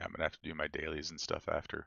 Yeah, I'm gonna have to do my dailies and stuff after.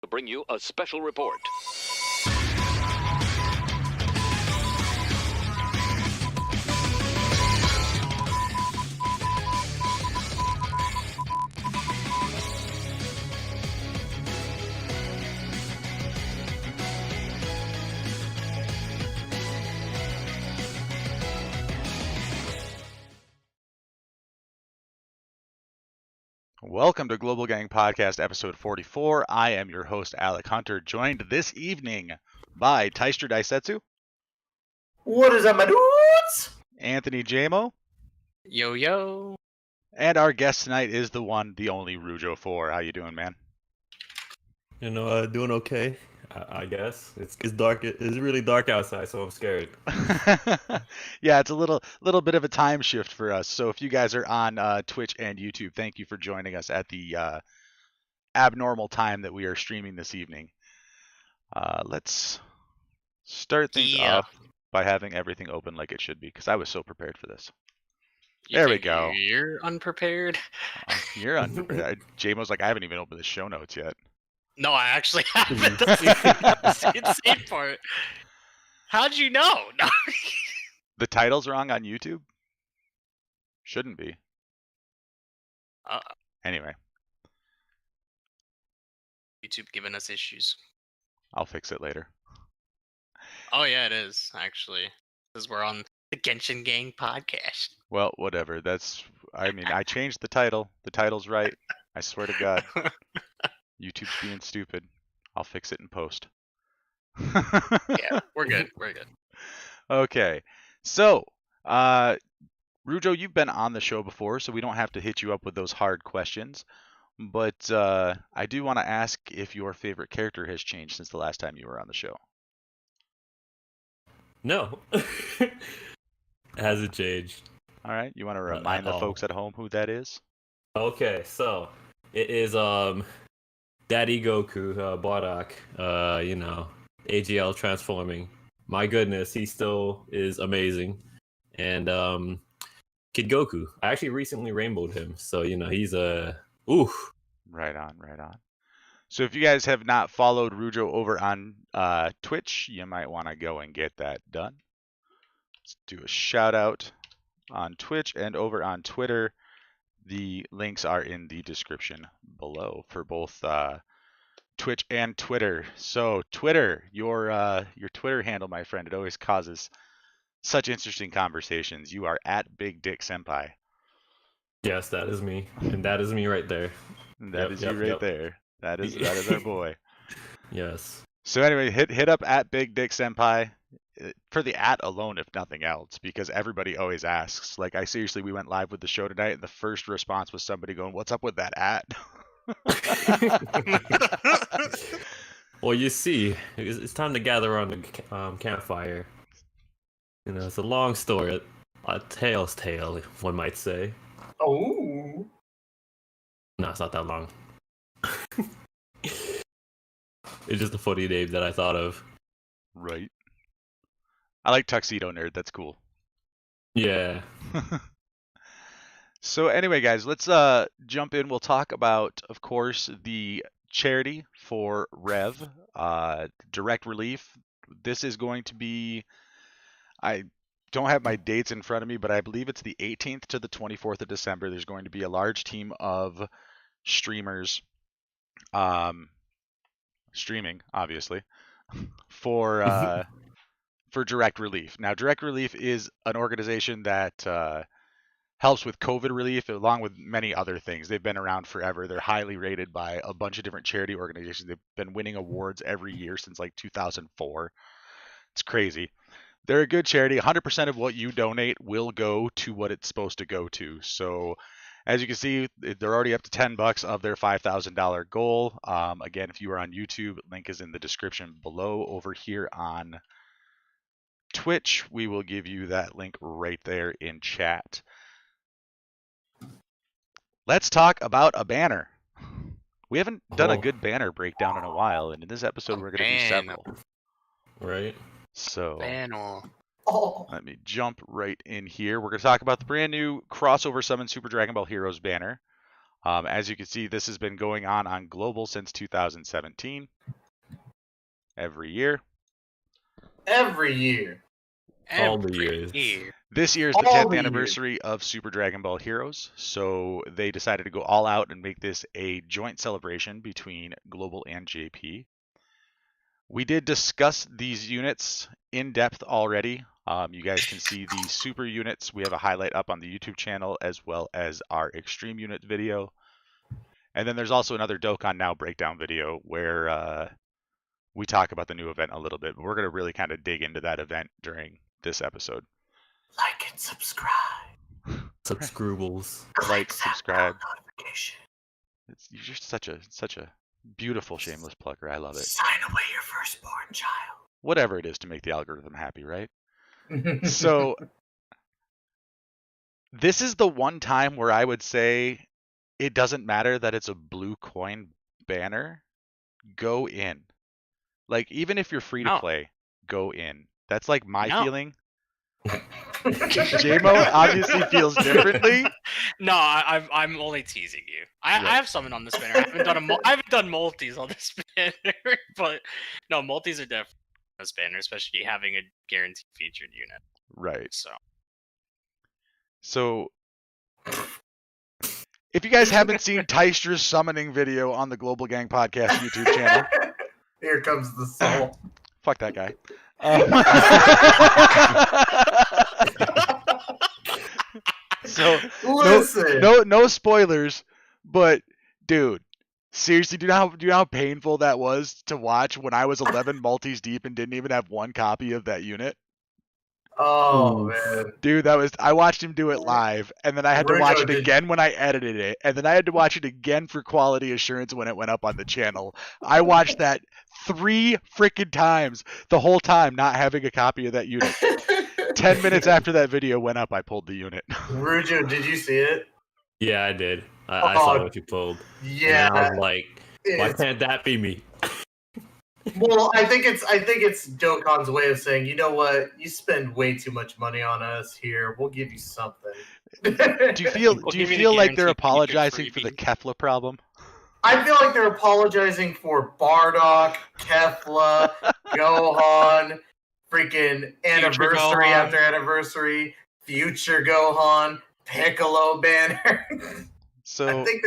To bring you a special report. Welcome to Global Gang Podcast, episode 44. I am your host, Alec Hunter, joined this evening by TystraDaisetsu, What is up, my dudes? AnthonyJMo, Yo, yo. and our guest tonight is the one, the only Rujo4. How you doing, man? Doing okay, I guess. It's dark. It's really dark outside, so I'm scared. Yeah, it's a little bit of a time shift for us. So if you guys are on Twitch and YouTube, thank you for joining us at the abnormal time that we are streaming this evening. Let's start things off by having everything open like it should be, because I was so prepared for this. There we go. You're unprepared? You're unprepared. JMo's like, I haven't even opened the show notes yet. No, I actually haven't. That's the insane part. How'd you know? No. The title's wrong on YouTube? Shouldn't be. Anyway. YouTube giving us issues. I'll fix it later. Oh, yeah, it is, actually. Because we're on the Genshin Gang podcast. Well, whatever. I changed the title. The title's right. I swear to God. YouTube's being stupid. I'll fix it in post. Yeah, we're good. We're good. Okay. So, Rujo, you've been on the show before, so we don't have to hit you up with those hard questions. But I do want to ask if your favorite character has changed since the last time you were on the show. No, it hasn't changed. All right. You want to remind the folks at home who that is? Okay, so it is Daddy Goku, Bardock. AGL transforming. My goodness, he still is amazing. And Kid Goku. I actually recently rainbowed him, so he's oof. Right on, right on. So if you guys have not followed Rujo over on Twitch, you might want to go and get that done. Let's do a shout out on Twitch and over on Twitter. The links are in the description below for both Twitch and Twitter. So Twitter, your Twitter handle, my friend, it always causes such interesting conversations. You are at Big Dick Senpai. Yes, that is me, and that is me right there. That is you right there. That is our boy. Yes. So anyway, hit up at Big Dick Senpai for the at alone, if nothing else, because everybody always asks. Like, we went live with the show tonight, and the first response was somebody going, "What's up with that at?" Well, you see, it's time to gather around the campfire. It's a long story, a tale's tale, one might say. Oh. No, it's not that long. It's just a funny name that I thought of. Right. I like Tuxedo Nerd. That's cool. Yeah. So anyway, guys, let's jump in. We'll talk about, of course, the charity for Rev, direct relief. This is going to be I don't have my dates in front of me, but I believe it's the 18th to the 24th of December. There's going to be a large team of streamers, streaming obviously, for Direct Relief. Now, Direct Relief is an organization that helps with COVID relief along with many other things. They've been around forever. They're highly rated by a bunch of different charity organizations. They've been winning awards every year since like 2004. It's crazy. They're a good charity. 100% of what you donate will go to what it's supposed to go to. So as you can see, they're already up to $10 of their $5,000 goal. Again, if you are on YouTube, link is in the description below. Over here on Twitch, we will give you that link right there in chat. Let's talk about a banner. We haven't done a good banner breakdown in a while, and in this episode we're going to do several. Right. So Banner. Oh. let me jump right in here. We're going to talk about the brand new crossover summon Super Dragon Ball Heroes banner. As you can see, this has been going on global since 2017. Every year. Every year. All the Every years. year. This year is the All 10th the anniversary of Super Dragon Ball Heroes, so they decided to go all out and make this a joint celebration between Global and JP. We did discuss these units in depth already. You guys can see the super units. We have a highlight up on the YouTube channel as well as our extreme unit video. And then there's also another Dokkan Now breakdown video where we talk about the new event a little bit, but we're going to really kind of dig into that event during this episode. Like and subscribe. Subscribables. Like, Click that subscribe. bell notification. You're just such a beautiful shameless plugger. I love it. Sign away your firstborn child. Whatever it is to make the algorithm happy, right? So this is the one time where I would say it doesn't matter that it's a blue coin banner. Go in. Like, even if you're free to play, go in. That's like my feeling. JMO obviously feels differently. No, I'm only teasing you. I have someone on this banner. I haven't done multis on this banner, but no, multis are definitely on this banner, especially having a guaranteed featured unit. Right. So if you guys haven't seen Tystra's summoning video on the Global Gang Podcast YouTube channel, here comes the soul. fuck that guy. So Listen. no spoilers, but dude, seriously, do you know how painful that was to watch when I was 11 multis deep and didn't even have one copy of that unit? Oh man, dude, I watched him do it live, and then I had to watch it again when I edited it, and then I had to watch it again for quality assurance when it went up on the channel. I watched that 3 freaking times, the whole time not having a copy of that unit. 10 minutes after that video went up, I pulled the unit. Rujo, did you see it? Yeah, I did. I saw what you pulled. Yeah, and I was like, why can't that be me? Well, I think it's Dokkan's way of saying, you know what, you spend way too much money on us here. We'll give you something. Do you feel like they're apologizing for the Kefla problem? I feel like they're apologizing for Bardock, Kefla, Gohan, freaking anniversary after anniversary, future Gohan, Piccolo banner. So I think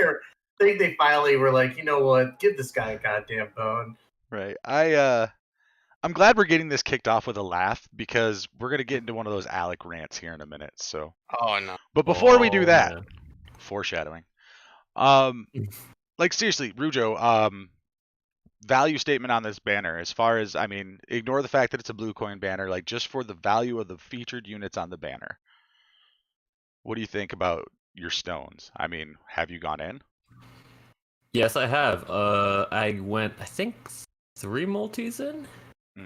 they finally were like, you know what, give this guy a goddamn bone. Right. I'm glad we're getting this kicked off with a laugh because we're gonna get into one of those Alec rants here in a minute. So. Oh no. But before we do that, man. Foreshadowing. Like seriously, Rujo, value statement on this banner as far as, I mean, ignore the fact that it's a blue coin banner, like just for the value of the featured units on the banner. What do you think about your stones? I mean, have you gone in? Yes, I have. I went, I think, 3 multis in,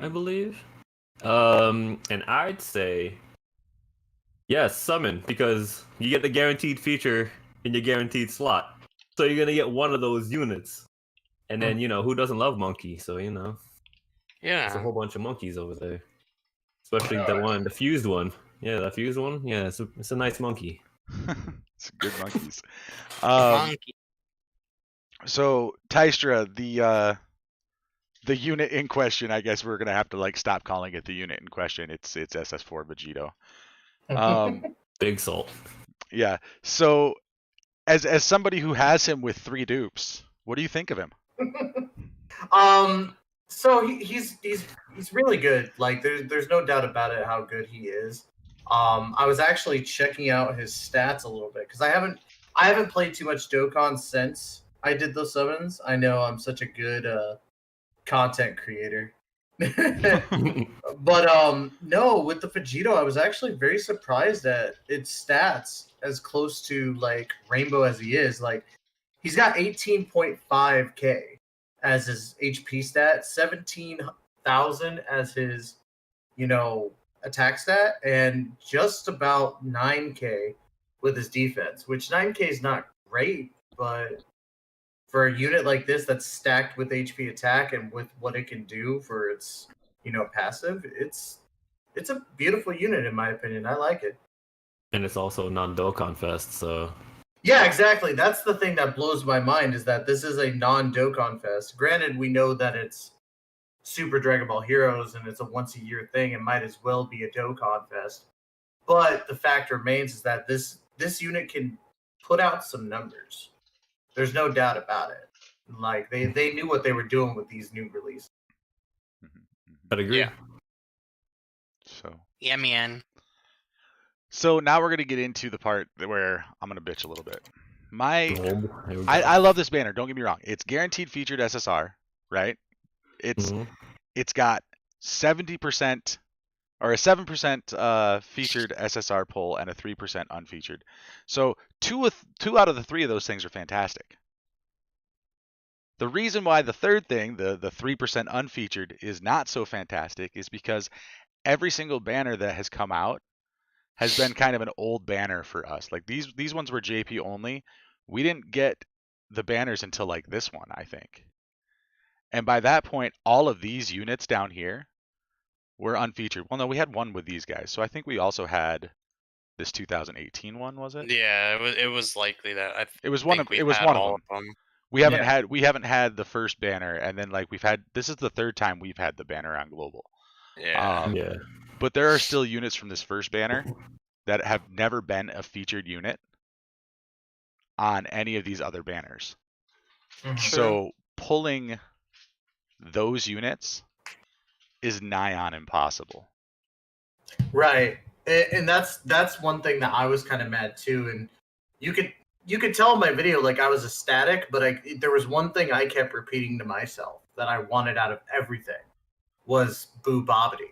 I believe. And I'd say, yes, summon, because you get the guaranteed feature in your guaranteed slot. So you're gonna get one of those units. And then, you know, who doesn't love monkey? So, you know, Yeah. there's a whole bunch of monkeys over there. Especially the fused one. Yeah, the fused one. Yeah, it's a nice monkey. It's good monkeys. Monkey. So Tystra, the the unit in question, I guess we're gonna have to like stop calling it the unit in question. It's SS4 Vegito. Big salt. Yeah. So as somebody who has him with 3 dupes, what do you think of him? So he's really good. Like there's no doubt about it how good he is. I was actually checking out his stats a little bit because I haven't played too much Dokkan since I did those summons. I know I'm such a good content creator. But no, with the Vegito, I was actually very surprised at its stats as close to like Rainbow as he is. Like he's got 18.5k as his HP stat, 17,000 as his, attack stat, and just about 9k with his defense, which 9k is not great, but for a unit like this that's stacked with HP attack and with what it can do for its, passive, it's a beautiful unit in my opinion. I like it. And it's also non-Dokkan Fest, so... Yeah, exactly. That's the thing that blows my mind is that this is a non-Dokkan Fest. Granted, we know that it's Super Dragon Ball Heroes and it's a once-a-year thing. It might as well be a Dokkan Fest. But the fact remains is that this unit can put out some numbers. There's no doubt about it. Like, they knew what they were doing with these new releases. I'd agree. Yeah. So Yeah, man. So now we're gonna get into the part where I'm gonna bitch a little bit. Here we go. I love this banner. Don't get me wrong. It's guaranteed featured SSR, right? It's got 70% or a 7% featured SSR pull and a 3% unfeatured. So two out of the 3 of those things are fantastic. The reason why the third thing, the 3% unfeatured, is not so fantastic is because every single banner that has come out has been kind of an old banner for us. Like these ones were JP only. We didn't get the banners until like this one, I think. And by that point, all of these units down here were unfeatured. Well, no, we had one with these guys. So I think we also had this 2018 one, was it? Yeah, it was likely that It was one of them. We haven't had the first banner, and then like this is the 3rd time we've had the banner on global. Yeah. Yeah. But there are still units from this first banner that have never been a featured unit on any of these other banners. So pulling those units is nigh on impossible. Right. And that's one thing that I was kind of mad too. And you could tell in my video like I was ecstatic, but there was one thing I kept repeating to myself that I wanted out of everything was Boo Bobbity.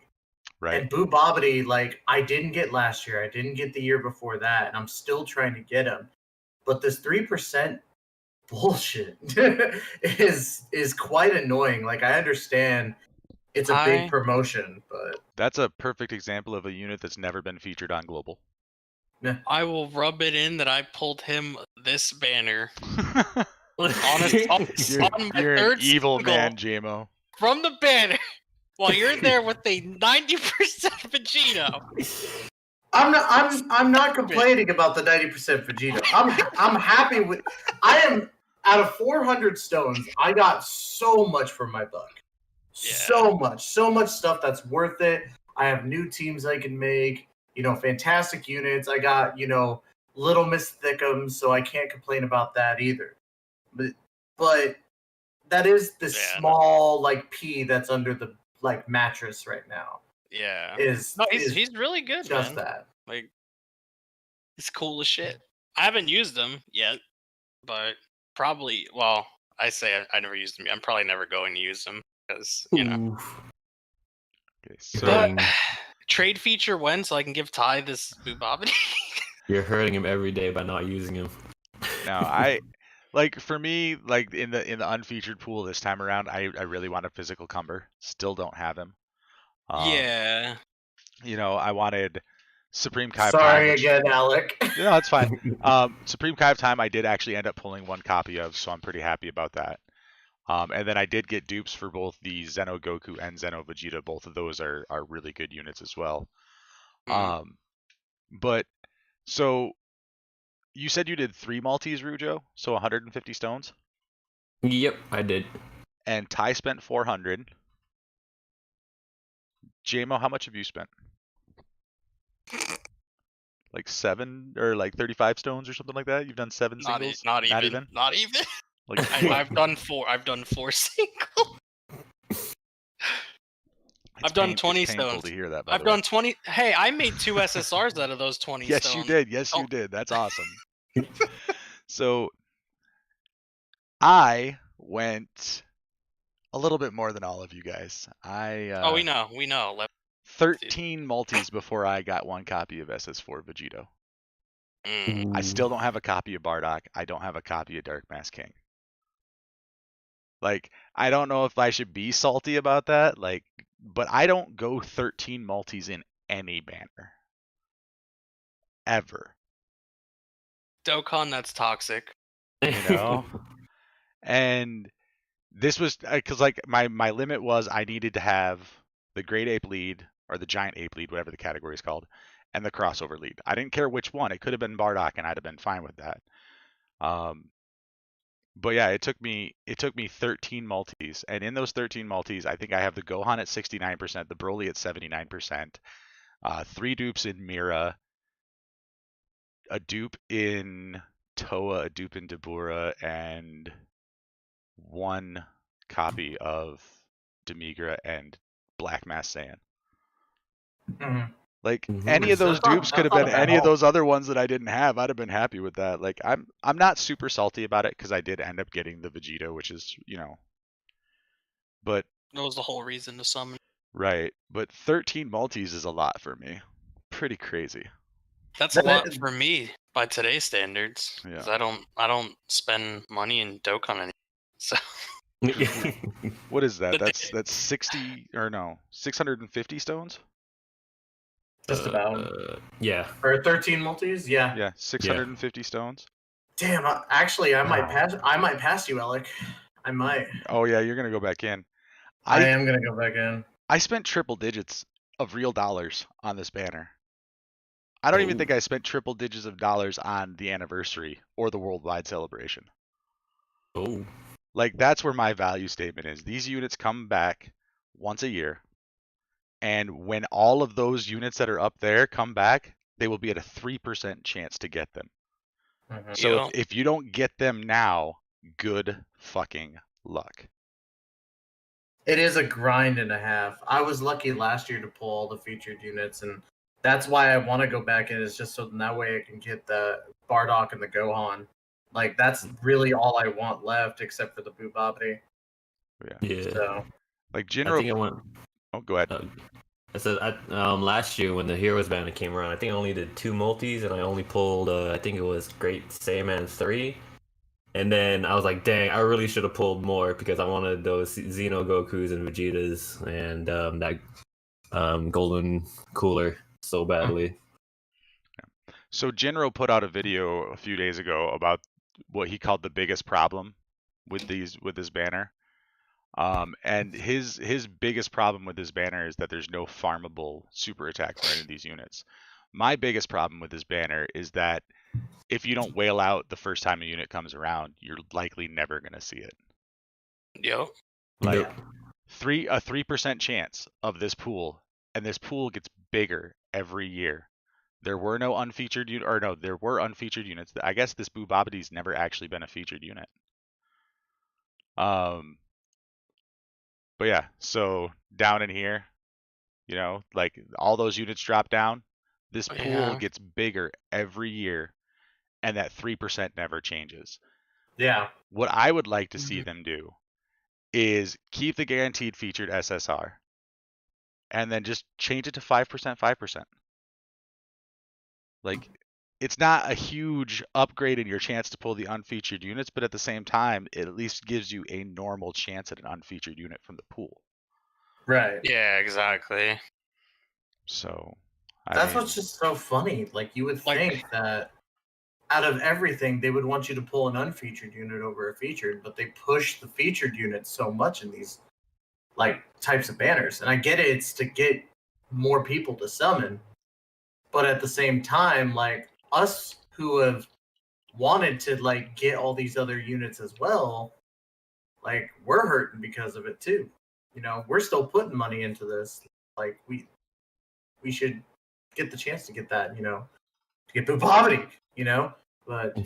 Right. And Boo Bobbity, like, I didn't get last year. I didn't get the year before that. And I'm still trying to get him. But this 3% bullshit is quite annoying. Like, I understand it's a big promotion, but... That's a perfect example of a unit that's never been featured on global. I will rub it in that I pulled him this banner. You're an evil man, JMO. From the banner. While you're there with a 90% Vegito. I'm not complaining about the 90% Vegito. I'm happy with. I am out of 400 stones. I got so much for my buck. Yeah. So much stuff that's worth it. I have new teams I can make. Fantastic units. I got Little Miss Thickums, so I can't complain about that either. But that is the small like pea that's under the like mattress right now. Yeah. He's really good, just man. That. Like, it's cool as shit. I haven't used them yet, but probably. Well, I say I never used them. I'm probably never going to use them because Okay, so trade feature when, so I can give Ty this Boo Bobbity. You're hurting him every day by not using him. No, for me, like in the unfeatured pool this time around, I really want a physical Cumber. Still don't have him. Yeah. I wanted Supreme Kai. Sorry again, Alec. No, it's fine. Supreme Kai of Time, I did actually end up pulling one copy of, so I'm pretty happy about that. And then I did get dupes for both the Zeno Goku and Zeno Vegeta. Both of those are really good units as well. But so you said you did 3 multis, Rujo, so 150 stones? Yep, I did. and Ty spent 400. JMO, how much have you spent? Like 7 or like 35 stones or something like that? You've done 7 singles? Not even. Like I've done 4 single. I've done 20 it's painful stones. to hear that, by I've the way. done 20. Hey, I made 2 SSRs out of those 20 Yes, stones. you did. Yes, Oh. you did. That's awesome. So I went a little bit more than all of you guys. Oh, we know. 13 multis before I got 1 copy of SS4 Vegito. I still don't have a copy of Bardock. I don't have a copy of Dark Mask King. Like, I don't know if I should be salty about that, like, but I don't go 13 multis in any banner. Ever. Dokkan, that's toxic. You know? And this was, because like, my limit was I needed to have the Great Ape lead, or the Giant Ape lead, whatever the category is called, and the crossover lead. I didn't care which one. It could have been Bardock, and I'd have been fine with that. But yeah, it took me 13 multis, and in those 13 multis, I think I have the Gohan at 69%, the Broly at 79%, 3 dupes in Mira, a dupe in Toa, a dupe in Dabura, and 1 copy of Demigra and Black Mass Saiyan. Mhm. Like, Mhm. any of those That's not- dupes could have that's been not a bad any of haul. those other ones that I didn't have. I'd have been happy with that. Like, I'm not super salty about it because I did end up getting the Vegeta, which is, but That was the whole reason to summon. right. But 13 multis is a lot for me. Pretty crazy. That's a That- lot for me by today's standards. Yeah. 'Cause I don't spend money in Dokkan anymore. So What is that? But That's 60 or no, 650 stones? Just about. Yeah. For 13 multis, yeah. Yeah, 650 stones. Damn, actually, I might pass you, Alec. I might. Oh yeah, you're gonna go back in. I am gonna go back in. I spent triple digits of real dollars on this banner. I don't even think I spent triple digits of dollars on the anniversary or the worldwide celebration. Oh. Like, that's where my value statement is. These units come back once a year, and when all of those units that are up there come back, they will be at a 3% chance to get them. Mhm. So Yeah. if you don't get them now, good fucking luck. It is a grind and a half. I was lucky last year to pull all the featured units, and that's why I want to go back in. Is just so that way I can get the Bardock and the Gohan. Like, that's really all I want left, except for the Boobabity. Yeah. So Like, I general. think I went. Oh, go ahead. I said last year when the Heroes banner came around, I think I only did 2 multis and I only pulled I think it was Great Saiyaman 3. And then I was like, dang, I really should have pulled more because I wanted those Xeno Gokus and Vegetas and that golden cooler so badly. So Jinro put out a video a few days ago about what he called the biggest problem with this banner. And his biggest problem with this banner is that there's no farmable super attack for any of these units. My biggest problem with this banner is that if you don't whale out the first time a unit comes around, you're likely never going to see it. Yep. Like, Yep. a 3% chance of this pool, and this pool gets bigger every year. There were no unfeatured there were unfeatured units. I guess this Boobabity's never actually been a featured unit. But yeah, so down in here, like, all those units drop down. This pool Yeah. gets bigger every year, and that 3% never changes. yeah, What I would like to see them do is keep the guaranteed featured SSR, and then just change it to 5%, 5%. Like, it's not a huge upgrade in your chance to pull the unfeatured units, but at the same time, it at least gives you a normal chance at an unfeatured unit from the pool. right. Yeah, exactly. So, That's what's just so funny. Like, you would Like- think that out of everything, they would want you to pull an unfeatured unit over a featured, but they push the featured units so much in these types of banners. And I get it, it's to get more people to summon, but at the same time, like, us who have wanted to get all these other units as well, like we're hurting because of it too. You know, we're still putting money into this. Like we should get the chance to get that, you know, to get through poverty, you know. But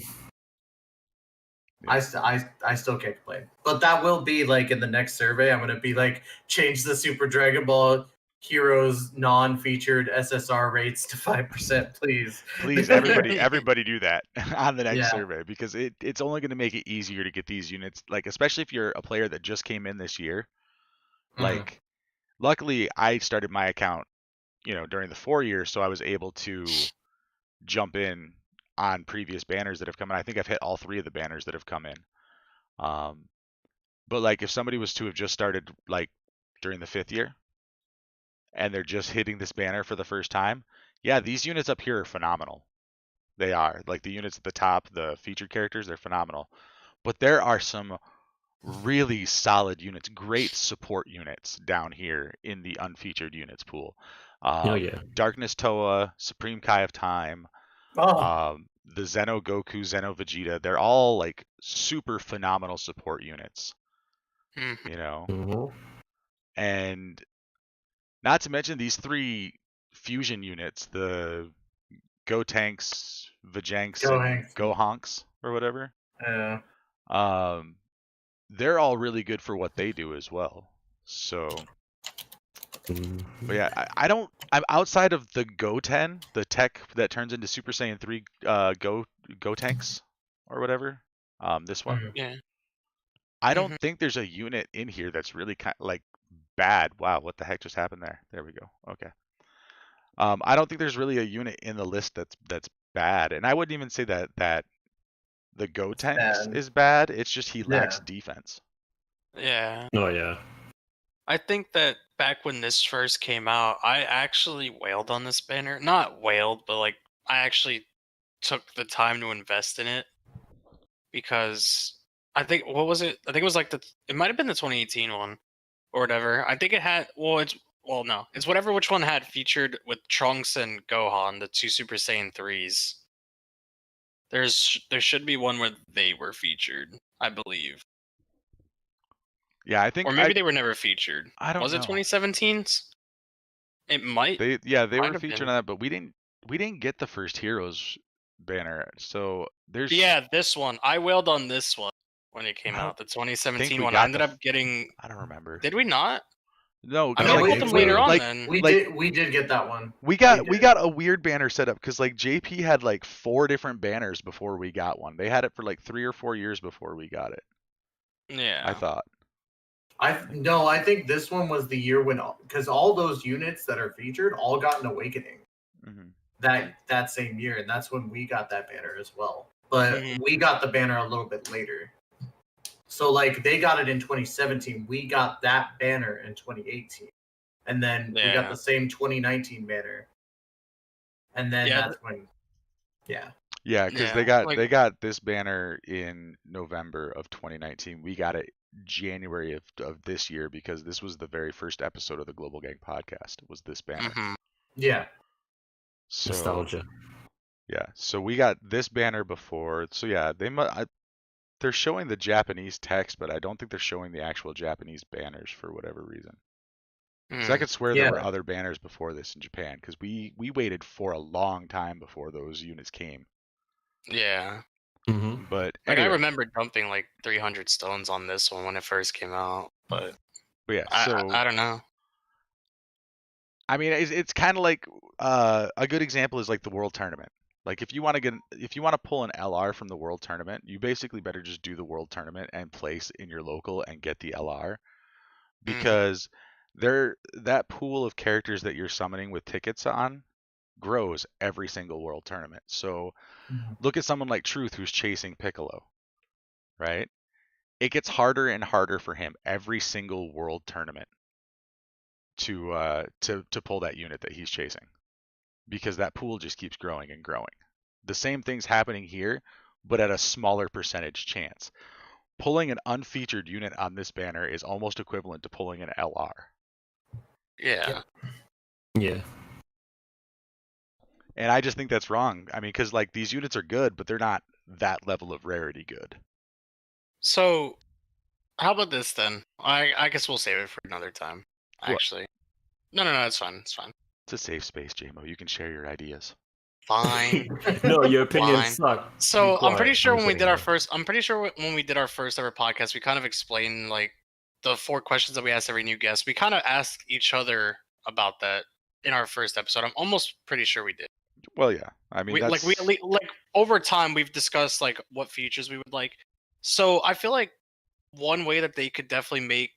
I still can't complain. But that will be like in the next survey. I'm gonna be like change the Super Dragon Ball Heroes non-featured SSR rates to 5%, please. Please, everybody do that on the next Yeah. survey, because it's only going to make it easier to get these units, like especially if you're a player that just came in this year. Like, luckily I started my account, you know, during the 4 years, so I was able to jump in on previous banners that have come in. I think I've hit all 3 of the banners that have come in. But like if somebody was to have just started like during the 5th year and they're just hitting this banner for the first time, yeah, these units up here are phenomenal. They are. Like the units at the top, the featured characters, they're phenomenal. But there are some really solid units, great support units down here in the unfeatured units pool. Oh yeah. Darkness Toa, Supreme Kai of Time, the Zeno Goku, Zeno Vegeta, they're all like super phenomenal support units. You know? And not to mention these 3 fusion units, the Gotenks, Vajanks, and Gohanks, or whatever. Yeah. They're all really good for what they do as well. So, but yeah, I'm outside of the Goten, the tech that turns into Super Saiyan 3 Gotenks, or whatever. This one. Yeah. I don't think there's a unit in here that's really kind of like bad. Wow, what the heck just happened there? There we go. Okay. I don't think there's really a unit in the list that's bad, and I wouldn't even say that the Gotenks is bad. It's just he lacks defense. Yeah. Oh yeah. I think that back when this first came out, I actually wailed on this banner. Not wailed, but like I actually took the time to invest in it because I think what was it? I think it was like it might have been the 2018 one or whatever. I think it had it's whatever which one had featured with Trunks and Gohan, the 2 Super Saiyan 3s. There should be one where they were featured, I believe. Yeah, I think, or maybe they were never featured. I don't know. Was it 2017's? It might. They were featured on that, but we didn't get the first Heroes banner. So there's this one. I wailed on this one when it came out, the 2017 one. I ended up getting. I don't remember. Did we not? No, I mean, I got them later on. Then we did get that one. We got a weird banner set up because like JP had like 4 different banners before we got one. They had it for like 3 or 4 years before we got it. Yeah, I thought. I think this one was the year when, because all those units that are featured all got an awakening that same year, and that's when we got that banner as well. But we got the banner a little bit later. So like they got it in 2017, we got that banner in 2018, and then we got the same 2019 banner, and then that's when, because they got this banner in November of 2019. We got it January of this year because this was the very first episode of the Global Gang podcast. Was this banner? Yeah. So, nostalgia. Yeah. So we got this banner before. So yeah, they're showing the Japanese text, but I don't think they're showing the actual Japanese banners for whatever reason. So I could swear there were other banners before this in Japan because we waited for a long time before those units came. Yeah. But like anyway. I remember dumping like 300 stones on this one when it first came out, but yeah, so I don't know. I mean, it's kind of like a good example is like the World Tournament. Like if you want to pull an LR from the World Tournament, you basically better just do the World Tournament and place in your local and get the LR, because that pool of characters that you're summoning with tickets on grows every single World Tournament. So look at someone like Truth who's chasing Piccolo, right? It gets harder and harder for him every single World Tournament to pull that unit that he's chasing, because that pool just keeps growing and growing. The same thing's happening here, but at a smaller percentage chance. Pulling an unfeatured unit on this banner is almost equivalent to pulling an LR. Yeah. And I just think that's wrong. I mean, because like these units are good, but they're not that level of rarity good. So How about this then? I guess we'll save it for another time. What? Actually, no, it's fine. It's fine. It's a safe space, JMO. You can share your ideas. Fine. No, your opinions Fine. suck. So Be I'm pretty quiet. sure I'm when we kidding, did our bro. first, I'm pretty sure when we did our first ever podcast, we kind of explained like the 4 questions that we asked every new guest. We kind of asked each other about that in our first episode. I'm almost pretty sure we did. Well, yeah. I mean, that's Like over time we've discussed like what features we would like. So I feel like one way that they could definitely make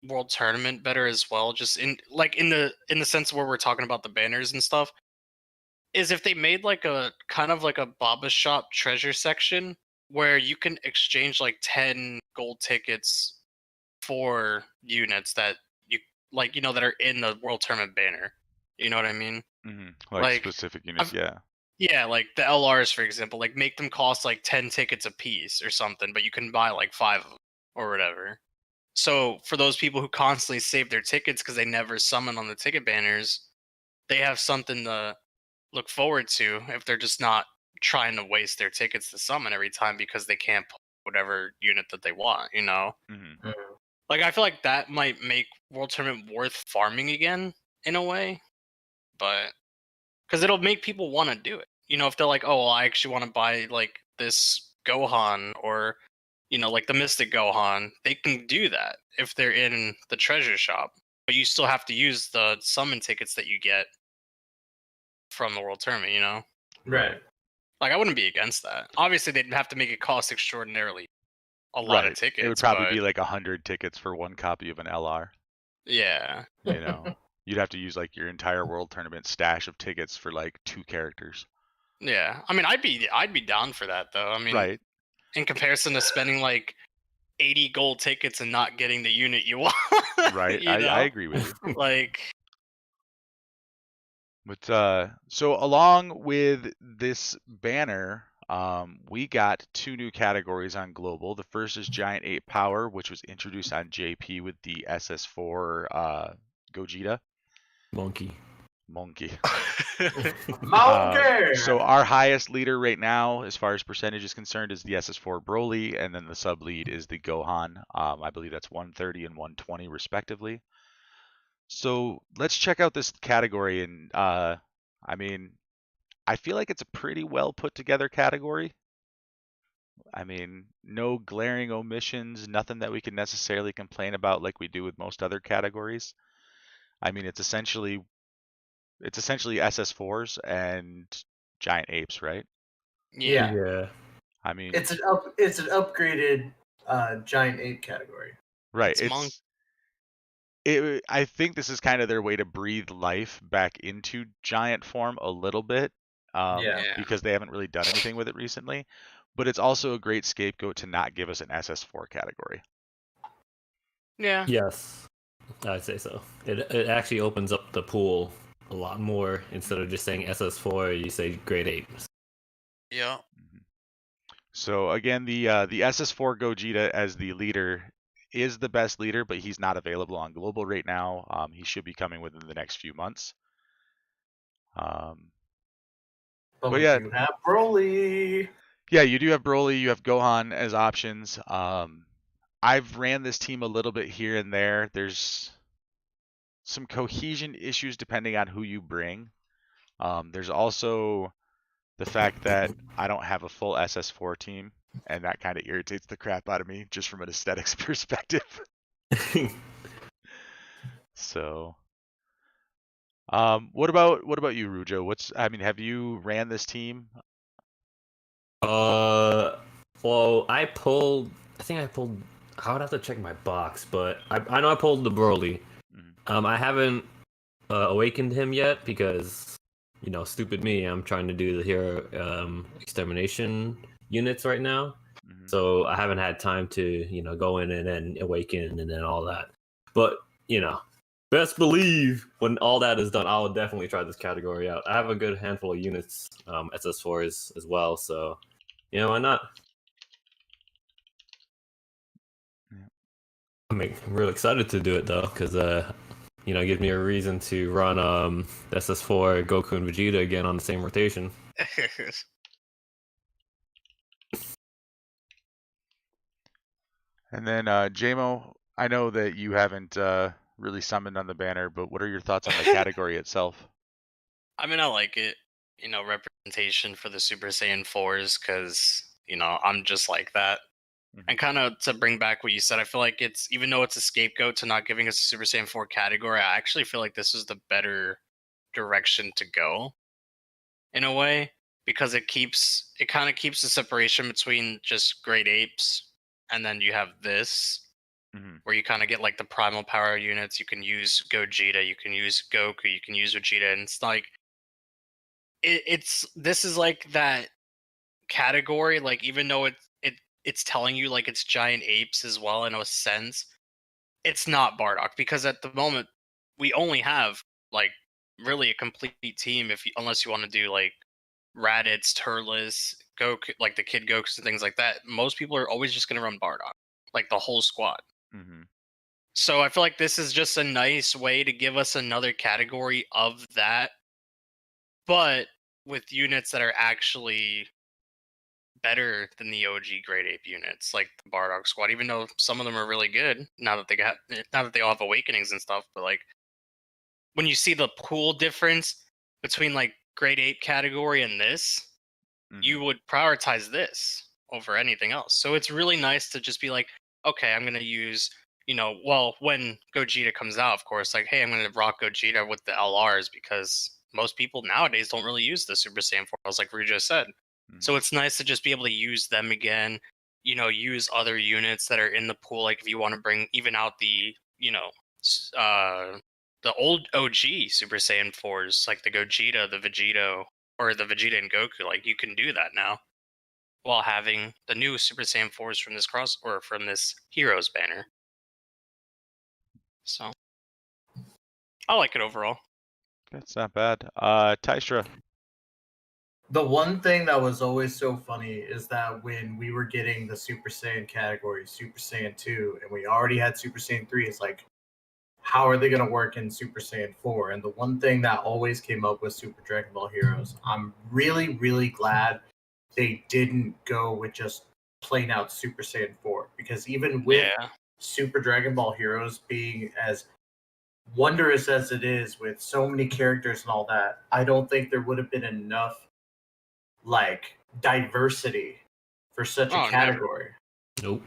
World Tournament better as well, just in the sense where we're talking about the banners and stuff, is if they made like a kind of like a Baba Shop treasure section where you can exchange like 10 gold tickets for units that you like, that are in the World Tournament banner. You know what I mean? like like, specific units. Yeah. Yeah, like the LRs, for example, like make them cost like 10 tickets a piece or something, but you can buy like 5 of them or whatever. So for those people who constantly save their tickets because they never summon on the ticket banners, they have something to look forward to if they're just not trying to waste their tickets to summon every time because they can't pull whatever unit that they want, Like, I feel like that might make World Tournament worth farming again, in a way. But, because it'll make people want to do it. If they're like, oh, well, I actually want to buy, like, this Gohan or, like the Mystic Gohan, they can do that if they're in the treasure shop. But you still have to use the summon tickets that you get from the World Tournament, Right. Like, I wouldn't be against that. Obviously, they'd have to make it cost extraordinarily a lot of tickets. It would probably but, be like 100 tickets for one copy of an LR. Yeah. You'd have to use like your entire World Tournament stash of tickets for like 2 characters. Yeah. I mean, I'd be down for that, though. I mean, Right. in comparison to spending like 80 gold tickets and not getting the unit you want. Right. I agree with you. Like, But so along with this banner, we got 2 new categories on global. The first is Giant 8 Power, which was introduced on JP with the SS4 Gogeta. Monkey. Monkey. Monkey! So our highest leader right now, as far as percentage is concerned, is the SS4 Broly, and then the sub lead is the Gohan. I believe that's 130 and 120 respectively. So let's check out this category, and I mean, I feel like it's a pretty well put together category. I mean, no glaring omissions, nothing that we can necessarily complain about like we do with most other categories. I mean, it's essentially SS4s and giant apes, right? Yeah. Yeah. I mean, It's an upgraded giant ape category. right. It's monk. I think this is kind of their way to breathe life back into giant form a little bit, Yeah. because they haven't really done anything with it recently. But it's also a great scapegoat to not give us an SS4 category. Yeah. Yes, I'd say so. It actually opens up the pool a lot more. Instead of just saying SS4, you say grade 8. Yeah. So again, the SS4 Gogeta as the leader is the best leader, but he's not available on global right now. He should be coming within the next few months. But But we yeah. do have Broly. Yeah, you do have Broly, you have Gohan as options. I've ran this team a little bit here and there. There's some cohesion issues depending on who you bring. There's also the fact that I don't have a full SS4 team, and that kind of irritates the crap out of me just from an aesthetics perspective. So, what about you, Rujo? Have you ran this team? Well, I think I pulled. I would have to check my box, but I know I pulled the Broly. I haven't awakened him yet because, stupid me. I'm trying to do the hero extermination units right now, so I haven't had time to go in and then awaken and then all that. But best believe when all that is done, I'll definitely try this category out. I have a good handful of units, SS4s as well, so why not? I'm real excited to do it though, because it gives me a reason to run SS4 Goku and Vegeta again on the same rotation. And then JMO, I know that you haven't really summoned on the banner, but what are your thoughts on the category itself? I mean, I like it. You know, representation for the Super Saiyan 4s, because, you know, I'm just like that. And kind of to bring back what you said, I feel like it's, even though it's a scapegoat to not giving us a Super Saiyan 4 category, I actually feel like this is the better direction to go in a way, because it kind of keeps the separation between just great apes, and then you have this, where you kind of get like the primal power units. You can use Gogeta, you can use Goku, you can use Vegeta, and it's like this is like that category. Like, even though it's telling you like it's giant apes as well in a sense, it's not Bardock, because at the moment we only have like really a complete team, unless you want to do like Raditz, Turles, Goku, like the Kid Gokus and things like that. Most people are always just going to run Bardock, like the whole squad. So I feel like this is just a nice way to give us another category of that, but with units that are actually better than the OG Great Ape units, like the Bardock squad. Even though some of them are really good now that they all have awakenings and stuff, but like when you see the pool difference between like Great Ape category and this, you would prioritize this over anything else. So it's really nice to just be like, okay, I'm gonna use, well, when Gogeta comes out, of course, like, hey, I'm gonna rock Gogeta with the LRs, because most people nowadays don't really use the Super Saiyan 4, like Rujo said. So it's nice to just be able to use them again, use other units that are in the pool. Like if you want to bring even out the, the old OG Super Saiyan 4s, like the Gogeta, the Vegito, or the Vegeta and Goku, like you can do that now, while having the new Super Saiyan 4s from this from this Heroes banner. So I like it overall. That's not bad. Tystra. The one thing that was always so funny is that when we were getting the Super Saiyan category, Super Saiyan 2, and we already had Super Saiyan 3, it's like, how are they going to work in Super Saiyan 4? And the one thing that always came up with Super Dragon Ball Heroes, I'm really, really glad they didn't go with just plain out Super Saiyan 4. Because even with Super Dragon Ball Heroes being as wondrous as it is, with so many characters and all that, I don't think there would have been enough like diversity for such a category. Nope.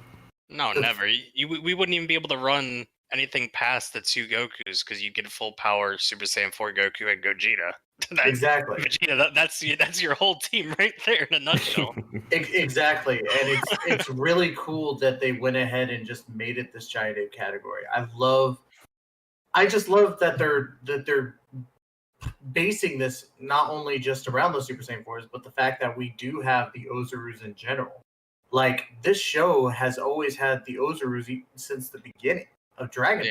No, never. We wouldn't even be able to run anything past the two Gokus, because you get full power Super Saiyan 4 Goku and Gogeta. Exactly. Vegeta, that's your whole team right there in a nutshell. Exactly, and it's really cool that they went ahead and just made it this giant ape category. I just love that they're basing this not only just around those Super Saiyan 4s, but the fact that we do have the Ozarus in general. Like, this show has always had the Ozarus since the beginning of Dragon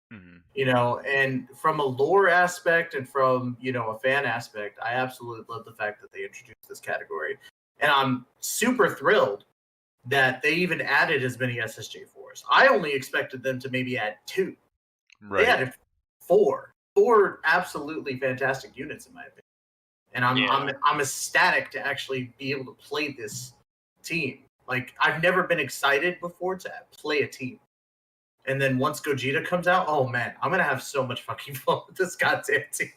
Ball. And from a lore aspect and from, a fan aspect, I absolutely love the fact that they introduced this category. And I'm super thrilled that they even added as many SSJ4s. I only expected them to maybe add 2. Right. They added 4 absolutely fantastic units, in my opinion. And I'm ecstatic to actually be able to play this team. Like, I've never been excited before to play a team. And then once Gogeta comes out, oh man, I'm gonna have so much fucking fun with this goddamn team.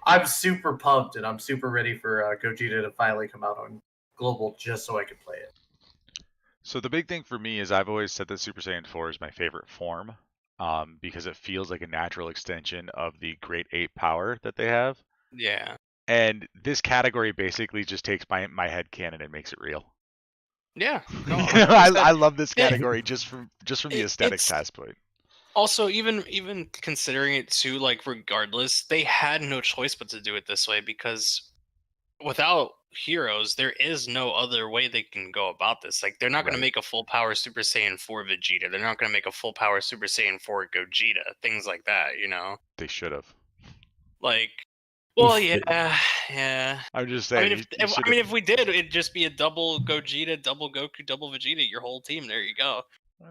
I'm super pumped, and I'm super ready for Gogeta to finally come out on Global, just so I can play it. So the big thing for me is I've always said that Super Saiyan 4 is my favorite form, because it feels like a natural extension of the Great Ape power that they have. Yeah. And this category basically just takes my headcanon and makes it real. Yeah. No, I love this category just from the aesthetics aspect. Also, even considering it too, like, regardless, they had no choice but to do it this way, because without Heroes, there is no other way they can go about this. Like, they're not going to make a full power Super Saiyan 4 Vegeta. They're not going to make a full power Super Saiyan 4 Gogeta. Things like that, They should have. Like, well, yeah. I'm just saying. If we did, it'd just be a double Gogeta, double Goku, double Vegeta. Your whole team. There you go.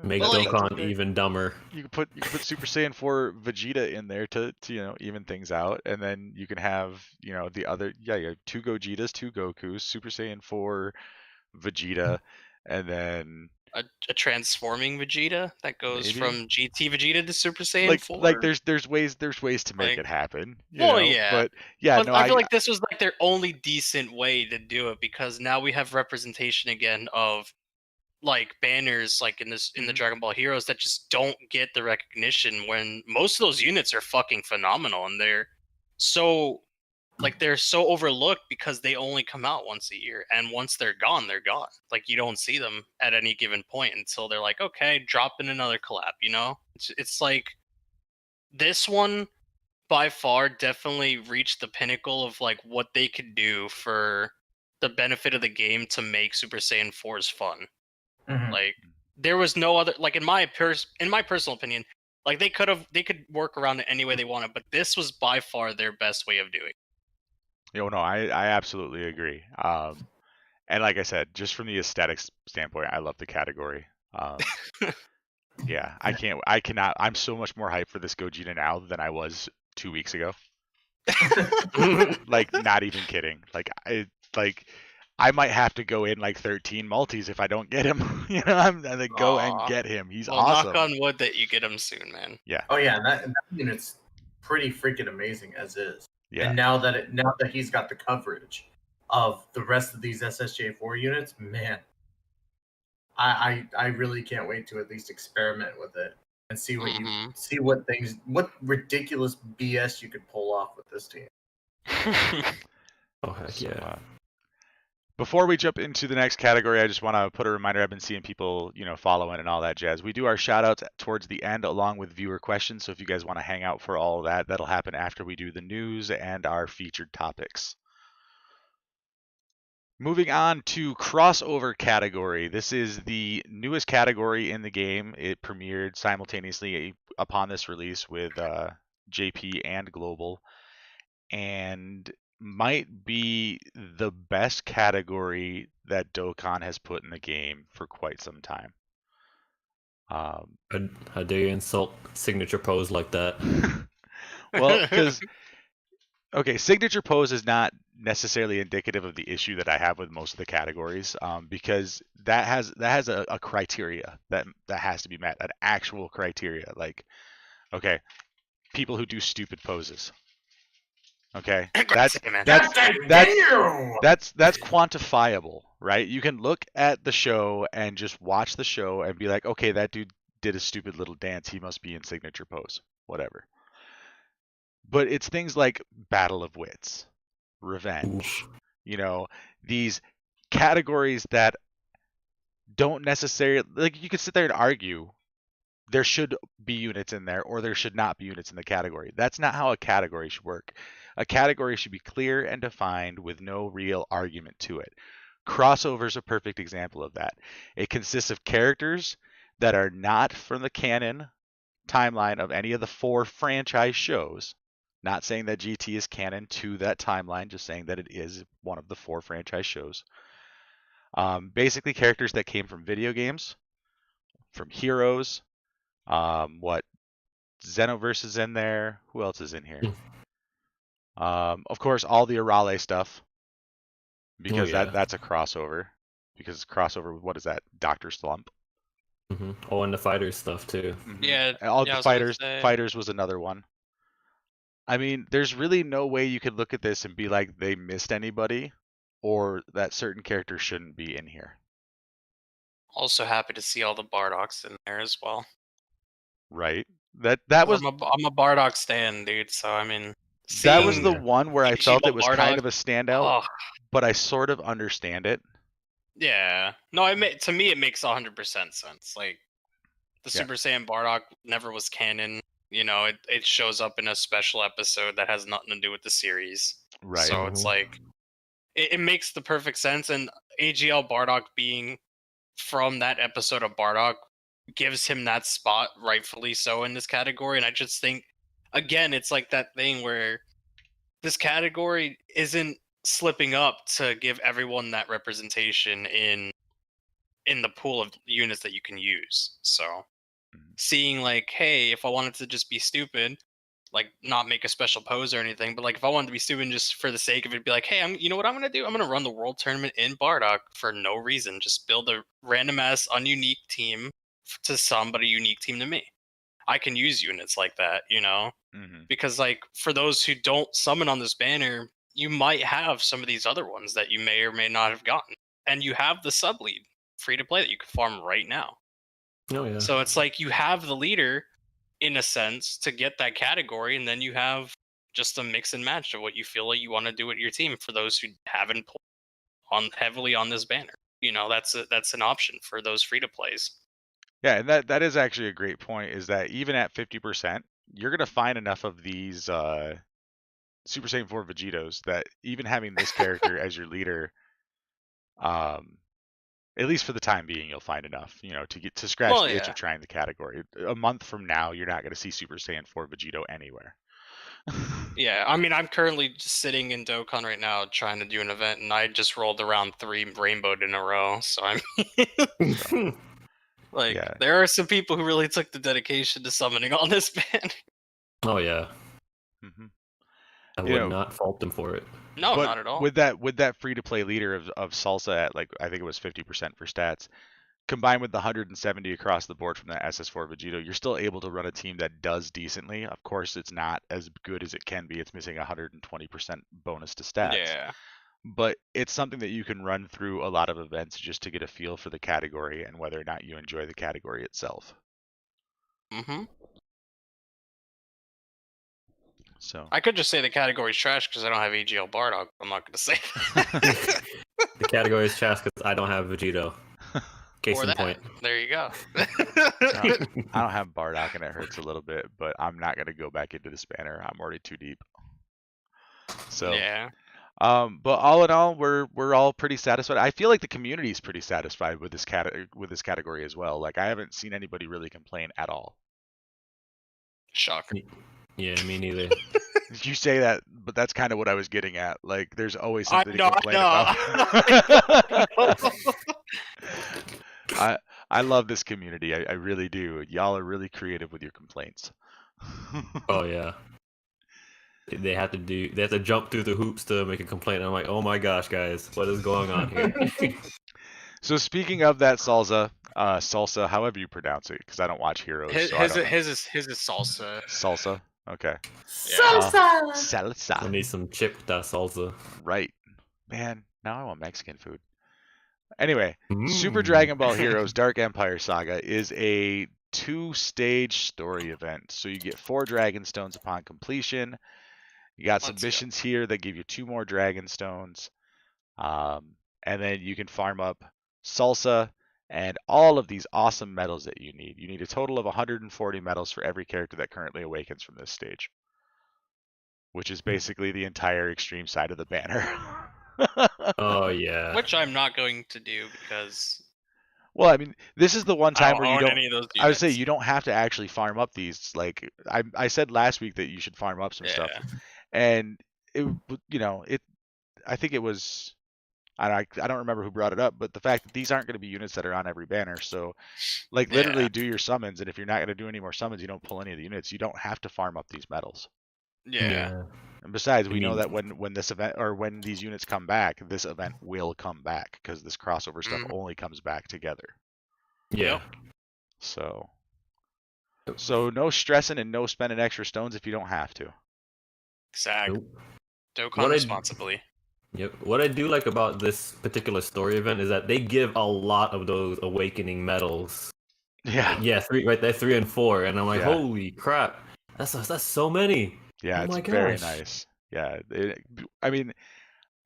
Make Dokkan even dumber. You could put Super Saiyan 4 Vegeta in there to even things out, and then you can have the other you have 2 Gogetas, 2 Gokus, Super Saiyan 4 Vegeta, and then a transforming Vegeta that goes maybe from GT Vegeta to Super Saiyan 4. like there's ways to make Like, it happen, you well, know. yeah. But yeah, But no, I feel like this was like their only decent way to do it, because now we have representation again of like banners like in the Dragon Ball Heroes that just don't get the recognition, when most of those units are fucking phenomenal, and they're so overlooked because they only come out once a year, and once they're gone, they're gone. Like, you don't see them at any given point until they're like, okay, drop in another collab, you know? It's like this one by far definitely reached the pinnacle of like what they could do for the benefit of the game to make Super Saiyan 4s fun. Mhm. Like, there was no other, like, in my personal opinion, like they could work around it any way they wanted, but this was by far their best way of doing it. no, I absolutely agree. And like I said, just from the aesthetics standpoint, I love the category. Yeah, I cannot. I'm so much more hyped for this Gogeta now than I was 2 weeks ago. Like, not even kidding. Like, I might have to go in like 13 multis if I don't get him. You know, I'm gonna go and get him. He's well, awesome. knock on wood that you get him soon, man. Yeah. Oh yeah, that unit's pretty freaking amazing as is. Yeah. And now that he's got the coverage of the rest of these SSJ4 units, man, I really can't wait to at least experiment with it and see what ridiculous BS you could pull off with this team. Oh heck yeah. Before we jump into the next category, I just want to put a reminder. I've been seeing people, following and all that jazz. We do our shout outs towards the end along with viewer questions. So if you guys want to hang out for all of that, that'll happen after we do the news and our featured topics. Moving on to crossover category. This is the newest category in the game. It premiered simultaneously upon this release with JP and Global, and might be the best category that Dokkan has put in the game for quite some time. How dare you insult signature pose like that? Well, because signature pose is not necessarily indicative of the issue that I have with most of the categories, because that has a criteria that has to be met, an actual criteria. Like, okay, people who do stupid poses. Okay, that's quantifiable, right? You can look at the show and just watch the show and be like, okay, that dude did a stupid little dance. He must be in signature pose, whatever. But it's things like Battle of Wits, Revenge, these categories that don't necessarily, like, you could sit there and argue there should be units in there or there should not be units in the category. That's not how a category should work. A category should be clear and defined with no real argument to it. Crossover is a perfect example of that. It consists of characters that are not from the canon timeline of any of the 4 franchise shows. Not saying that GT is canon to that timeline, just saying that it is one of the 4 franchise shows. Basically, characters that came from video games, from Heroes. Xenoverse is in there. Who else is in here? Of course, all the Arale stuff, because that's a crossover. Because crossover, what is that? Dr. Slump. Mm-hmm. Oh, and the fighters stuff too. Mm-hmm. Yeah. All the fighters. Fighters was another one. I mean, there's really no way you could look at this and be like they missed anybody, or that certain characters shouldn't be in here. Also happy to see all the Bardocks in there as well. Right. That was. I'm a Bardock stan, dude. So I mean, that was the one where I felt it was Bardock, kind of a standout, but I sort of understand it. Yeah. No, to me it makes 100% sense. Like, the Super Saiyan Bardock never was canon. It shows up in a special episode that has nothing to do with the series. Right. So it's like, it makes the perfect sense. And AGL Bardock being from that episode of Bardock gives him that spot, rightfully so, in this category. And I just think, again, it's like that thing where this category isn't slipping up to give everyone that representation in the pool of units that you can use. So seeing like, hey, if I wanted to just be stupid, like not make a special pose or anything, but like if I wanted to be stupid just for the sake of it, be like, hey, you know what I'm gonna do? I'm gonna run the world tournament in Bardock for no reason. Just build a random ass ununique team to some, but a unique team to me. I can use units like that, you know? Mm-hmm. Because like for those who don't summon on this banner, you might have some of these other ones that you may or may not have gotten. And you have the sub lead free to play that you can farm right now. Oh yeah. So it's like you have the leader in a sense to get that category, and then you have just a mix and match of what you feel like you want to do with your team for those who haven't played on heavily on this banner. You know, that's an option for those free to plays. Yeah, and that is actually a great point, is that even at 50%, you're going to find enough of these Super Saiyan 4 Vegetos that even having this character as your leader, at least for the time being, you'll find enough, you know, to scratch the itch of trying the category. A month from now, you're not going to see Super Saiyan 4 Vegeto anywhere. Yeah, I mean, I'm currently just sitting in Dokkan right now trying to do an event, and I just rolled around 3 rainbowed in a row. So I'm like, Yeah. there are some people who really took the dedication to summoning on this banner. Oh yeah. Mm-hmm. I would not fault them for it. No, But not at all. With that free to play leader of Salsa at, like, I think it was 50% for stats, combined with the 170 across the board from that SS4 Vegeto, you're still able to run a team that does decently. Of course, it's not as good as it can be. It's missing 120% bonus to stats. Yeah. But it's something that you can run through a lot of events just to get a feel for the category and whether or not you enjoy the category itself. Mm-hmm. So I could just say the category's trash because I don't have AGL Bardock. I'm not going to say that. The category is trash because I don't have Vegeto. Case in point. There you go. I don't have Bardock and it hurts a little bit, but I'm not going to go back into this banner. I'm already too deep. So yeah. But all in all, we're all pretty satisfied. I feel like the community is pretty satisfied with this category as well. Like, I haven't seen anybody really complain at all. Shocker. Yeah, me neither. You say that, but that's kind of what I was getting at. Like, there's always something to complain about. I love this community. I really do. Y'all are really creative with your complaints. Oh yeah. They have to jump through the hoops to make a complaint. I'm like, oh my gosh, guys, what is going on here? So speaking of that salsa, however you pronounce it, because I don't watch Heroes. His is salsa. Salsa. Okay. Salsa. Salsa. I need some chip with that salsa. Right. Man, now I want Mexican food. Anyway, Super Dragon Ball Heroes Dark Empire Saga is a 2-stage story event. So you get 4 Dragon Stones upon completion. You got some missions here that give you 2 more Dragon Stones. And then you can farm up Salsa and all of these awesome medals that you need. You need a total of 140 medals for every character that currently awakens from this stage, which is basically the entire extreme side of the banner. Oh yeah. Which I'm not going to do because. Well, I mean, this is the one time where you don't. Any of those I would say you don't have to actually farm up these. Like I said last week that you should farm up some stuff, and I think it was. I don't remember who brought it up, but the fact that these aren't going to be units that are on every banner, so like literally do your summons, and if you're not going to do any more summons, you don't pull any of the units. You don't have to farm up these medals. Yeah. And besides, we know that when this event or when these units come back, this event will come back because this crossover stuff only comes back together. Yeah. So no stressing and no spending extra stones if you don't have to. Exactly. Dokkan responsibly. Yep. What I do like about this particular story event is that they give a lot of those awakening medals. Yeah. Yeah, 3 right there, 3 and 4, and I'm like, holy crap, that's so many. Yeah, it's very nice. Yeah, I mean,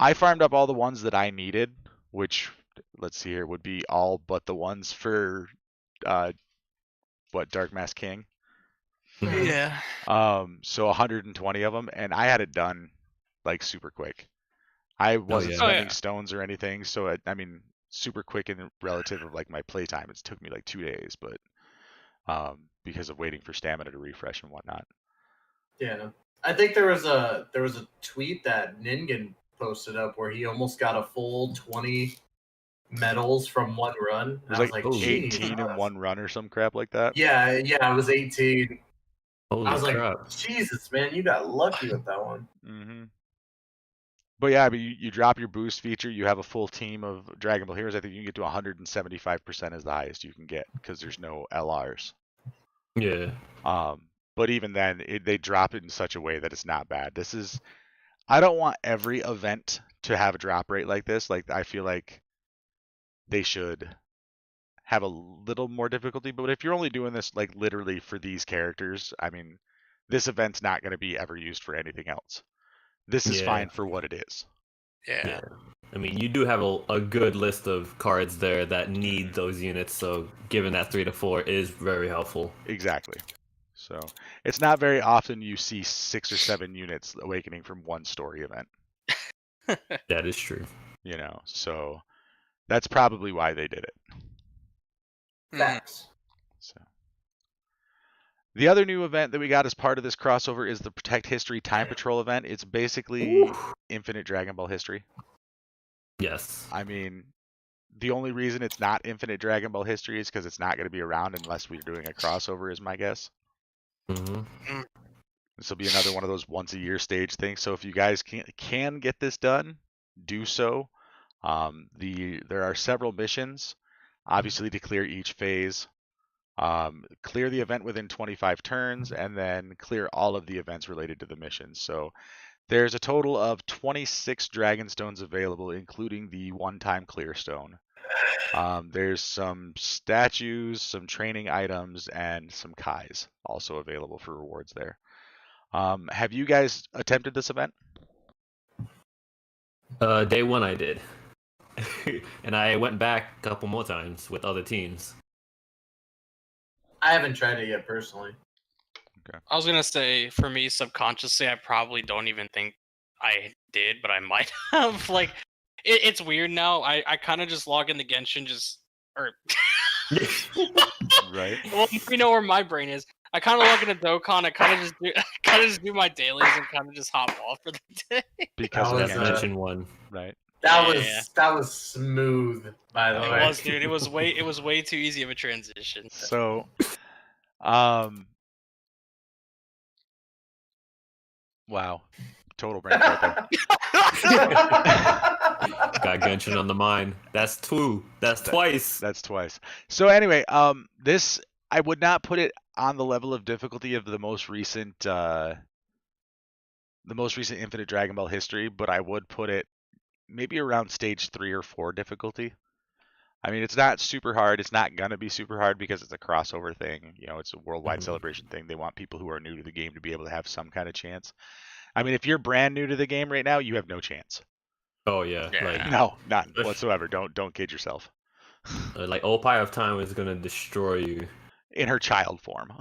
I farmed up all the ones that I needed, which let's see here would be all but the ones for Dark Mask King. Yeah. So 120 of them, and I had it done like super quick. I wasn't spending stones or anything, so I mean, super quick in relative of like my playtime. It took me like 2 days, but because of waiting for stamina to refresh and whatnot. Yeah, I think there was a tweet that Ningen posted up where he almost got a full 20 medals from one run. It was like 18 in one run or some crap like that. Yeah, it was 18. Holy I was crap. like, Jesus, man, you got lucky with that one. Mm-hmm. But yeah, but you drop your boost feature, you have a full team of Dragon Ball heroes. I think you can get to 175% is the highest you can get because there's no LRs. Yeah. But even then, they drop it in such a way that it's not bad. I don't want every event to have a drop rate like this. Like, I feel like they should have a little more difficulty. But if you're only doing this, like, literally for these characters, I mean, this event's not going to be ever used for anything else. This is fine for what it is. Yeah. I mean, you do have a good list of cards there that need those units, so giving that 3 to 4 is very helpful. Exactly. So it's not very often you see 6 or 7 units awakening from one story event. That is true. You know, so that's probably why they did it. Facts. So the other new event that we got as part of this crossover is the Protect History Time Patrol event. It's basically infinite Dragon Ball history. Yes. I mean, the only reason it's not infinite Dragon Ball history is because it's not going to be around unless we're doing a crossover, is my guess. Mm-hmm. This will be another one of those once a year stage things. So if you guys can get this done, do so. There are several missions, obviously, to clear each phase. Clear the event within 25 turns, and then clear all of the events related to the missions. So there's a total of 26 Dragon Stones available, including the one-time clear stone. There's some statues, some training items, and some Kais also available for rewards there. Have you guys attempted this event? Day 1 I did. And I went back a couple more times with other teams. I haven't tried it yet personally. Okay. I was gonna say, for me, subconsciously, I probably don't even think I did, but I might have. Like, it's weird now. I kind of just log into Genshin, Right. Well, you know where my brain is. I kind of log into Dokkan. I kind of just do my dailies and kind of just hop off for the day. Because That's of mention 1. right. That Yeah. was smooth, by the way. It was, dude. It was way too easy of a transition. So, wow, total brain fart there. Got Genshin on the mind. That's 2. That's twice. That's twice. So anyway, this I would not put it on the level of difficulty of the most recent Infinite Dragon Ball history, but I would put it maybe around stage 3 or 4 difficulty. I mean, it's not super hard. It's not gonna be super hard because it's a crossover thing. You know, it's a worldwide celebration thing. They want people who are new to the game to be able to have some kind of chance. I mean, if you're brand new to the game right now, you have no chance. Oh yeah. Like, No, none whatsoever. Don't kid yourself. like Opie of Time is gonna destroy you. In her child form.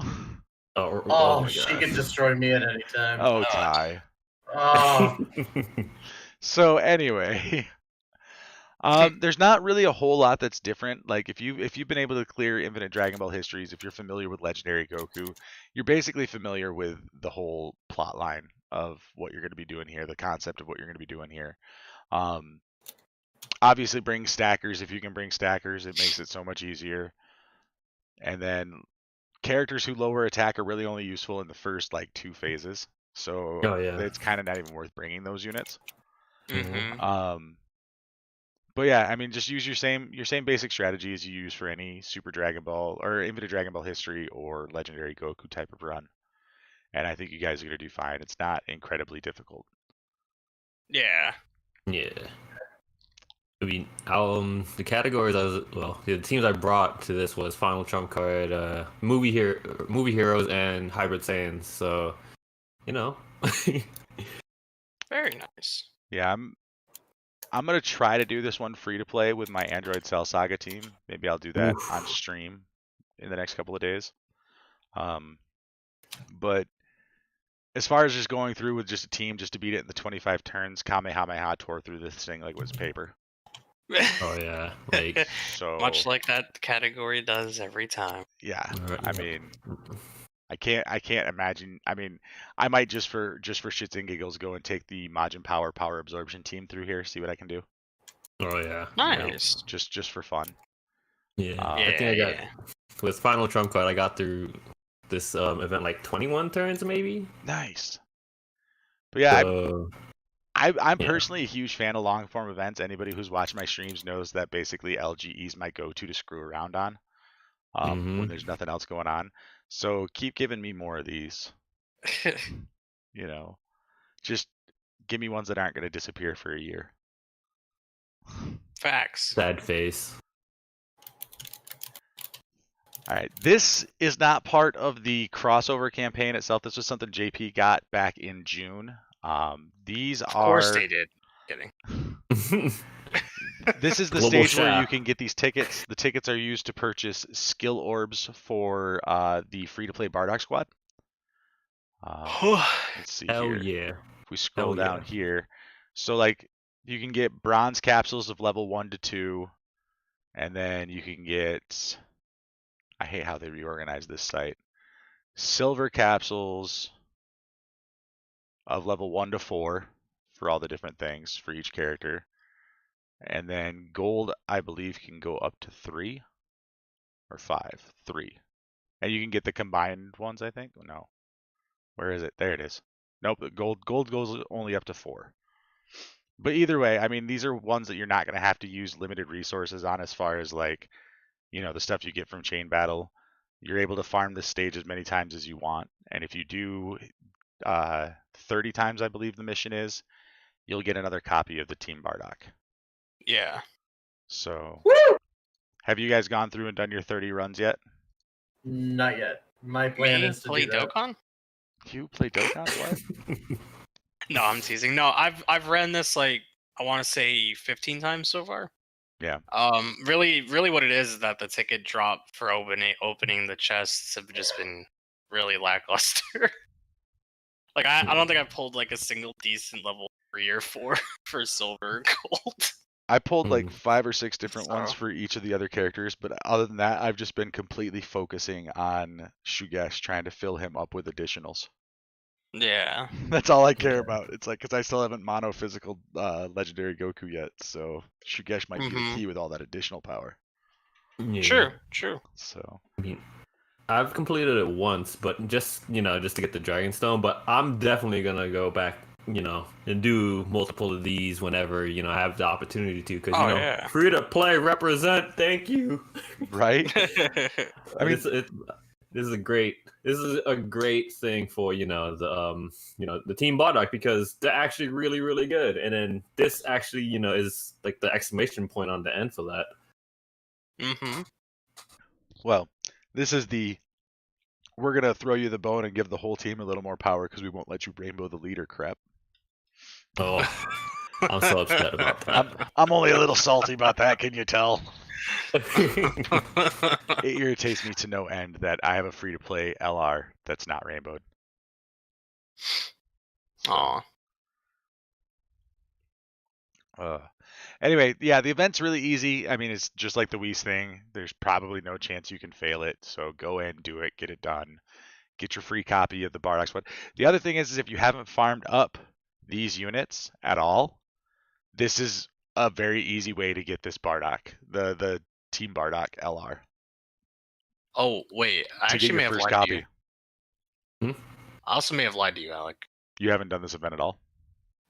Oh my she God. can destroy me at any time. Oh, Ty. Oh, So anyway, there's not really a whole lot that's different. Like if you've been able to clear Infinite Dragon Ball histories, if you're familiar with Legendary Goku, you're basically familiar with the whole plot line of what you're going to be doing here, the concept of what you're going to be doing here. Obviously, bring stackers. If you can bring stackers, it makes it so much easier. And then characters who lower attack are really only useful in the first like 2 phases. So it's kind of not even worth bringing those units. Mm-hmm. But yeah, I mean, just use your same basic strategy as you use for any Super Dragon Ball or Infinite Dragon Ball history or Legendary Goku type of run. And I think you guys are going to do fine. It's not incredibly difficult. Yeah. Yeah. I mean, the categories the teams I brought to this was Final Trump Card, movie heroes, and Hybrid Saiyans. So, you know. Very nice. Yeah, I'm gonna try to do this one free to play with my Android Cell Saga team. Maybe I'll do that on stream in the next couple of days. But as far as just going through with just a team just to beat it in the 25 turns, Kamehameha tore through this thing like it was paper. Oh yeah, like So much like that category does every time. Yeah, I mean, I can't imagine. I mean, I might just for shits and giggles go and take the Majin Power Absorption team through here, see what I can do. Oh yeah, Nice. Just for fun. Yeah, I I think I got with Final Trump Card. I got through this event like 21 turns maybe. Nice. But yeah, So, I'm yeah. personally a huge fan of long form events. Anybody who's watched my streams knows that basically LGE is my go-to to screw around on when there's nothing else going on. So keep giving me more of these. You know, just give me ones that aren't going to disappear for a year. Facts. Sad face. All right, this is not part of the crossover campaign itself. This was something JP got back in June. These Of are. course they did. Kidding. This is the Global stage where you Shaft. can get these tickets. The tickets are used to purchase skill orbs for the free-to-play Bardock squad. Let's see Hell here. yeah. If we scroll Hell down yeah. here, so like you can get bronze capsules of level 1 to 2, and then you can get. I hate how they reorganized this site. Silver capsules of level 1 to 4 for all the different things for each character. And then gold, I believe, can go up to 3 or 5. 3. And you can get the combined ones, I think. No. Where is it? There it is. Nope, gold goes only up to 4. But either way, I mean, these are ones that you're not going to have to use limited resources on as far as like, the stuff you get from chain battle. You're able to farm this stage as many times as you want. And if you do 30 times, I believe the mission is, you'll get another copy of the Team Bardock. Yeah. So, Woo! have you guys gone through and done your 30 runs yet? Not yet. My plan Me is to play do that. Dokkan? You play Dokkan? What? No, I'm teasing. No, I've ran this like I want to say 15 times so far. Yeah. Really, what it is that the ticket drop for opening the chests have just been really lackluster. Like I don't think I've pulled like a single decent level 3 or 4 for silver or gold. I pulled like 5 or 6 different ones So- for each of the other characters, but other than that, I've just been completely focusing on Shugesh, trying to fill him up with additionals. Yeah. That's all I care about. It's like, because I still haven't mono physical legendary Goku yet, so Shugesh might be the key with all that additional power. Yeah. True. So, I mean, I've completed it once, but just to get the Dragonstone. But I'm definitely gonna go back, and do multiple of these whenever I have the opportunity to. Because yeah. free to play, represent. Thank you. right? I mean, this is a great thing for the Team Bardock, because they're actually really, really good. And then this actually is like the exclamation point on the end for that. well, this is we're going to throw you the bone and give the whole team a little more power because we won't let you rainbow the leader crap. Oh, I'm so upset about that. I'm only a little salty about that, can you tell? It irritates me to no end that I have a free-to-play LR that's not rainbowed. Aw. Anyway, yeah, the event's really easy. I mean, it's just like the Whis thing. There's probably no chance you can fail it. So go in, do it, get it done. Get your free copy of the Bardock squad. The other thing is if you haven't farmed up these units at all, this is a very easy way to get this Bardock, the Team Bardock LR. Oh wait, I To actually get may your have first lied to copy. you. I also may have lied to you, Alec. You haven't done this event at all?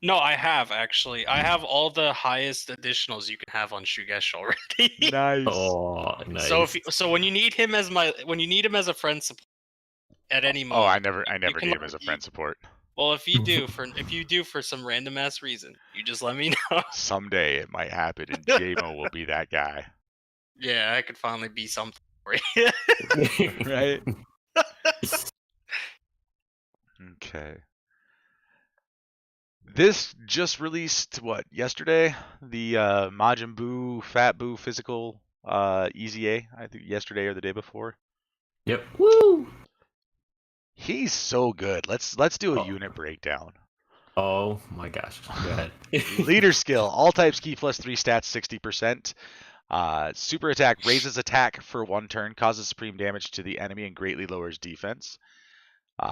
No, I have actually. I have all the highest additionals you can have on Shugesh already. Nice. Oh, nice. So when you need him as a friend support at any moment. Oh, I never can need him as a friend support. Well, if you do for some random ass reason, you just let me know. Someday it might happen, and JMO will be that guy. Yeah, I could finally be something for you. Right? Okay. This just released, yesterday? The Majin Buu, Fat Buu physical EZA, I think yesterday or the day before. Yep. Woo! He's so good. Let's do a unit breakdown. Oh my gosh. Go ahead. Leader skill, all types key +3 stats 60%. Super attack raises attack for 1 turn, causes supreme damage to the enemy, and greatly lowers defense.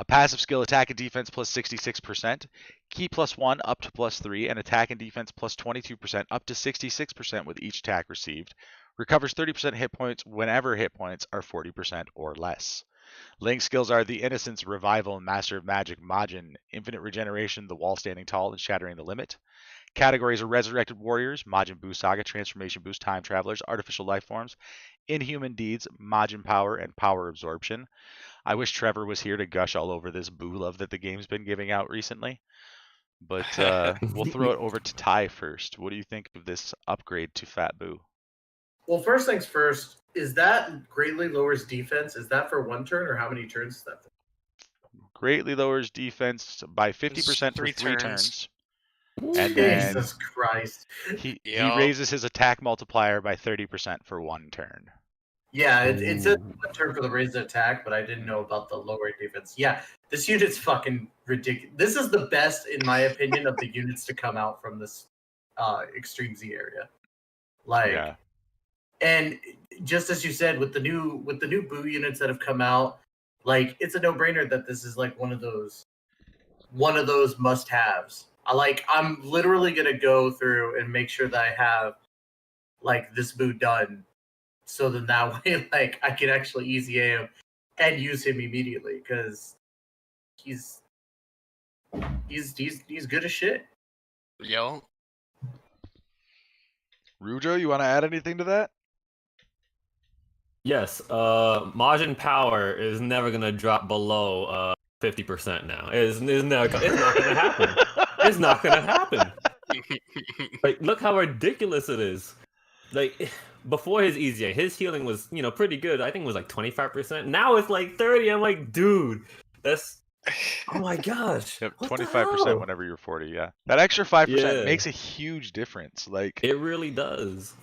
Passive skill, attack and defense +66%. Key +1 up to +3, and attack and defense +22% up to 66% with each attack received. Recovers 30% hit points whenever hit points are 40% or less. Link skills are the Innocence, Revival, Master of Magic, Majin, Infinite Regeneration, the Wall Standing Tall, and Shattering the Limit. Categories are Resurrected Warriors, Majin Buu Saga, Transformation Boost, Time Travelers, Artificial Life Forms, Inhuman Deeds, Majin Power, and Power Absorption. I wish Trevor was here to gush all over this Buu love that the game's been giving out recently. But we'll throw it over to Ty first. What do you think of this upgrade to Fat Buu? Well, first things first, is that greatly lowers defense? Is that for one turn, or how many turns is that for? Greatly lowers defense by 50% for 3 turns. And then Jesus Christ. he Yo. raises his attack multiplier by 30% for 1 turn. Yeah, it says one turn for the raised attack, but I didn't know about the lower defense. Yeah, this unit's fucking ridiculous. This is the best, in my opinion, of the units to come out from this Extreme Z area. Like, Yeah. and just as you said, with the new Buu units that have come out, like, it's a no-brainer that this is like one of those must-haves. I'm literally gonna go through and make sure that I have like this Buu done, so then that way, like, I can actually EZA him and use him immediately, because he's good as shit. Yo. Rujo, you want to add anything to that? Yes, Majin Power is never gonna drop below 50% now. It's not gonna happen. It's not gonna happen. Like, look how ridiculous it is. Like, before his EZA, his healing was, pretty good. I think it was like 25%. Now it's like 30. I'm like, dude, that's, oh my gosh. Yep, what the 25% hell? whenever you're 40, yeah. That extra 5% Yeah. makes a huge difference. Like, It really does.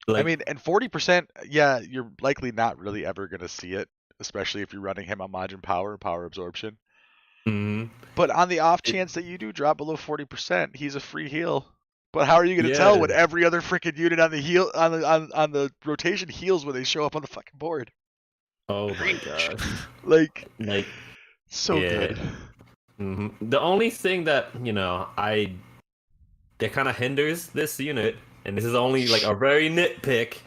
I Like, mean, and 40%, yeah, you're likely not really ever going to see it, especially if you're running him on Majin Power and Power Absorption. mhm. But on the off chance that you do drop below 40%, he's a free heal. But how are you going to tell when every other freaking unit on the heal on the rotation heals when they show up on the fucking board? Oh my gosh. Like, Like, so yeah. good. The only thing that, that kind of hinders this unit, and this is only like a very nitpick,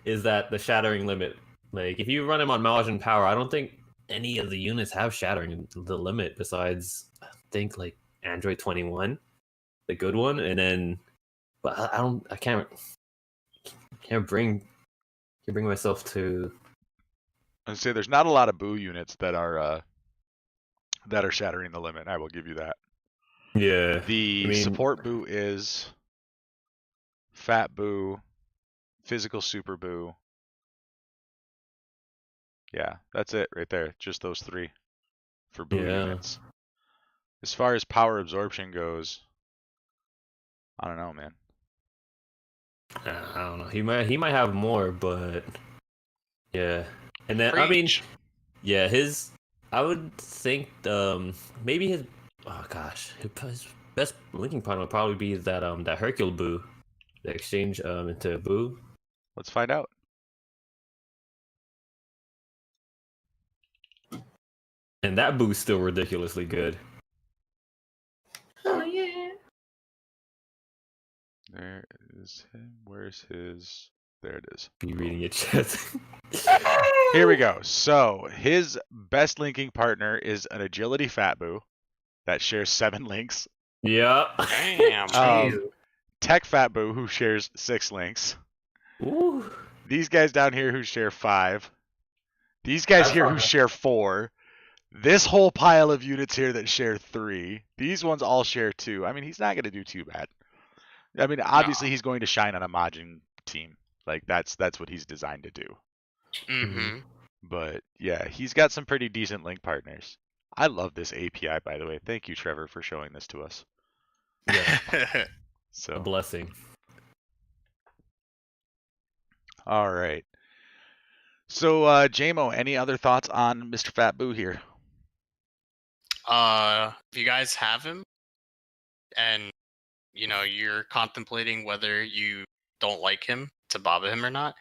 is that the shattering limit. Like, if you run him on Majin Power, I don't think any of the units have shattering the limit besides, I think, like Android 21, the good one, and then, but I can't bring myself to. I'd say there's not a lot of Buu units that are shattering the limit. I will give you that. Yeah. The support Buu is Fat Buu, Physical Super Buu. Yeah, that's it right there. Just those 3 for Buu units. As far as power absorption goes, I don't know, man. I don't know. He might have more, but yeah. And then Preach. I would think maybe his his best linking partner would probably be that Hercule Buu, the exchange into Buu. Let's find out. And that Buu's still ridiculously good. Oh yeah. There is him. Where's his? There it is. You reading your chat? Here we go. So his best linking partner is an agility Fat Buu that shares 7 links. Yeah. Damn. Tech Fat Buu who shares 6 links. Ooh. These guys down here who share 5. These guys here who share 4. This whole pile of units here that share 3. These ones all share 2. I mean, he's not going to do too bad. I mean, obviously he's going to shine on a Majin team. Like, that's what he's designed to do. Mm-hmm. But yeah, he's got some pretty decent link partners. I love this API, by the way. Thank you, Trevor, for showing this to us. Yeah. So A blessing. all right. So JMo, any other thoughts on Mr. Fat Buu here? If you guys have him, and you're contemplating whether you don't like him to Baba him or not,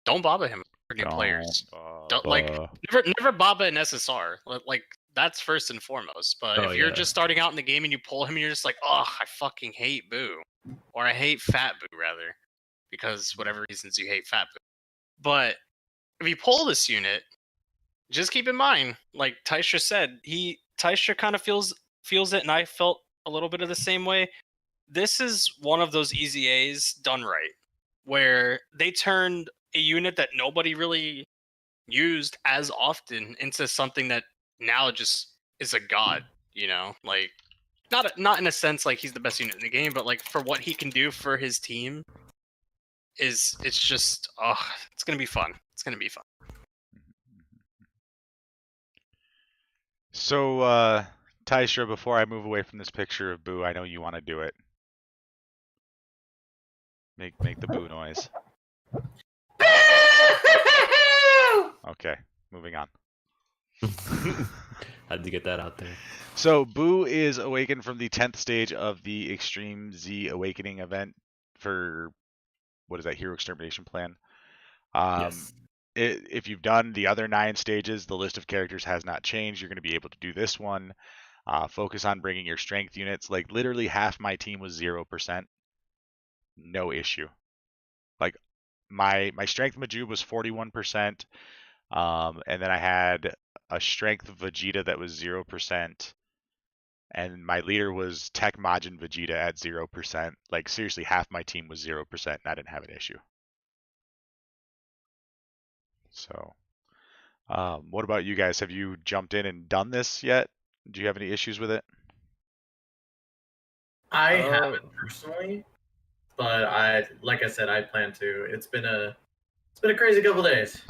don't Baba him for new players. Don't never Baba an SSR. Like, that's first and foremost. But if you're just starting out in the game and you pull him and you're just like, oh, I fucking hate Buu, or I hate Fat Buu rather, because whatever reasons you hate Fat Buu. But if you pull this unit just keep in mind, like Tystra said, Tystra kind of feels it, and I felt a little bit of the same way. This is one of those EZAs done right, where they turned a unit that nobody really used as often into something that now just is a god. You know, like not in a sense like he's the best unit in the game, but like for what he can do for his team, it's just it's gonna be fun. It's gonna be fun. So, Tystra, before I move away from this picture of Boo, I know you want to do it. Make the Boo noise. Okay, moving on. Had to get that out there. So Boo is awakened from the 10th stage of the Extreme Z Awakening event for, what is that, Hero Extermination Plan. Yes. If you've done the other 9 stages, the list of characters has not changed. You're going to be able to do this one. Focus on bringing your strength units. Like literally half my team was 0%. No issue. Like my strength Majub was 41%. And then I had a strength Vegeta that was 0%. And my leader was Tech Majin Vegeta at 0%. Like seriously, half my team was 0%, and I didn't have an issue. So, what about you guys? Have you jumped in and done this yet? Do you have any issues with it? I haven't personally, but like I said, I plan to. It's been a crazy couple days.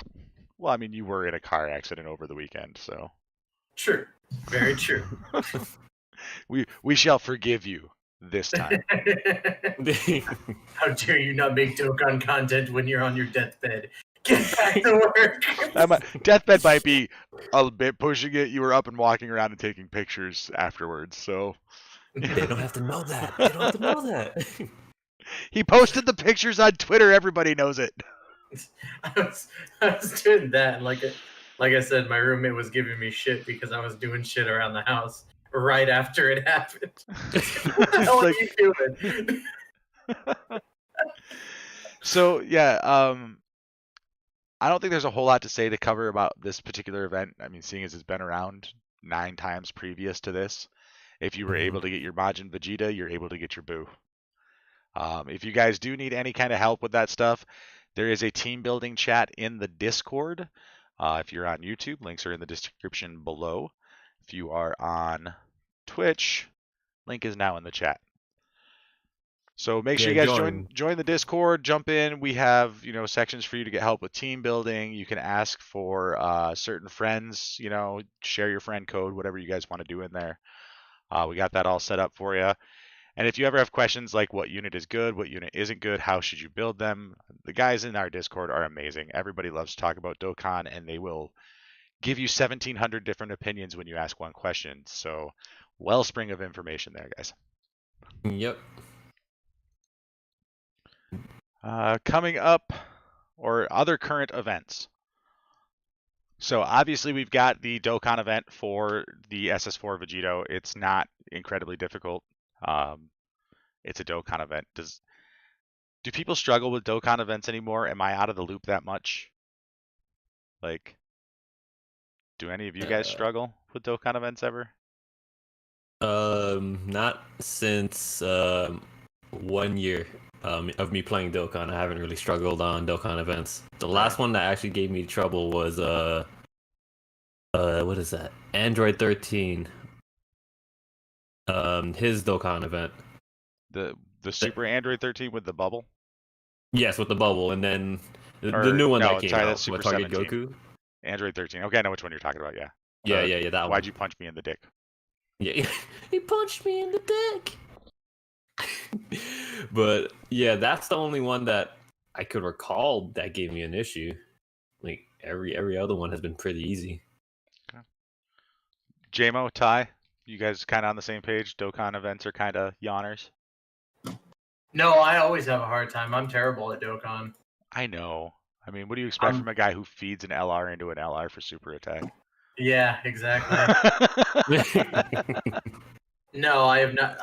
Well, I mean, you were in a car accident over the weekend, so. True. Very true. we shall forgive you this time. How dare you not make Dokkan content when you're on your deathbed? Get back to work. Deathbed might be a bit pushing it. You were up and walking around and taking pictures afterwards, so. They don't have to know that. They don't have to know that. He posted the pictures on Twitter. Everybody knows it. I was doing that, and like I said, my roommate was giving me shit because I was doing shit around the house right after it happened. What the hell are you doing? So yeah, I don't think there's a whole lot to say to cover about this particular event. I mean, seeing as it's been around 9 times previous to this, if you were able to get your Majin Vegeta, you're able to get your Boo. If you guys do need any kind of help with that stuff, there is a team building chat in the Discord. If you're on YouTube, links are in the description below. If you are on Twitch, link is now in the chat. So make sure you guys join the Discord, jump in. We have, sections for you to get help with team building. You can ask for certain friends, share your friend code, whatever you guys want to do in there. We got that all set up for you. And if you ever have questions like what unit is good, what unit isn't good, how should you build them, the guys in our Discord are amazing. Everybody loves to talk about Dokkan, and they will give you 1,700 different opinions when you ask one question. So, wellspring of information there, guys. Yep. Coming up, or other current events. So obviously we've got the Dokkan event for the SS4 Vegito. It's not incredibly difficult. It's a Dokkan event. Do people struggle with Dokkan events anymore? Am I out of the loop that much? Like, do any of you guys struggle with Dokkan events ever? Not since 1 year of me playing Dokkan. I haven't really struggled on Dokkan events. The last one that actually gave me trouble was what is that? Android 13. His Dokkan event. The Super Android 13 with the bubble? Yes, with the bubble, and then the new one that came out. That's Super with Target 17. Goku. Android 13. Okay, I know which one you're talking about. Yeah. Yeah, that one. Why'd you punch me in the dick? Yeah, he punched me in the dick. But yeah, that's the only one that I could recall that gave me an issue. Like every other one has been pretty easy. Okay. JMO, Ty, you guys kind of on the same page? Dokkan events are kind of yawners. No, I always have a hard time. I'm terrible at Dokkan. I know. I mean, what do you expect from a guy who feeds an LR into an LR for super attack? Yeah, exactly. No, I have not.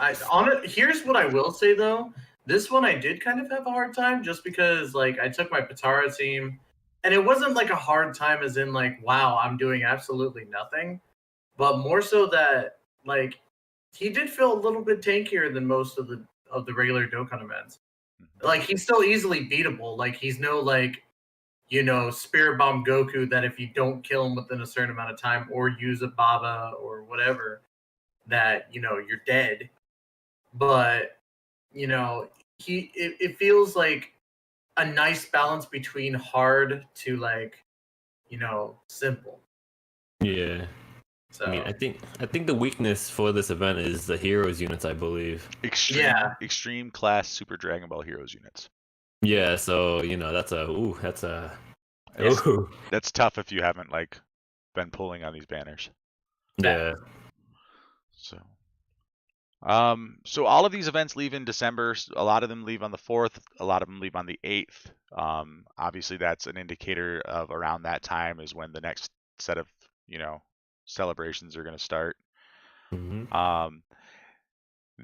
Here's what I will say though. This one I did kind of have a hard time just because like I took my Patara team And it wasn't like a hard time as in like, wow, I'm doing absolutely nothing. But more so that like he did feel a little bit tankier than most of the regular Dokkan events. Like he's still easily beatable. Like he's no like, you know, Spirit Bomb Goku that if you don't kill him within a certain amount of time or use a Baba or whatever, that, you know, you're dead. But, you know, it feels like a nice balance between hard to like, you know, simple. Yeah. So I mean, I think the weakness for this event is the heroes units, I believe. Extreme class Super Dragon Ball Heroes units. Yeah, so you know that's tough if you haven't like been pulling on these banners. Yeah. So all of these events leave in December. A lot of them leave on the 4th. A lot of them leave on the 8th. Obviously, that's an indicator of around that time is when the next set of, you know, celebrations are going to start. Mm-hmm.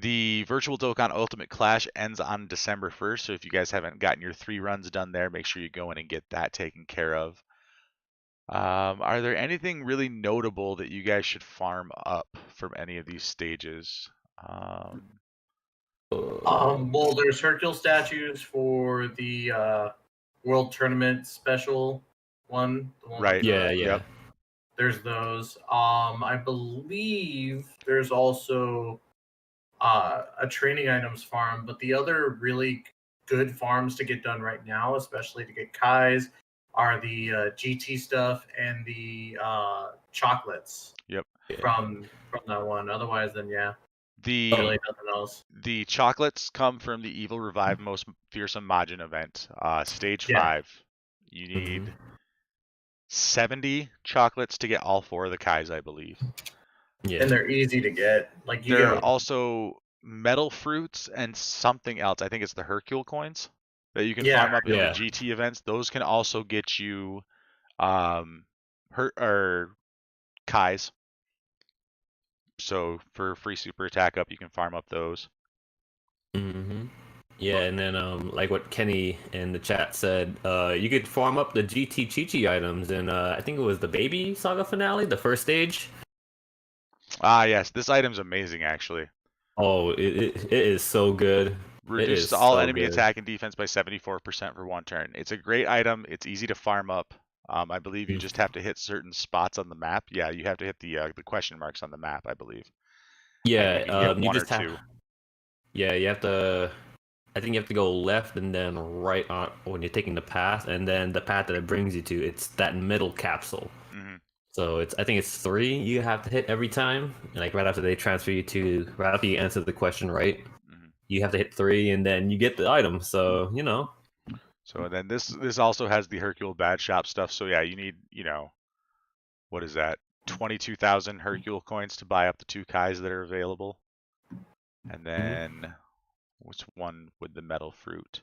The Virtual Dokkan Ultimate Clash ends on December 1st. So if you guys haven't gotten your 3 runs done there, make sure you go in and get that taken care of. Are there anything really notable that you guys should farm up from any of these stages? Well, there's Hercule statues for the World Tournament special one. The one Right. Yeah. Yep. There's those. I believe there's also a training items farm, but the other really good farms to get done right now, especially to get Kais, are the GT stuff and the chocolates. Yep. From that one. Otherwise, then yeah. Really nothing else. The chocolates come from the Evil Revive Most Fearsome Majin event, stage 5. You need 70 chocolates to get all 4 of the Kais, I believe. Yeah. And they're easy to get. Like you there are also metal fruits and something else. I think it's the Hercule coins that you can farm up in the GT events. Those can also get you Kais. So for free super attack up, you can farm up those. Mm-hmm. Yeah, and then like what Kenny in the chat said, you could farm up the GT Chi-Chi items in I think it was the Baby Saga finale, the first stage. Ah, yes, this item's amazing actually. Oh, it is so good. Reduces all enemy attack and defense by 74% for 1 turn. It's a great item. It's easy to farm up. I believe you just have to hit certain spots on the map. Yeah, you have to hit the question marks on the map, I believe. Yeah, you just have 2. Yeah, you have to. I think you have to go left and then right on when you're taking the path, and then the path that it brings you to, it's that middle capsule. Mm-hmm. So I think it's 3 you have to hit every time, like right after they transfer you to, right after you answer the question right, you have to hit 3, and then you get the item. So you know. So then this also has the Hercule Bad Shop stuff. So yeah, you need, you know, what is that? 22,000 Hercule coins to buy up the 2 Kais that are available. And then what's one with the metal fruit?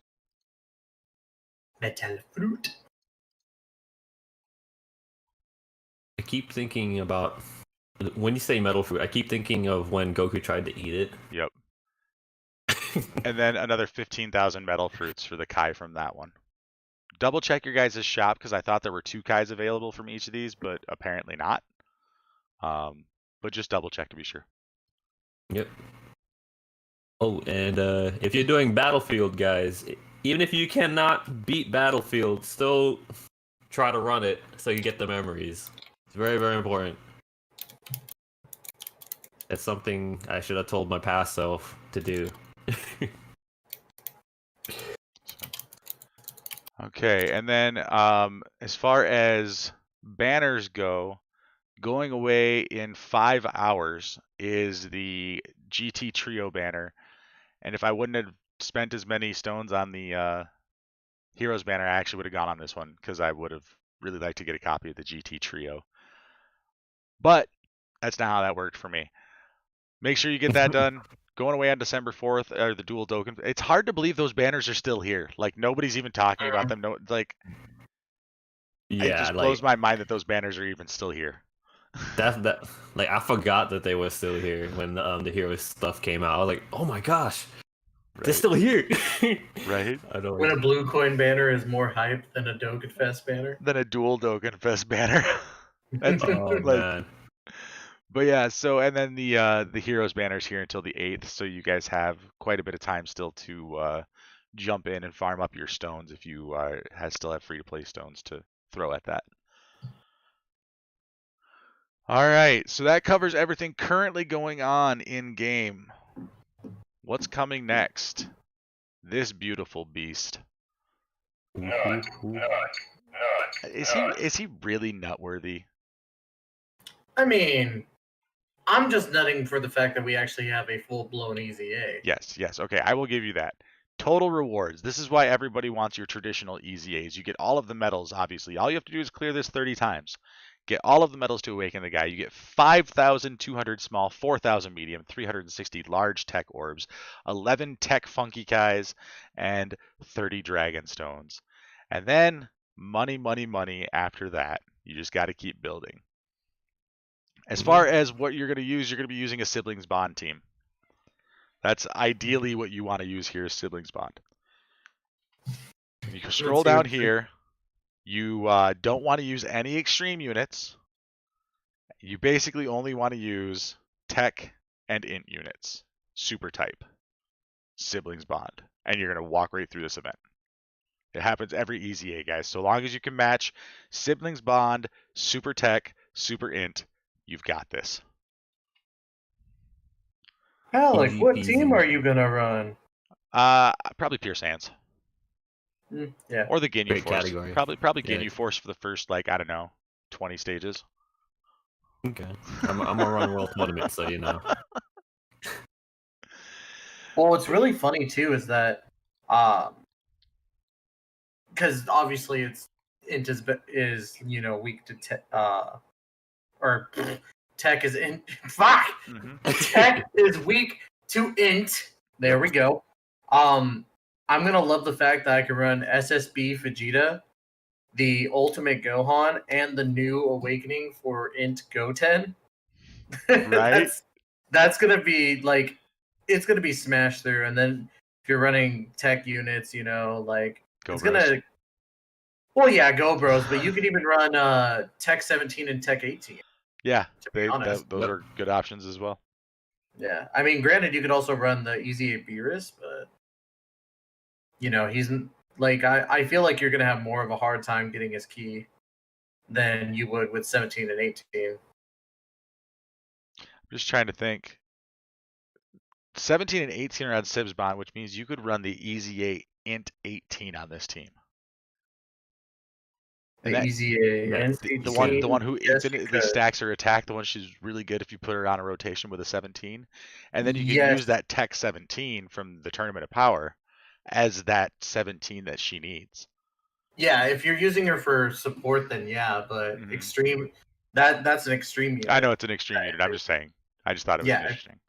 Metal fruit. I keep thinking about when you say metal fruit, I keep thinking of when Goku tried to eat it. Yep. And then another 15,000 metal fruits for the Kai from that one. Double check your guys' shop because I thought there were 2 Kais available from each of these, but apparently not. But just double check to be sure. Yep. Oh, and if you're doing Battlefield, guys, even if you cannot beat Battlefield, still try to run it so you get the memories. It's very, very important. It's something I should have told my past self to do. Okay, and then as far as banners go, going away in 5 hours is the GT Trio banner. And if I wouldn't have spent as many stones on the Heroes banner, I actually would have gone on this one because I would have really liked to get a copy of the GT Trio. But that's not how that worked for me. Make sure you get that done. Going away on December 4th are the dual Dokkan. It's hard to believe those banners are still here. Like nobody's even talking about them. No, like it just blows my mind that those banners are even still here. That like I forgot that they were still here when the Heroes stuff came out. I was like, oh my gosh. They're still here. Right? I don't. When a blue coin banner is more hype than a Dokkan Fest banner. Then a dual Dokkan Fest banner. That's Oh like, man. but yeah. So and then the heroes banners here until the 8th. So you guys have quite a bit of time still to jump in and farm up your stones if you still have free to play stones to throw at that. All right. So that covers everything currently going on in game. What's coming next? This beautiful beast. Is he really nutworthy? I mean, I'm just nutting for the fact that we actually have a full-blown EZA. Yes. Okay, I will give you that. Total rewards. This is why everybody wants your traditional EZAs. You get all of the medals, obviously. All you have to do is clear this 30 times. Get all of the medals to awaken the guy. You get 5,200 small, 4,000 medium, 360 large tech orbs, 11 tech funky kais, and 30 dragon stones. And then money after that. You just got to keep building. As far as what you're going to be using a siblings bond team. That's ideally what you want to use here is siblings bond. You can scroll down here. You don't want to use any extreme units. You basically only want to use tech and int units. Super type. Siblings bond. And you're going to walk right through this event. It happens every EZA, guys. So long as you can match siblings bond, super tech, super int, you've got this. Alec, what Easy team peasy. are you gonna run? Probably Pierce Hands. Yeah. Or the Ginyu Great Force. category. Probably Yeah. Ginyu Force for the first, like, I don't know, 20 stages. Okay. I'm gonna run World Tournament, so you know. Well, what's really funny too is that, because obviously it's int is weak to or tech is int. Fuck. Tech is weak to int. There we go. I'm gonna love the fact that I can run SSB Vegeta, the Ultimate Gohan, and the new Awakening for int Goten. Right? That's gonna be like, it's gonna be smashed through. And then if you're running tech units, like Go it's Bros. gonna. Well, yeah, go bros, but you could even run Tech 17 and Tech 18. Yeah, To be honest. those are good options as well. Yeah, I mean, granted, you could also run the EZA Beerus, but he's like, I feel like you're gonna have more of a hard time getting his key than you would with 17 and 18. I'm just trying to think. 17 and 18 are on Sibs Bond, which means you could run the EZA int 18 on this team. The That- EZA and The one who yes, infinitely you could. stacks her attack, the one she's really good if you put her on a rotation with a 17. And then you can Yes. use that tech 17 from the Tournament of Power as that 17 that she needs. Yeah, if you're using her for support, then yeah, but Mhm. extreme, that's an extreme unit. I know it's an extreme unit. I'm just saying. I just thought it was Yeah. interesting.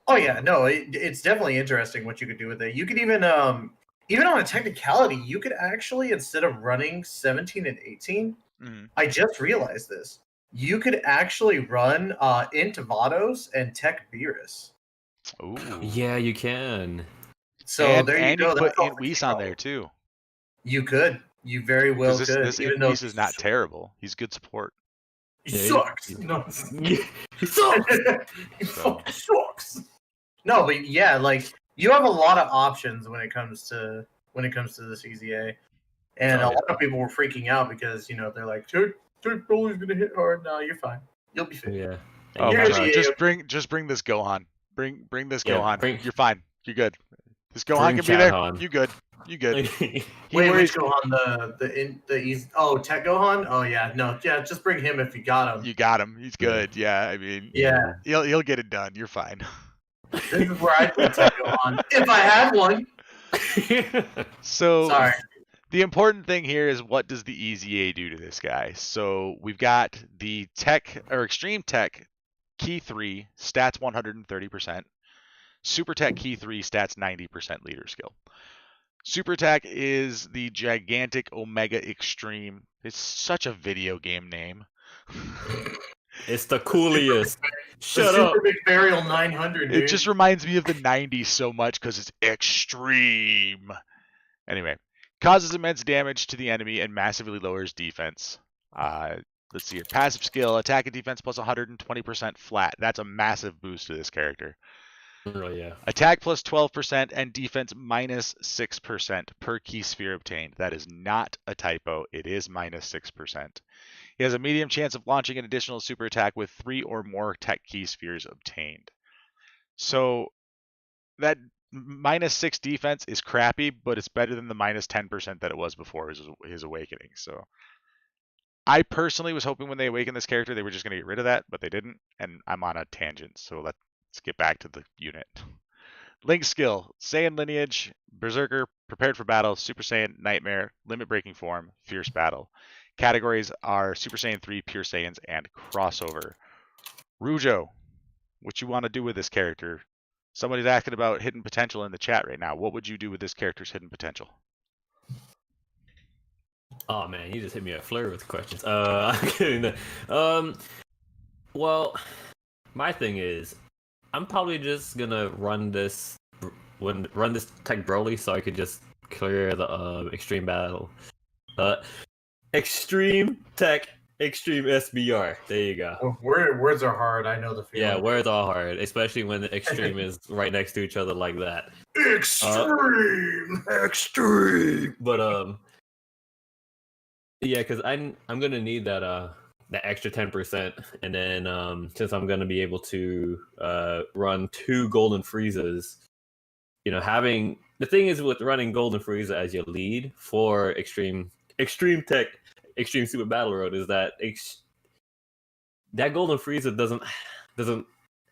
Oh yeah, no, it's definitely interesting what you could do with it. You could even on a technicality, you could actually, instead of running 17 and 18, Mhm. I just realized this. You could actually run int Vados and tech Beerus. Ooh. Yeah, you can. So there you and go. you put That's all int for Whis you. on there too. You could. You very well Because could. this even int though Whis is not terrible. He's good support. he Yeah, sucks. he- No. He sucks. He fucking sucks. No, but yeah, like, you have a lot of options when it comes to this EZA, and Oh, a lot of people were freaking out because they're like, "Tech Broly's gonna hit hard." No, you're fine. You'll be fine. Yeah. Oh You're my gonna god! be- Just bring this Gohan. Bring this Yeah, Gohan. You're fine. You're good. This Gohan Bring can be there. Chadhan. You good. You good. He Wait, worries. which Gohan? The EZA? Oh, Tech Gohan. Oh yeah, no, yeah, just bring him if you got him. You got him. He's good. Yeah, I mean, Yeah, he'll get it done. You're fine. this is where I put Tech Gohan if I had one. So Sorry. the important thing here is, what does the EZA do to this guy? So we've got the tech or extreme tech key 3 stats 130%. Super tech key 3 stats 90% leader skill. Super tech is the gigantic Omega Extreme. It's such a video game name. It's the coolest. Shut the up. Super Big Burial 900, dude. It just reminds me of the 90s so much because it's extreme. Anyway, causes immense damage to the enemy and massively lowers defense. Let's see here. Passive skill, attack and defense plus 120% flat. That's a massive boost to this character. Oh, yeah. Attack plus 12% and defense minus 6% per key sphere obtained. That is not a typo. It is minus 6%. He has a medium chance of launching an additional super attack with 3 or more tech key spheres obtained. So that minus 6 defense is crappy, but it's better than the minus 10% that it was before his awakening. So I personally was hoping when they awakened this character they were just going to get rid of that, but they didn't, and I'm on a tangent, so let's get back to the unit. Link skill, Saiyan lineage, Berserker, prepared for battle, Super Saiyan, Nightmare, limit breaking form, fierce battle. Categories are Super Saiyan 3, Pure Saiyans, and crossover. Rujo, what you want to do with this character? Somebody's asking about hidden potential in the chat right now. What would you do with this character's hidden potential? Oh man, you just hit me a flurry with questions. I'm kidding. Well, my thing is, I'm probably just gonna run this tech Broly so I could just clear the extreme battle. Extreme tech, extreme SBR. There you go. Oh, words are hard. I know the feeling. Yeah, words are hard, especially when the extreme is right next to each other like that. Extreme. Extreme. But yeah, because I'm gonna need that extra 10%, and then since I'm gonna be able to run 2 golden Friezas, you know, having the thing is with running golden Frieza as your lead for extreme tech, extreme super battle road is that that golden Frieza doesn't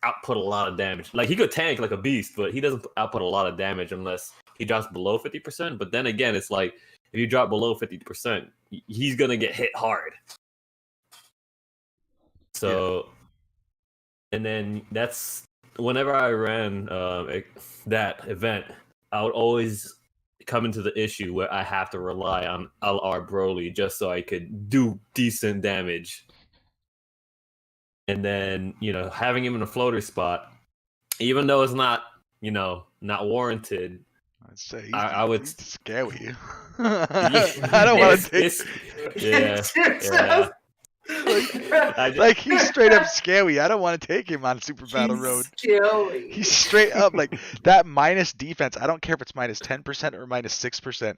output a lot of damage. Like he could tank like a beast, but he doesn't output a lot of damage unless he drops below 50%. But then again, it's like if you drop below 50%, he's gonna get hit hard. So, and then that's whenever I ran that event, I would always come into the issue where I have to rely on LR Broly just so I could do decent damage. And then, you know, having him in a floater spot, even though it's not, you know, not warranted, I'd say I would he's scary. I don't want to take. Yeah. Like he's straight up scary. I don't want to take him on Super Battle Road. Scary. He's straight up like that minus defense. I don't care if it's minus 10% or minus 6%.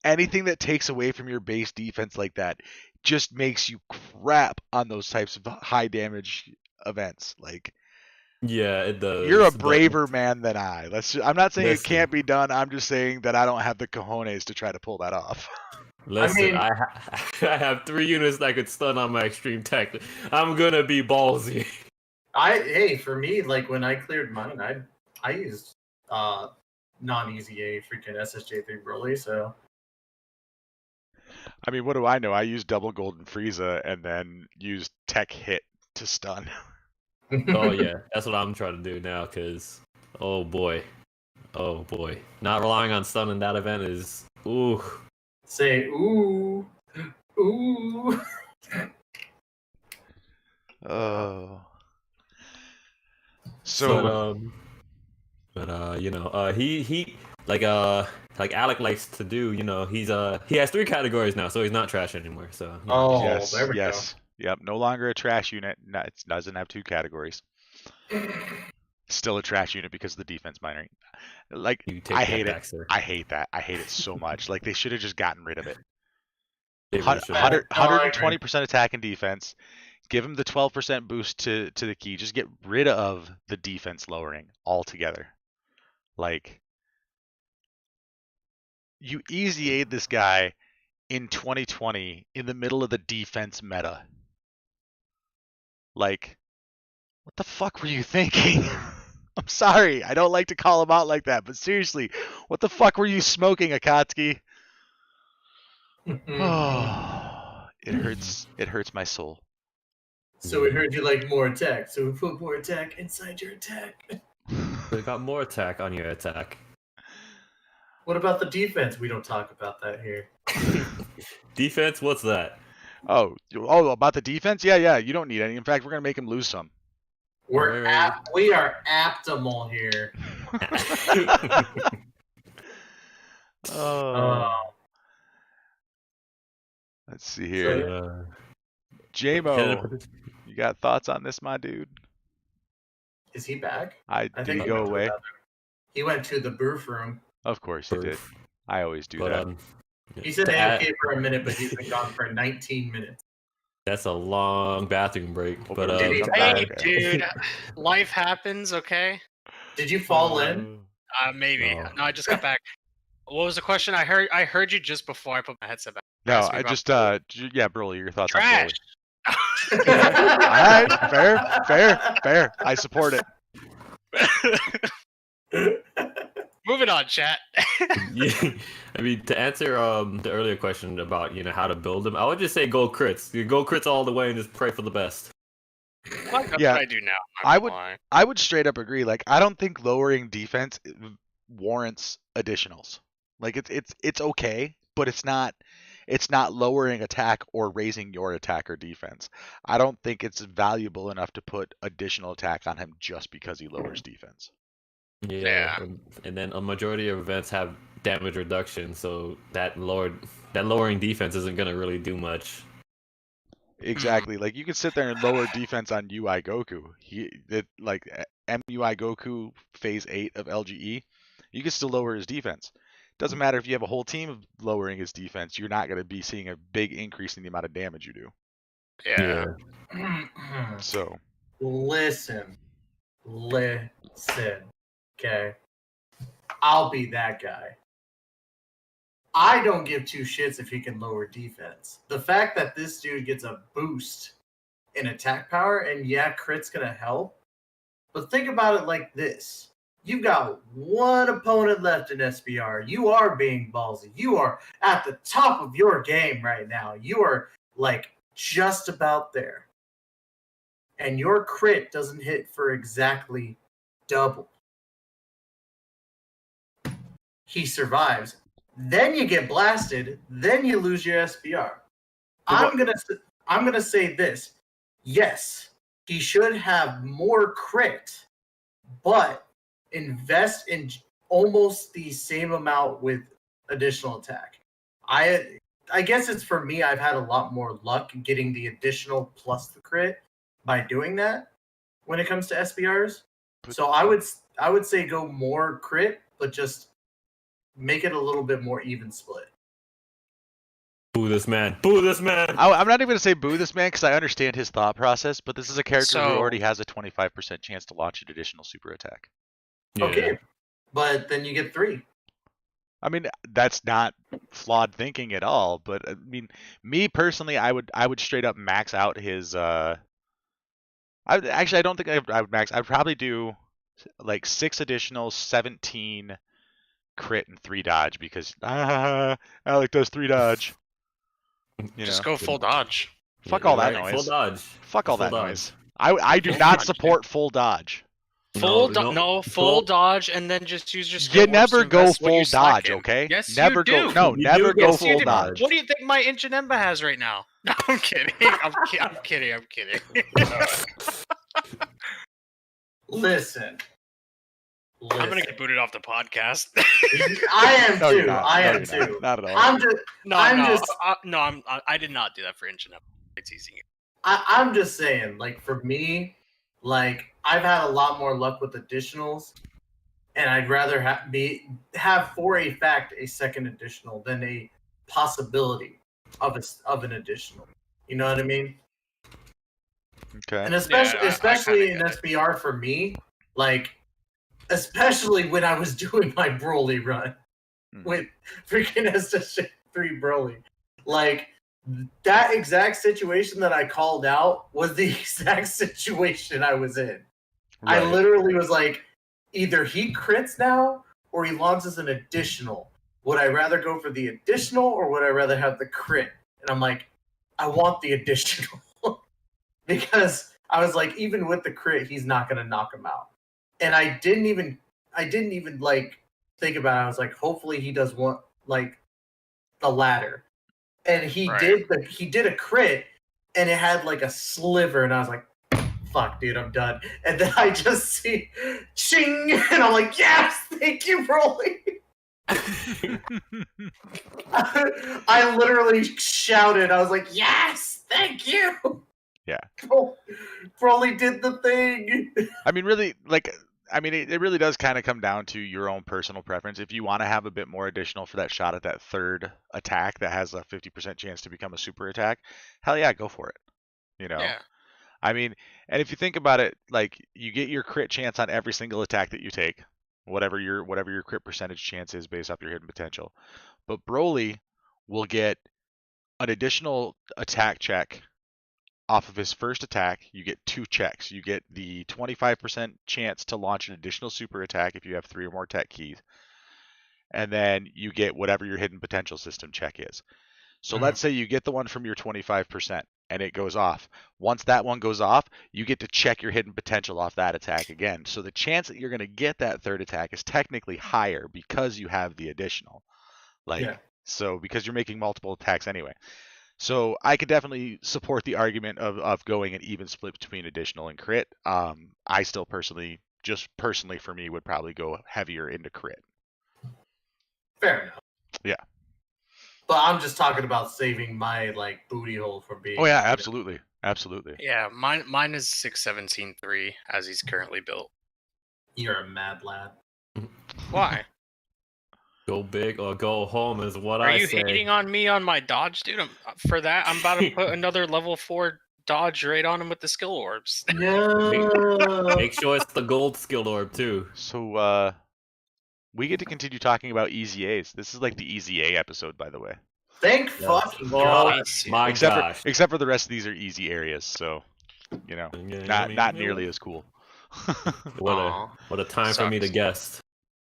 Anything that takes away from your base defense like that just makes you crap on those types of high damage events. Like, yeah, it does. You're a braver man than I. I'm not saying Listen. it can't be done. I'm just saying that I don't have the cojones to try to pull that off. Listen, I have 3 units that could stun on my extreme tech. I'm gonna be ballsy. Hey, for me, like when I cleared mine, I used non-EZA freaking SSJ3 Broly, so. I mean, what do I know? I used double golden Frieza and then used tech hit to stun. Oh yeah, that's what I'm trying to do now. Cause oh boy, not relying on stun in that event is ooh. Say ooh, ooh. Oh. So, but you know, he like Alec likes to do. You know, he has 3 categories now, so he's not trash anymore. So you know. Oh, yes, there we go. Yep, no longer a trash unit. No, it doesn't have 2 categories. Still a trash unit because of the defense binary. Like, I hate it. Sir. I hate that. I hate it so much. Like, they should have just gotten rid of it. They really should. 120% attack and defense. Give him the 12% boost to the key. Just get rid of the defense lowering altogether. Like, you EZA'd this guy in 2020 in the middle of the defense meta. Like, what the fuck were you thinking? I'm sorry, I don't like to call him out like that, but seriously, what the fuck were you smoking, Akatsuki? Oh, it hurts my soul. So we heard you like more attack, so we put more attack inside your attack. They got more attack on your attack. What about the defense? We don't talk about that here. Defense? What's that? Oh, about the defense? Yeah. You don't need any. In fact, we're gonna make him lose some. We are optimal here. Let's see here. JMo, you got thoughts on this, my dude? Is he back? Did he go away? He went to the booth room. Of course he did. I always do that. He said AFK for a minute, but he's been gone for 19 minutes. That's a long bathroom break. But hey, dude, life happens. Okay. Did you fall in? Maybe. No, I just got back. What was the question? I heard you just before I put my headset back. No, I just Broly, your thoughts Trash. on Broly. Alright, fair. I support it. Moving on, chat. Yeah, I mean, to answer the earlier question about how to build them, I would just say go crits. You go crits all the way and just pray for the best. That's what I do now. I would straight up agree. Like, I don't think lowering defense warrants additionals. Like, it's okay, but it's not lowering attack or raising your attack or defense. I don't think it's valuable enough to put additional attack on him just because he lowers defense. Yeah. And then a majority of events have damage reduction, so that lowering defense isn't gonna really do much. Exactly. Like, you could sit there and lower defense on UI Goku. MUI Goku phase 8 of LGE, you can still lower his defense. Doesn't matter if you have a whole team of lowering his defense, you're not going to be seeing a big increase in the amount of damage you do. Yeah. So. Listen. Okay. I'll be that guy. I don't give two shits if he can lower defense. The fact that this dude gets a boost in attack power, and crit's going to help. But think about it like this. You've got one opponent left in SBR. You are being ballsy. You are at the top of your game right now. You are like just about there. And your crit doesn't hit for exactly double. He survives. Then you get blasted. Then you lose your SBR. I'm gonna say this. Yes, he should have more crit, but invest in almost the same amount with additional attack. I guess it's for me. I've had a lot more luck getting the additional plus the crit by doing that when it comes to SBRs. So I would say go more crit, but just make it a little bit more even split. Boo this man. Boo this man. I'm not even going to say boo this man because I understand his thought process, but this is a character who already has a 25% chance to launch an additional super attack. Yeah. Okay, but then you get 3. I mean, that's not flawed thinking at all, but I mean, me personally, I would straight up max out his I don't think I would max. I'd probably do like 6 additional, 17 crit and 3 dodge because Alec does 3 dodge. Just go full dodge. Fuck all that noise. Full dodge. Fuck all that noise. I do not support full dodge. Full dodge, and then just use your skill. You never go full dodge, okay? Yes, never you do. Never go full dodge. What do you think my Inchenemba has right now? No, I'm kidding. I'm kidding. Listen. I'm gonna get booted off the podcast. I am too. I am too. Not at all. I did not do that for Inchenemba. I'm teasing you. I'm just saying, like, for me, like, I've had a lot more luck with additionals, and I'd rather have for a fact a second additional than a possibility of an additional. You know what I mean? Okay. And especially in SBR for me, like, especially when I was doing my Broly run with freaking SSJ3 Broly, like, that exact situation that I called out was the exact situation I was in. Right. I literally was like, either he crits now or he launches an additional. Would I rather go for the additional or would I rather have the crit? And I'm like, I want the additional. Because I was like, even with the crit, he's not going to knock him out. And I didn't even like think about it. I was like, hopefully he does want like the latter. and he Right. did a crit, and it had like a sliver, and I was like, "Fuck, dude, I'm done." And then I just see, ching, and I'm like, "Yes, thank you, Broly." I literally shouted. I was like, "Yes, thank you." Yeah. Broly did the thing. I mean, really, it really does kind of come down to your own personal preference. If you want to have a bit more additional for that shot at that third attack that has a 50% chance to become a super attack, hell yeah, go for it. You know? Yeah. I mean, and if you think about it, like you get your crit chance on every single attack that you take, whatever your crit percentage chance is based off your hidden potential. But Broly will get an additional attack check off of his first attack. You get 2 checks. You get the 25% chance to launch an additional super attack if you have 3 or more tech keys. And then you get whatever your hidden potential system check is. So let's say you get the one from your 25% and it goes off. Once that one goes off, you get to check your hidden potential off that attack again. So the chance that you're going to get that third attack is technically higher because you have the additional. So because you're making multiple attacks anyway. So I could definitely support the argument of going an even split between additional and crit. I still personally for me, would probably go heavier into crit. Fair enough. Yeah. But I'm just talking about saving my like booty hole from being. Oh yeah, absolutely, absolutely. Yeah, mine is 617.3 as he's currently built. You're a mad lad. Why? Go big or go home is what Are I you say. hating on me on my dodge, dude? For that, I'm about to put another level 4 dodge right on him with the skill orbs. No. Make sure it's the gold skill orb too. So we get to continue talking about EZAs. This is like the EZA episode, by the way. Thank Yes. fucking Oh, God. my gosh. Except for the rest of these are easy areas, so not nearly as cool. What a time for me to guess.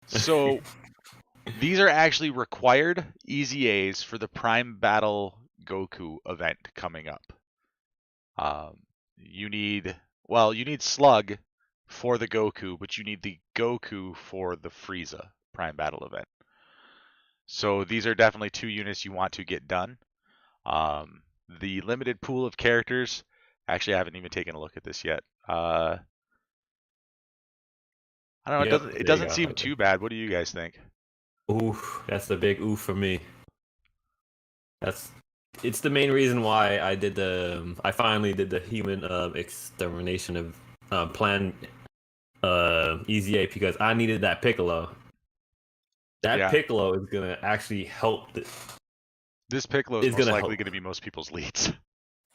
So these are actually required EZAs for the Prime Battle Goku event coming up. You need Slug for the Goku, but you need the Goku for the Frieza Prime Battle event. So these are definitely 2 units you want to get done. The limited pool of characters, actually I haven't even taken a look at this yet. I don't know, it doesn't seem too bad. What do you guys think? Oof, that's the big oof for me. It's the main reason why I finally did the human extermination of plan EZA, because I needed that Piccolo. Piccolo is gonna actually help. This Piccolo is most likely going to be most people's leads.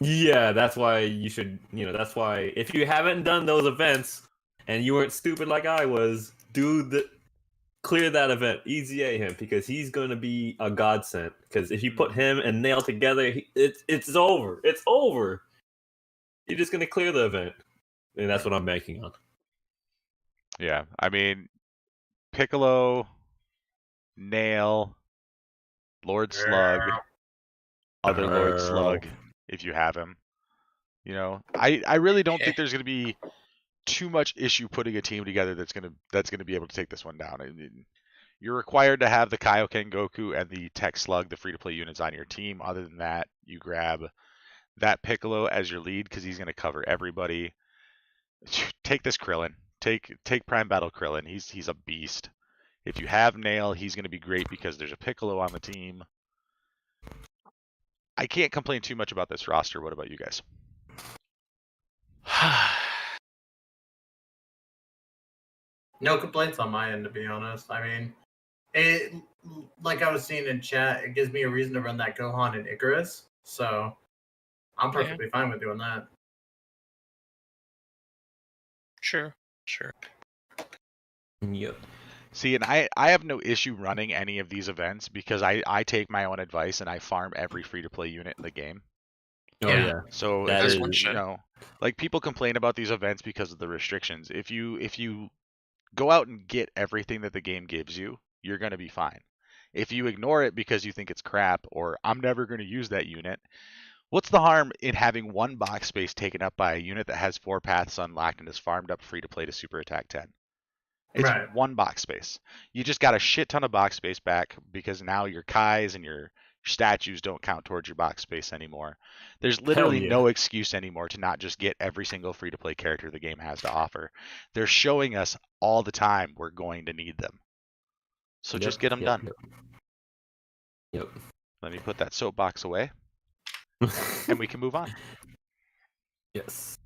Yeah, that's why you should. That's why if you haven't done those events and you weren't stupid like I was, clear that event, EZA him, because he's going to be a godsend. Because if you put him and Nail together, it's over. It's over. You're just going to clear the event, and that's what I'm banking on. Yeah, I mean, Piccolo, Nail, Lord Slug, other Lord Slug, if you have him. I really don't think there's going to be too much issue putting a team together that's gonna be able to take this one down. You're required to have the Kaioken Goku and the Tech Slug, the free-to-play units, on your team. Other than that, you grab that Piccolo as your lead because he's gonna cover everybody. Take this Krillin. Take Prime Battle Krillin. He's a beast. If you have Nail, he's gonna be great because there's a Piccolo on the team. I can't complain too much about this roster. What about you guys? No complaints on my end, to be honest. I mean, it, like I was seeing in chat, it gives me a reason to run that Gohan and Icarus. So I'm perfectly fine with doing that. Sure. Yep. See, and I have no issue running any of these events because I take my own advice and I farm every free-to-play unit in the game. Oh yeah. So like people complain about these events because of the restrictions. If you go out and get everything that the game gives you, you're going to be fine. If you ignore it because you think it's crap or I'm never going to use that unit, what's the harm in having 1 box space taken up by a unit that has 4 paths unlocked and is farmed up free to play to super attack 10? It's 1 box space. You just got a shit ton of box space back because now your Kais and your Statues don't count towards your box space anymore. There's Hell literally yeah. no excuse anymore to not just get every single free-to-play character the game has to offer. They're showing us all the time we're going to need them. So just get them done. Yep. Let me put that soapbox away, and we can move on. Yes.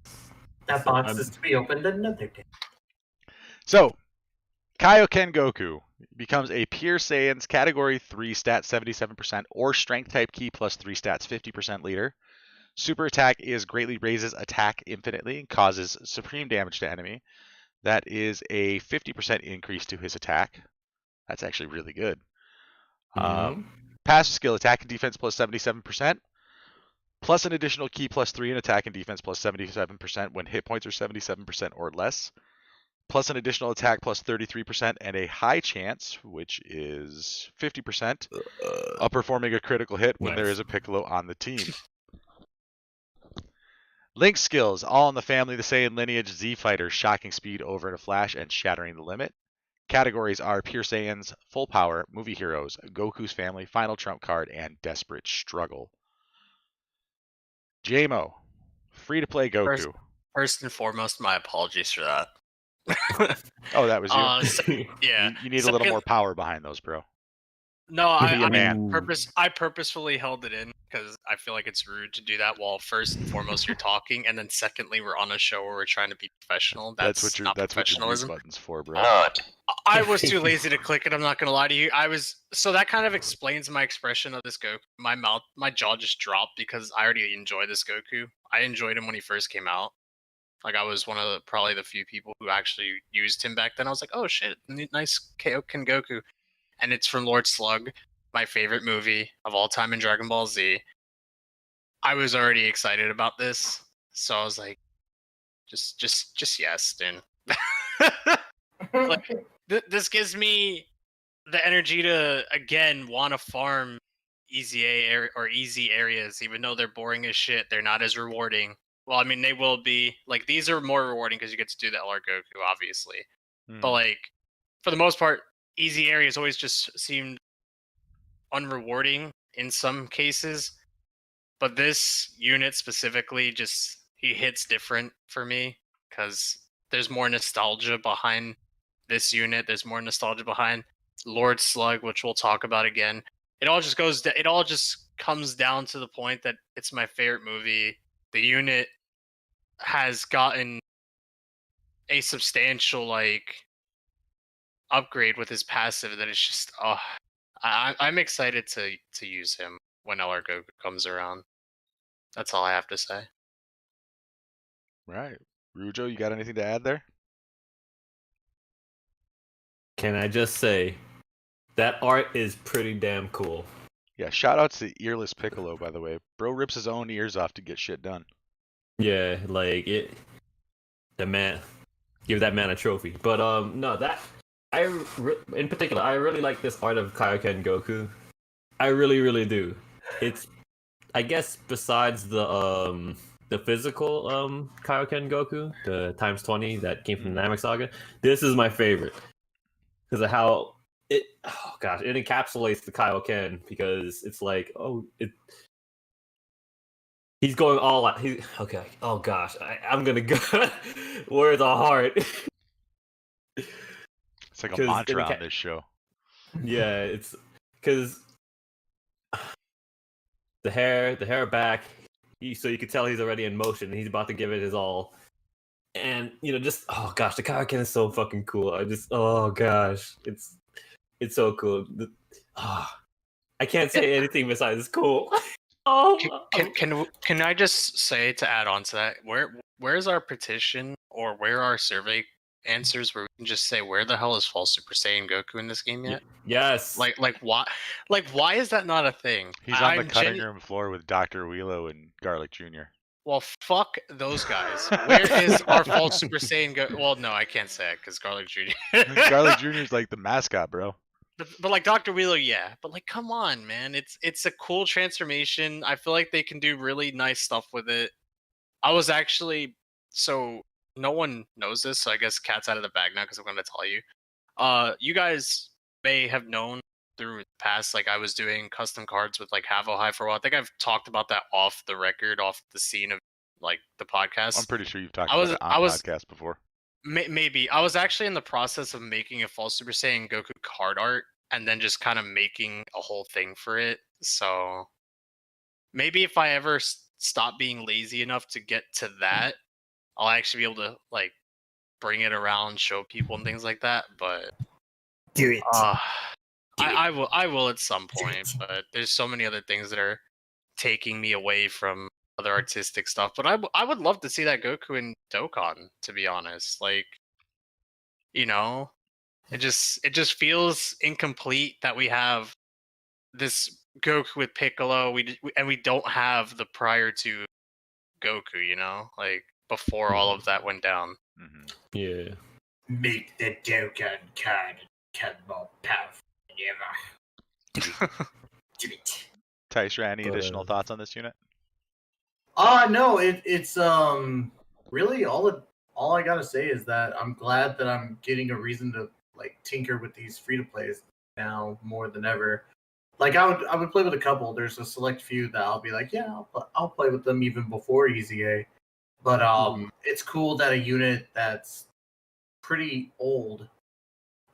That So box I'm- is to be opened another day. So, Kaioken Goku becomes a Pure Saiyan's Category 3 stat 77% or Strength type key plus 3 stats 50% leader. Super attack is greatly raises attack infinitely and causes supreme damage to enemy. That is a 50% increase to his attack. That's actually really good. Passive skill attack and defense plus 77%, plus an additional key plus 3 in attack and defense plus 77% when hit points are 77% or less, plus an additional attack plus 33% and a high chance, which is 50%, of performing a critical hit when there Nice. is a Piccolo on the team. Link skills, all in the family, the Saiyan lineage, Z Fighter, shocking speed over in a flash and shattering the limit. Categories are Pure Saiyans, Full Power, Movie Heroes, Goku's Family, Final Trump Card, and Desperate Struggle. JMO, free to play Goku. First and foremost, my apologies for that. Oh, that was you. Yeah. You need a little more power behind those, bro. No, Be a man. I purposefully held it in because I feel like it's rude to do that while first and foremost you're talking, and then secondly we're on a show where we're trying to be professional. That's what your not mute professionalism. button's for, bro. I was too lazy to click it. I'm not gonna lie to you. So that kind of explains my expression of this Goku. My jaw just dropped because I already enjoy this Goku. I enjoyed him when he first came out. Like I was one of probably the few people who actually used him back then. I was like, oh shit, nice Kaioken Goku. And it's from Lord Slug, my favorite movie of all time in Dragon Ball Z. I was already excited about this, so I was like, just yes, then. Like, this gives me the energy to again want to farm EZA or easy areas, even though they're boring as shit. They're not as rewarding. Well, I mean, they will be. Like these are more rewarding because you get to do the LR Goku, obviously. But like, for the most part, easy areas always just seemed unrewarding in some cases. But this unit specifically, just he hits different for me because there's more nostalgia behind this unit. There's more nostalgia behind Lord Slug, which we'll talk about again. It all just comes down to the point that it's my favorite movie. The unit has gotten a substantial upgrade with his passive that it's just I'm excited to use him when LR Goku comes around. That's all I have to say. Right. Rujo, you got anything to add there? Can I just say that art is pretty damn cool. Yeah, shout out to Earless Piccolo, by the way. Bro rips his own ears off to get shit done. Yeah, like it. The man, give that man a trophy. But no, that in particular, I really like this art of Kaioken Goku. I really, really do. It's, I guess, besides the physical Kaioken Goku, the ×20 that came from the Namek Saga, this is my favorite because of how it. Oh gosh, it encapsulates the Kaioken because it's like, he's going all out. Okay. Oh gosh, I'm gonna go. Words are hard. It's like a mantra on this show. Yeah, it's because the hair back. So you could tell he's already in motion. And he's about to give it his all. And just oh gosh, the Kaioken is so fucking cool. Oh gosh, it's so cool. I can't say anything besides it's cool. Oh, can I just say to add on to that, where's our petition or where are our survey answers where we can just say where the hell is False Super Saiyan Goku in this game yet? Yes. Like why is that not a thing? He's on the cutting room floor with Dr. Wheelo and Garlic Jr. Well, fuck those guys. Where is our False Super Saiyan Goku? Well, no, I can't say it because Garlic Jr. Garlic Jr. is like the mascot, bro. But like Dr. Wheelo, yeah. But like, come on, man. It's a cool transformation. I feel like they can do really nice stuff with it. I was actually no one knows this, so I guess cat's out of the bag now because I'm going to tell you. You guys may have known through the past, like I was doing custom cards with like Havohai for a while. I think I've talked about that off the record, off the scene of like the podcast. I'm pretty sure you've talked I about was it on I was podcast before. maybe I was actually in the process of making a full Super Saiyan Goku card art and then just kind of making a whole thing for it. So maybe if I ever stop being lazy enough to get to that, I'll actually be able to like bring it around, show people and things like that. But Do it. I will at some point. But there's so many other things that are taking me away from other artistic stuff. But I would love to see that Goku in Dokkan, to be honest. Like, you know, it just feels incomplete that we have this Goku with Piccolo, and we don't have the prior to Goku, you know, like before all of that went down. Mm-hmm. Yeah. Make the Dokkan card become more powerful than ever. Do it. Tystra, any additional thoughts on this unit? No, it's really all I gotta say is that I'm glad that I'm getting a reason to like tinker with these free to plays now more than ever. Like I would play with a couple. There's a select few that I'll be like, yeah, I'll play with them even before EZA. But it's cool that a unit that's pretty old,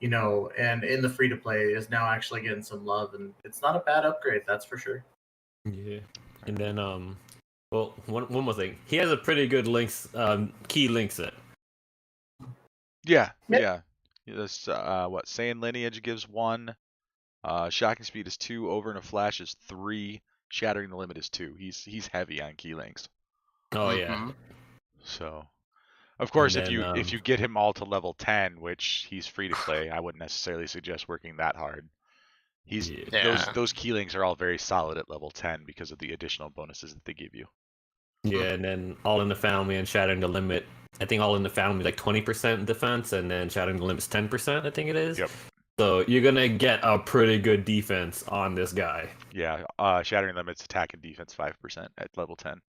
you know, and in the free to play is now actually getting some love, and it's not a bad upgrade, that's for sure. Yeah. And then well, one more thing. He has a pretty good links key link set. Yeah. This what Saiyan lineage gives 1. Shocking speed is 2. Over in a flash is 3. Shattering the limit is 2. He's heavy on key links. Oh yeah. So, of course, And if you get him all to level 10, which he's free to play, I wouldn't necessarily suggest working that hard. Those key links are all very solid at level 10 because of the additional bonuses that they give you. Yeah, and then All in the Family and Shattering the Limit. I think All in the Family is like 20% defense, and then Shattering the Limit is 10%, I think it is. Yep. So you're going to get a pretty good defense on this guy. Yeah, Shattering Limit's attack and defense 5% at level 10.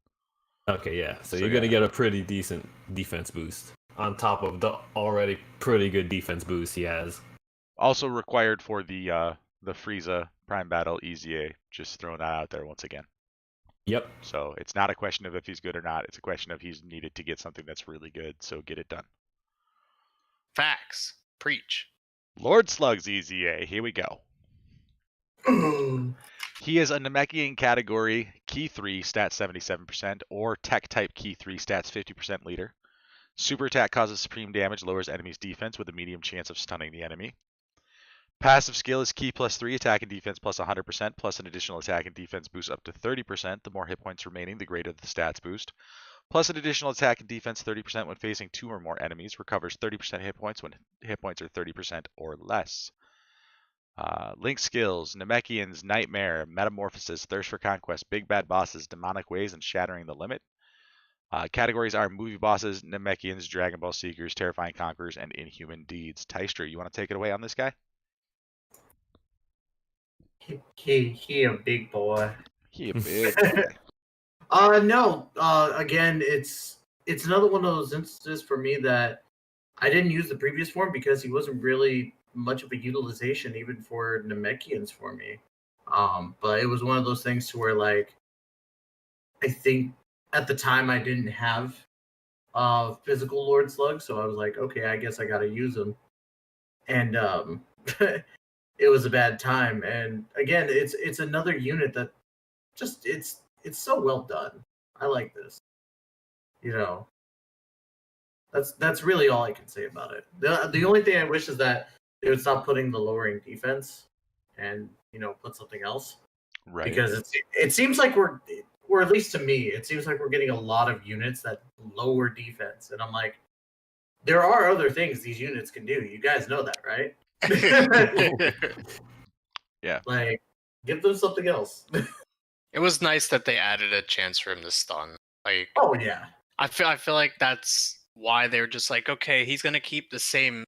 Okay, yeah. So you're going to get a pretty decent defense boost on top of the already pretty good defense boost he has. Also required for the Frieza Prime Battle EZA. Just throwing that out there once again. Yep. So it's not a question of if he's good or not. It's a question of he's needed to get something that's really good. So get it done. Facts. Preach. Lord Slug's EZA. Here we go. He is a Namekian category Key 3 stats 77% or Tech type Key 3 stats 50% leader. Super attack causes supreme damage, lowers enemy's defense with a medium chance of stunning the enemy. Passive skill is Key +3, attack and defense plus 100%, plus an additional attack and defense boost up to 30%. The more hit points remaining, the greater the stats boost. Plus an additional attack and defense 30% when facing 2 or more enemies. Recovers 30% hit points when hit points are 30% or less. Link skills, Namekians, Nightmare, Metamorphosis, Thirst for Conquest, Big Bad Bosses, Demonic Ways, and Shattering the Limit. Categories are Movie Bosses, Namekians, Dragon Ball Seekers, Terrifying Conquerors, and Inhuman Deeds. Tystra, you want to take it away on this guy? He a big boy. He a big boy. No. Again, it's another one of those instances for me that I didn't use the previous form because he wasn't really much of a utilization even for Namekians for me. But it was one of those things to where like I think at the time I didn't have physical Lord Slug, so I was like, okay, I guess I gotta use him. And it was a bad time. And again, it's another unit that just it's so well done. I like this. You know, that's really all I can say about it. The only thing I wish is that they would stop putting the lowering defense and put something else. Right. Because it seems like we're at least to me, it seems like we're getting a lot of units that lower defense, and I'm like, there are other things these units can do. You guys know that, right? Yeah. Like, give them something else. It was nice that they added a chance for him to stun. Like, oh yeah. I feel like that's why they're just like, okay, he's gonna keep the same,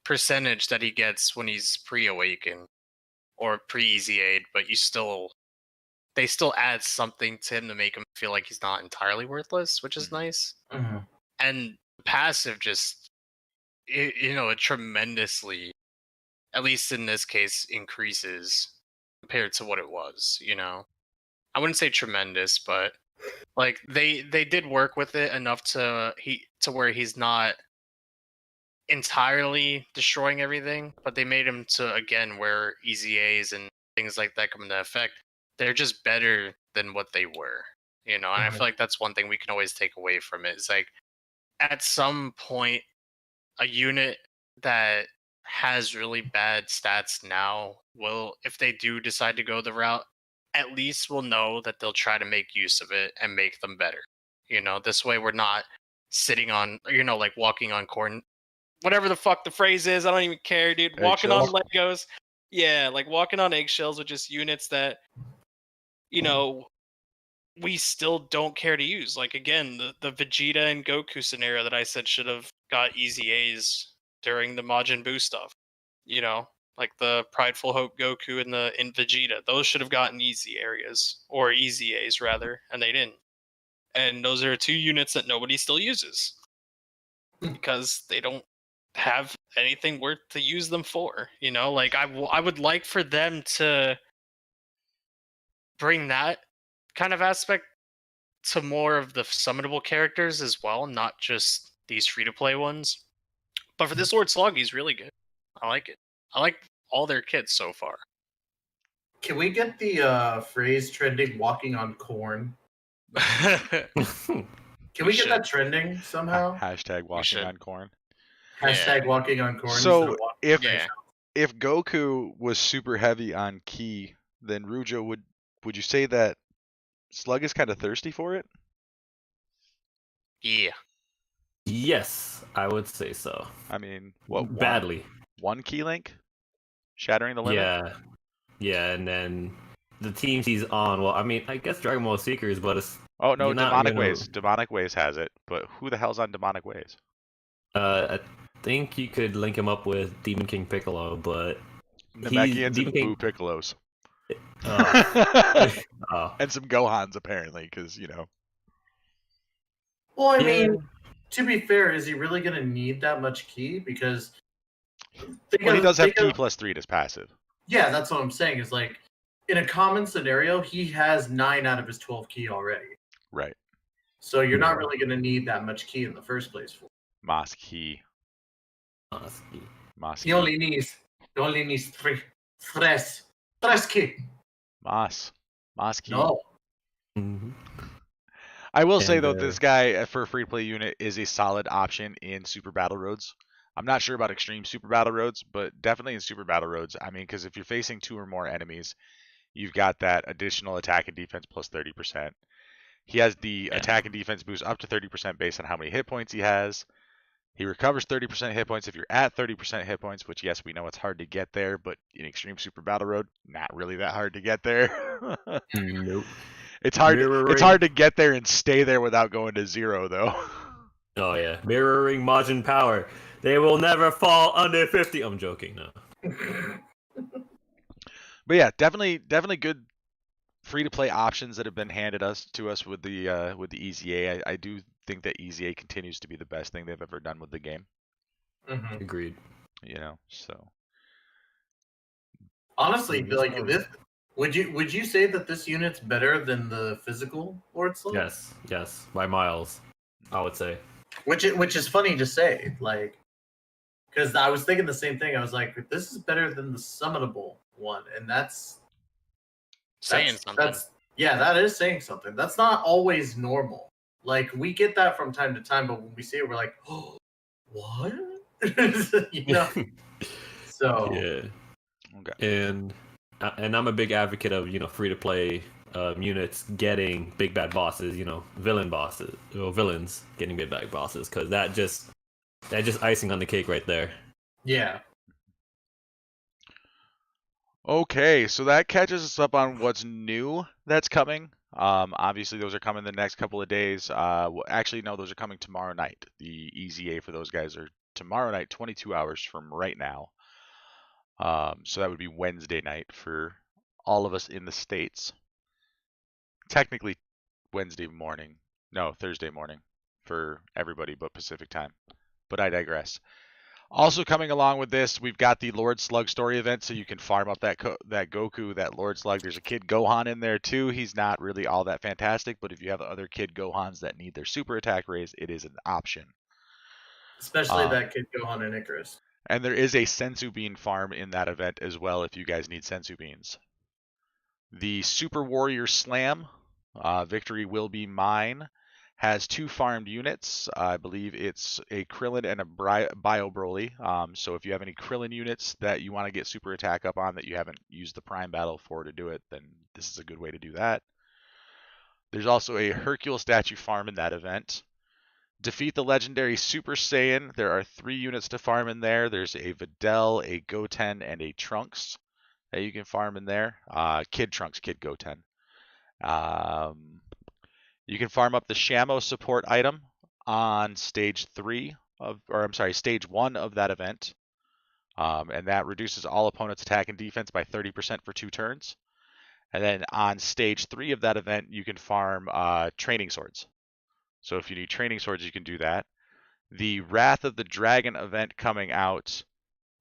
percentage that he gets when he's pre-awakened or pre-EZA'd, but they still add something to him to make him feel like he's not entirely worthless, which is nice. Mm-hmm. And passive just, it tremendously at least in this case, increases compared to what it was. I wouldn't say tremendous, but like they did work with it enough to where he's not entirely destroying everything, but they made him to, again, where EZAs and things like that come into effect, they're just better than what they were. And I feel like that's one thing we can always take away from it. It's like at some point, a unit that has really bad stats now will, if they do decide to go the route, at least we'll know that they'll try to make use of it and make them better. This way we're not sitting on, like walking on corn, whatever the fuck the phrase is. I don't even care, dude. Walking on Legos. Yeah, like walking on eggshells with just units that, we still don't care to use. Like, again, the Vegeta and Goku scenario that I said should have got EZAs during the Majin Buu stuff. Like the Prideful Hope Goku and the Vegeta. Those should have gotten easy areas, or EZAs rather, and they didn't. And those are two units that nobody still uses because they don't have anything worth to use them for. Like I would like for them to bring that kind of aspect to more of the summonable characters as well, not just these free-to-play ones. But for this Lord Slug, he's really good. I like it. I like all their kits so far. Can we get the phrase trending walking on corn? Can we get that trending somehow? Hashtag walking on corn. Hashtag walking on corn. So if Goku was super heavy on Ki, then Rujo, would you say that Slug is kind of thirsty for it? Yeah. Yes, I would say so. I mean, what? Badly. One Ki link? Shattering the limit? Yeah, and then the teams he's on, well, I mean, I guess Dragon Ball Seekers, but it's... Oh, no, Demonic Ways. Demonic Ways has it, but who the hell's on Demonic Ways? I think you could link him up with Demon King Piccolo, but... Namekians and Buu Piccolos. And some Gohans, apparently, because, Well, I mean, to be fair, is he really going to need that much Ki? Because... he does have Ki plus 3 as passive. Yeah, that's what I'm saying, is like, in a common scenario, he has 9 out of his 12 Ki already. Right. So you're not really going to need that much Ki in the first place for Mas Ki. He only needs 3 Ki. Mas Ki. No. Mm-hmm. I will say, though, this guy for a free-to-play unit is a solid option in Super Battle Roads. I'm not sure about Extreme Super Battle Roads, but definitely in Super Battle Roads. I mean, because if you're facing 2 or more enemies, you've got that additional attack and defense plus 30%. He has the attack and defense boost up to 30% based on how many hit points he has. He recovers 30% hit points if you're at 30% hit points, which, yes, we know it's hard to get there, but in Extreme Super Battle Road, not really that hard to get there. Nope. It's hard to get there and stay there without going to 0, though. Oh, yeah. Mirroring Majin Power. They will never fall under 50. I'm joking, no. But yeah, definitely good free-to-play options that have been handed to us with the EZA. I do think that EZA continues to be the best thing they've ever done with the game. Mm-hmm. Agreed. So honestly, like this, would you say that this unit's better than the physical Lord Slug? Yes, by miles, I would say. Which is funny to say, like, because I was thinking the same thing. I was like, this is better than the summonable one, and that's saying something. That is saying something. That's not always normal. Like, we get that from time to time, but when we see it, we're like, oh, what? So yeah. Okay. And I'm a big advocate of free to play units getting big bad bosses, villains getting big bad bosses, because that just icing on the cake right there. Yeah. Okay, so that catches us up on what's new that's coming. Obviously, those are coming the next couple of days. Actually, no, those are coming tomorrow night. The EZA for those guys are tomorrow night, 22 hours from right now. So that would be Wednesday night for all of us in the States. Technically, Thursday morning for everybody but Pacific time. But I digress. Also coming along with this, we've got the Lord Slug story event, so you can farm up that Goku, that Lord Slug. There's a Kid Gohan in there too. He's not really all that fantastic, but if you have other Kid Gohans that need their super attack raised, it is an option. Especially that Kid Gohan and Icarus. And there is a Sensu Bean farm in that event as well if you guys need Sensu Beans. The Super Warrior Slam, Victory Will Be Mine, has 2 farmed units. I believe it's a Krillin and a Bio Broly. So if you have any Krillin units that you want to get super attack up on that you haven't used the Prime Battle for to do it, then this is a good way to do that. There's also a Hercule statue farm in that event. Defeat the legendary Super Saiyan. There are 3 units to farm in there. There's a Videl, a Goten, and a Trunks that you can farm in there. Kid Trunks, Kid Goten. You can farm up the Shamo support item on stage 1 of that event. And that reduces all opponents' attack and defense by 30% for 2 turns. And then on stage 3 of that event, you can farm training swords. So if you need training swords, you can do that. The Wrath of the Dragon event coming out,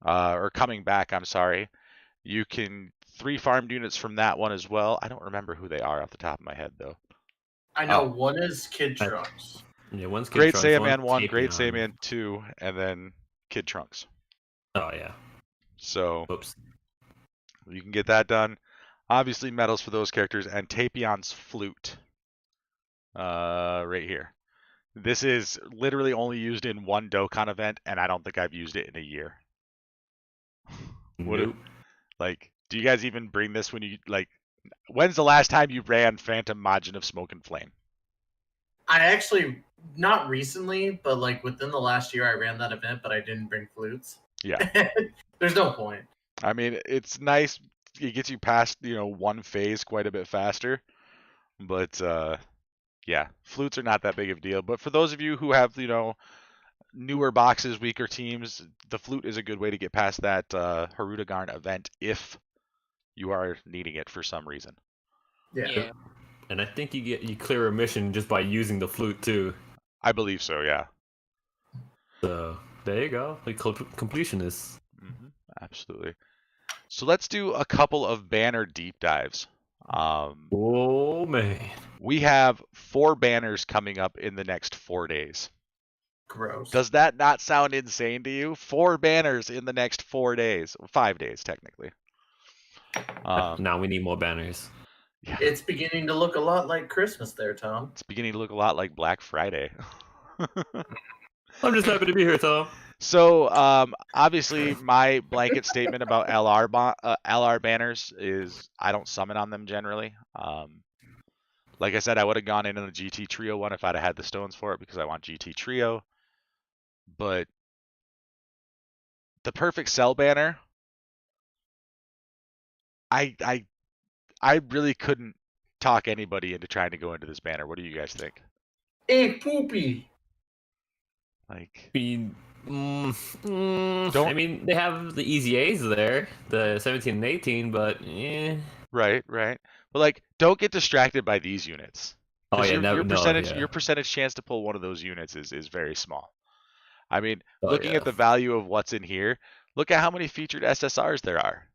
or coming back, I'm sorry. You can 3 farmed units from that one as well. I don't remember who they are off the top of my head, though. I know one is Kid Trunks. Yeah, one's Kid Great Trunks, Saiyaman 1, Tapion. Great Saiyaman 2, and then Kid Trunks. Oh, yeah. So Oops. you can get that done. Obviously, medals for those characters, and Tapion's Flute. Right here. This is literally only used in one Dokkan event, and I don't think I've used it in a year. Nope. Do you guys even bring this when you, when's the last time you ran Phantom Majin of Smoke and Flame? I actually, not recently, but within the last year I ran that event, but I didn't bring flutes. Yeah. There's no point. I mean, it's nice. It gets you past, one phase quite a bit faster. But, yeah, flutes are not that big of a deal. But for those of you who have, newer boxes, weaker teams, the flute is a good way to get past that Harudagarn event if you are needing it for some reason. Yeah. And I think you clear a mission just by using the flute too. I believe so, yeah. So there you go, completionists. Absolutely. So let's do a couple of banner deep dives. Oh man, we have 4 banners coming up in the next 4 days. Gross. Does that not sound insane to you? 4 banners in the next 4 days, 5 days technically. Now we need more banners. Yeah. It's beginning to look a lot like Christmas there, Tom. It's beginning to look a lot like Black Friday. I'm just happy to be here, Tom. So, obviously, my blanket statement about LR banners is I don't summon on them generally. Like I said, I would have gone into the GT Trio one if I'd have had the stones for it because I want GT Trio. But the Perfect Cell banner, I really couldn't talk anybody into trying to go into this banner. What do you guys think? Hey, poopy. I mean, they have the EZAs there, the 17 and 18, but Right. But don't get distracted by these units. Oh yeah, your percentage chance to pull one of those units is very small. I mean, looking at the value of what's in here, look at how many featured SSRs there are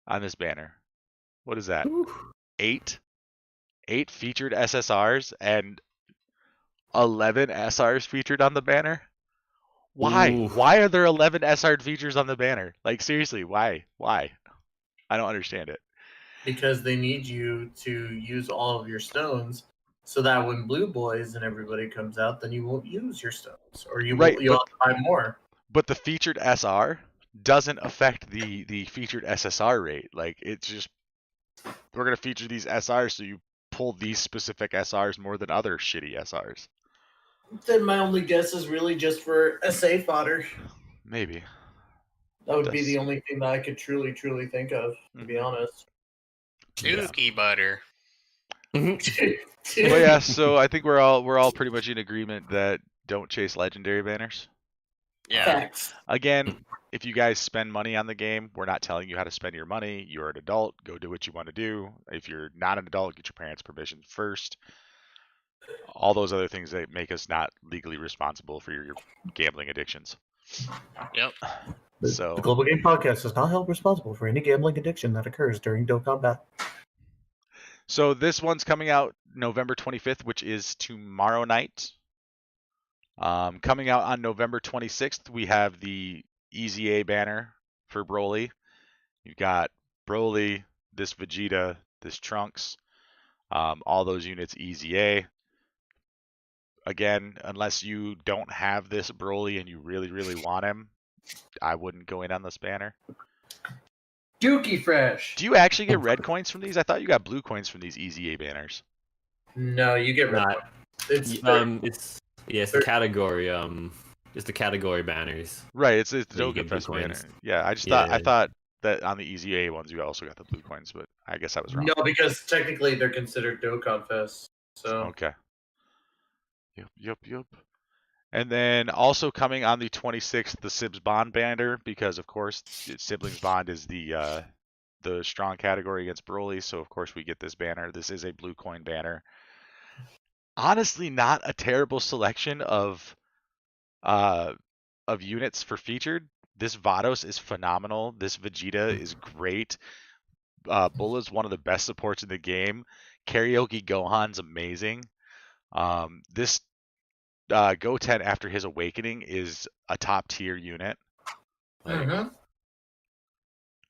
on this banner. What is that? Ooh. 8 featured SSRs and 11 SRs featured on the banner. Why? Ooh. Why are there 11 SR features on the banner? Seriously, why? I don't understand it. Because they need you to use all of your stones so that when Blue Boys and everybody comes out, then you won't use your stones. Or you'll have to buy more. But the featured SR doesn't affect the featured SSR rate. It's just, we're going to feature these SRs so you pull these specific SRs more than other shitty SRs. Then my only guess is really just for SA fodder. Maybe. That would be the only thing that I could truly think of, to be honest. Dookie butter. Well, yeah, so I think we're all pretty much in agreement that don't chase legendary banners. Yeah. Facts. Again, if you guys spend money on the game, we're not telling you how to spend your money. You're an adult, go do what you want to do. If you're not an adult, get your parents' permission first. All those other things that make us not legally responsible for your gambling addictions. Yep. So The Global Game Podcast is not held responsible for any gambling addiction that occurs during Dokkan Battle. So this one's coming out November 25th, which is tomorrow night. Coming out on November 26th, we have the EZA banner for Broly. You've got Broly, this Vegeta, this Trunks, all those units EZA. Again, unless you don't have this Broly and you really, really want him, I wouldn't go in on this banner. Dookie Fresh. Do you actually get red coins from these? I thought you got blue coins from these EZA banners. No, you get red. Not- It's it's the category. It's the category banners. Right, it's the So you get Dokkan blue Fest banner. coins. Yeah, I Yeah. thought that on the EZA ones you also got the blue coins, but I guess I was wrong. no, because technically they're considered Dokkan Fest. So Okay. Yep. And then also coming on the 26th, the Sibs Bond banner, because of course Siblings Bond is the strong category against Broly, so of course we get this banner. This is a blue coin banner. Honestly, not a terrible selection of units for featured. This Vados is phenomenal. This Vegeta is great. Bull is one of the best supports in the game. Karaoke Gohan's amazing. This Goten after his awakening is a top tier unit. Mhm.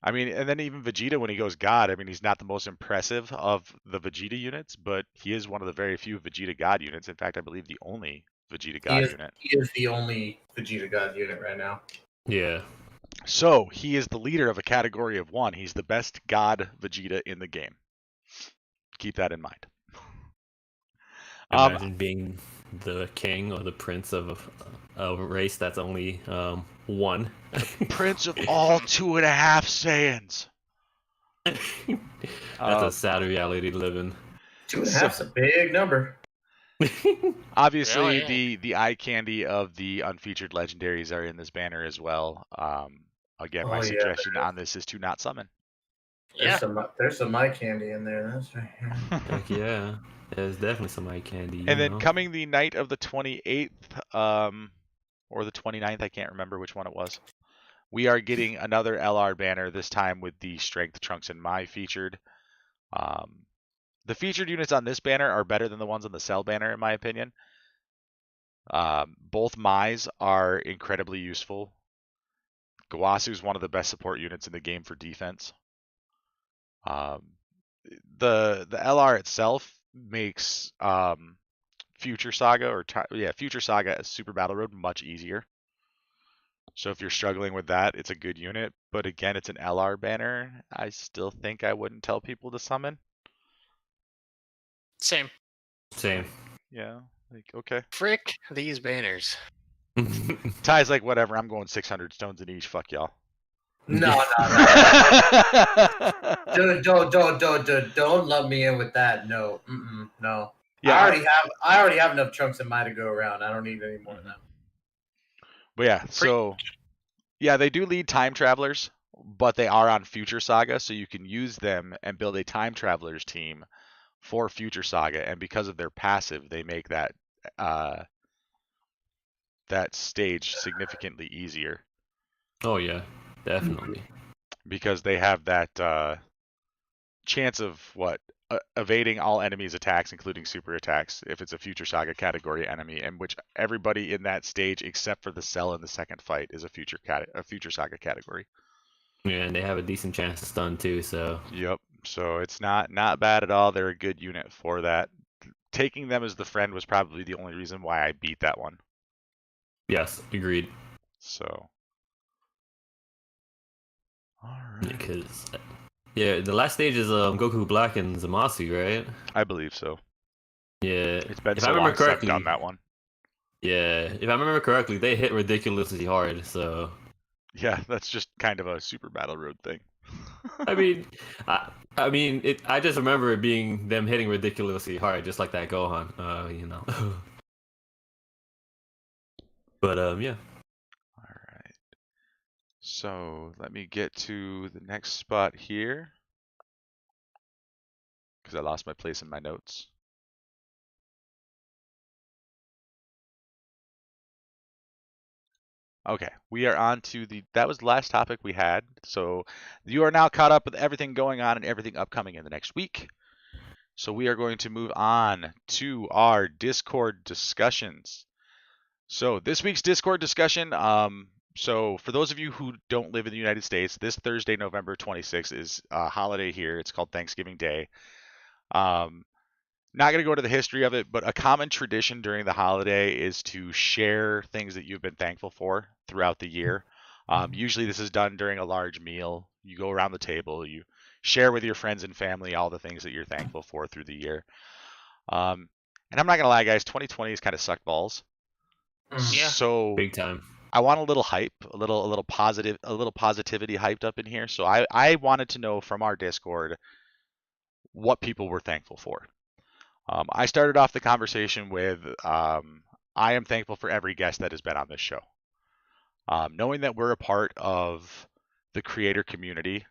I mean, and then even Vegeta when he goes God, I mean, he's not the most impressive of the Vegeta units, but he is one of the very few Vegeta God units. In fact, I believe the only Vegeta God unit. He is the only Vegeta God unit right now. Yeah. So he is the leader of a category of one. He's the best God Vegeta in the game. Keep that in mind. Imagine being the king or the prince of a race that's only one. Prince of all 2.5 Saiyans. That's a sad reality to live in. 2.5's a big number. Obviously, Yeah. the eye candy of the unfeatured legendaries are in this banner as well. Again, my Oh, yeah, suggestion on this is to not summon. Yeah. There's some eye candy in there. That's right. Heck yeah. There's definitely some eye candy. And then know? coming the night of the 28th, or the 29th, I can't remember which one it was. We are getting another LR banner, this time with the Strength Trunks and Mai featured. The featured units on this banner are better than the ones on the Cell banner, in my opinion. Both Mai's are incredibly useful. Gawasu's is one of the best support units in the game for defense. The LR itself makes Future Saga Future Saga as Super Battle Road much easier. So if you're struggling with that, it's a good unit. But again, it's an LR banner. I still think I wouldn't tell people to summon. Same. Yeah, like okay. Frick these banners. Ty's like, whatever, I'm going 600 stones in each. Fuck y'all. No. Don't love me in with that. No. No. Yeah. I already have enough Trunks in Mai to go around. I don't need any more than that. But yeah, so yeah, they do lead time travelers, but they are on Future Saga, so you can use them and build a time travelers team for Future Saga, and because of their passive, they make that stage significantly easier. Oh yeah, definitely. Because they have that chance of evading all enemies' attacks, including super attacks, if it's a Future Saga category enemy, in which everybody in that stage, except for the Cell in the second fight, is a Future Saga category. Yeah, and they have a decent chance to stun too. So. Yep. So it's not bad at all. They're a good unit for that. Taking them as the friend was probably the only reason why I beat that one. Yes, agreed. So. All right. Because. Yeah, the last stage is Goku Black and Zamasu, right? I believe so. Yeah. It's been if so I remember long since I've correctly, done that one. Yeah, if I remember correctly, they hit ridiculously hard. So. Yeah, that's just kind of a Super Battle Road thing. I mean, I just remember it being them hitting ridiculously hard, just like that Gohan. But yeah. All right. So let me get to the next spot here, because I lost my place in my notes. Okay, we are on to that was the last topic we had. So you are now caught up with everything going on and everything upcoming in the next week. So we are going to move on to our Discord discussions. So this week's Discord discussion, so for those of you who don't live in the United States, this Thursday, November 26th is a holiday here. It's called Thanksgiving Day. Not going to go to the history of it, but a common tradition during the holiday is to share things that you've been thankful for throughout the year. Usually this is done during a large meal. You go around the table, you share with your friends and family all the things that you're thankful for through the year. And I'm not going to lie, guys, 2020 has kind of sucked balls. Yeah. So Big time. I want a little hype, a little positivity hyped up in here. So I wanted to know from our Discord what people were thankful for. I started off the conversation with I am thankful for every guest that has been on this show. Knowing that we're a part of the creator community,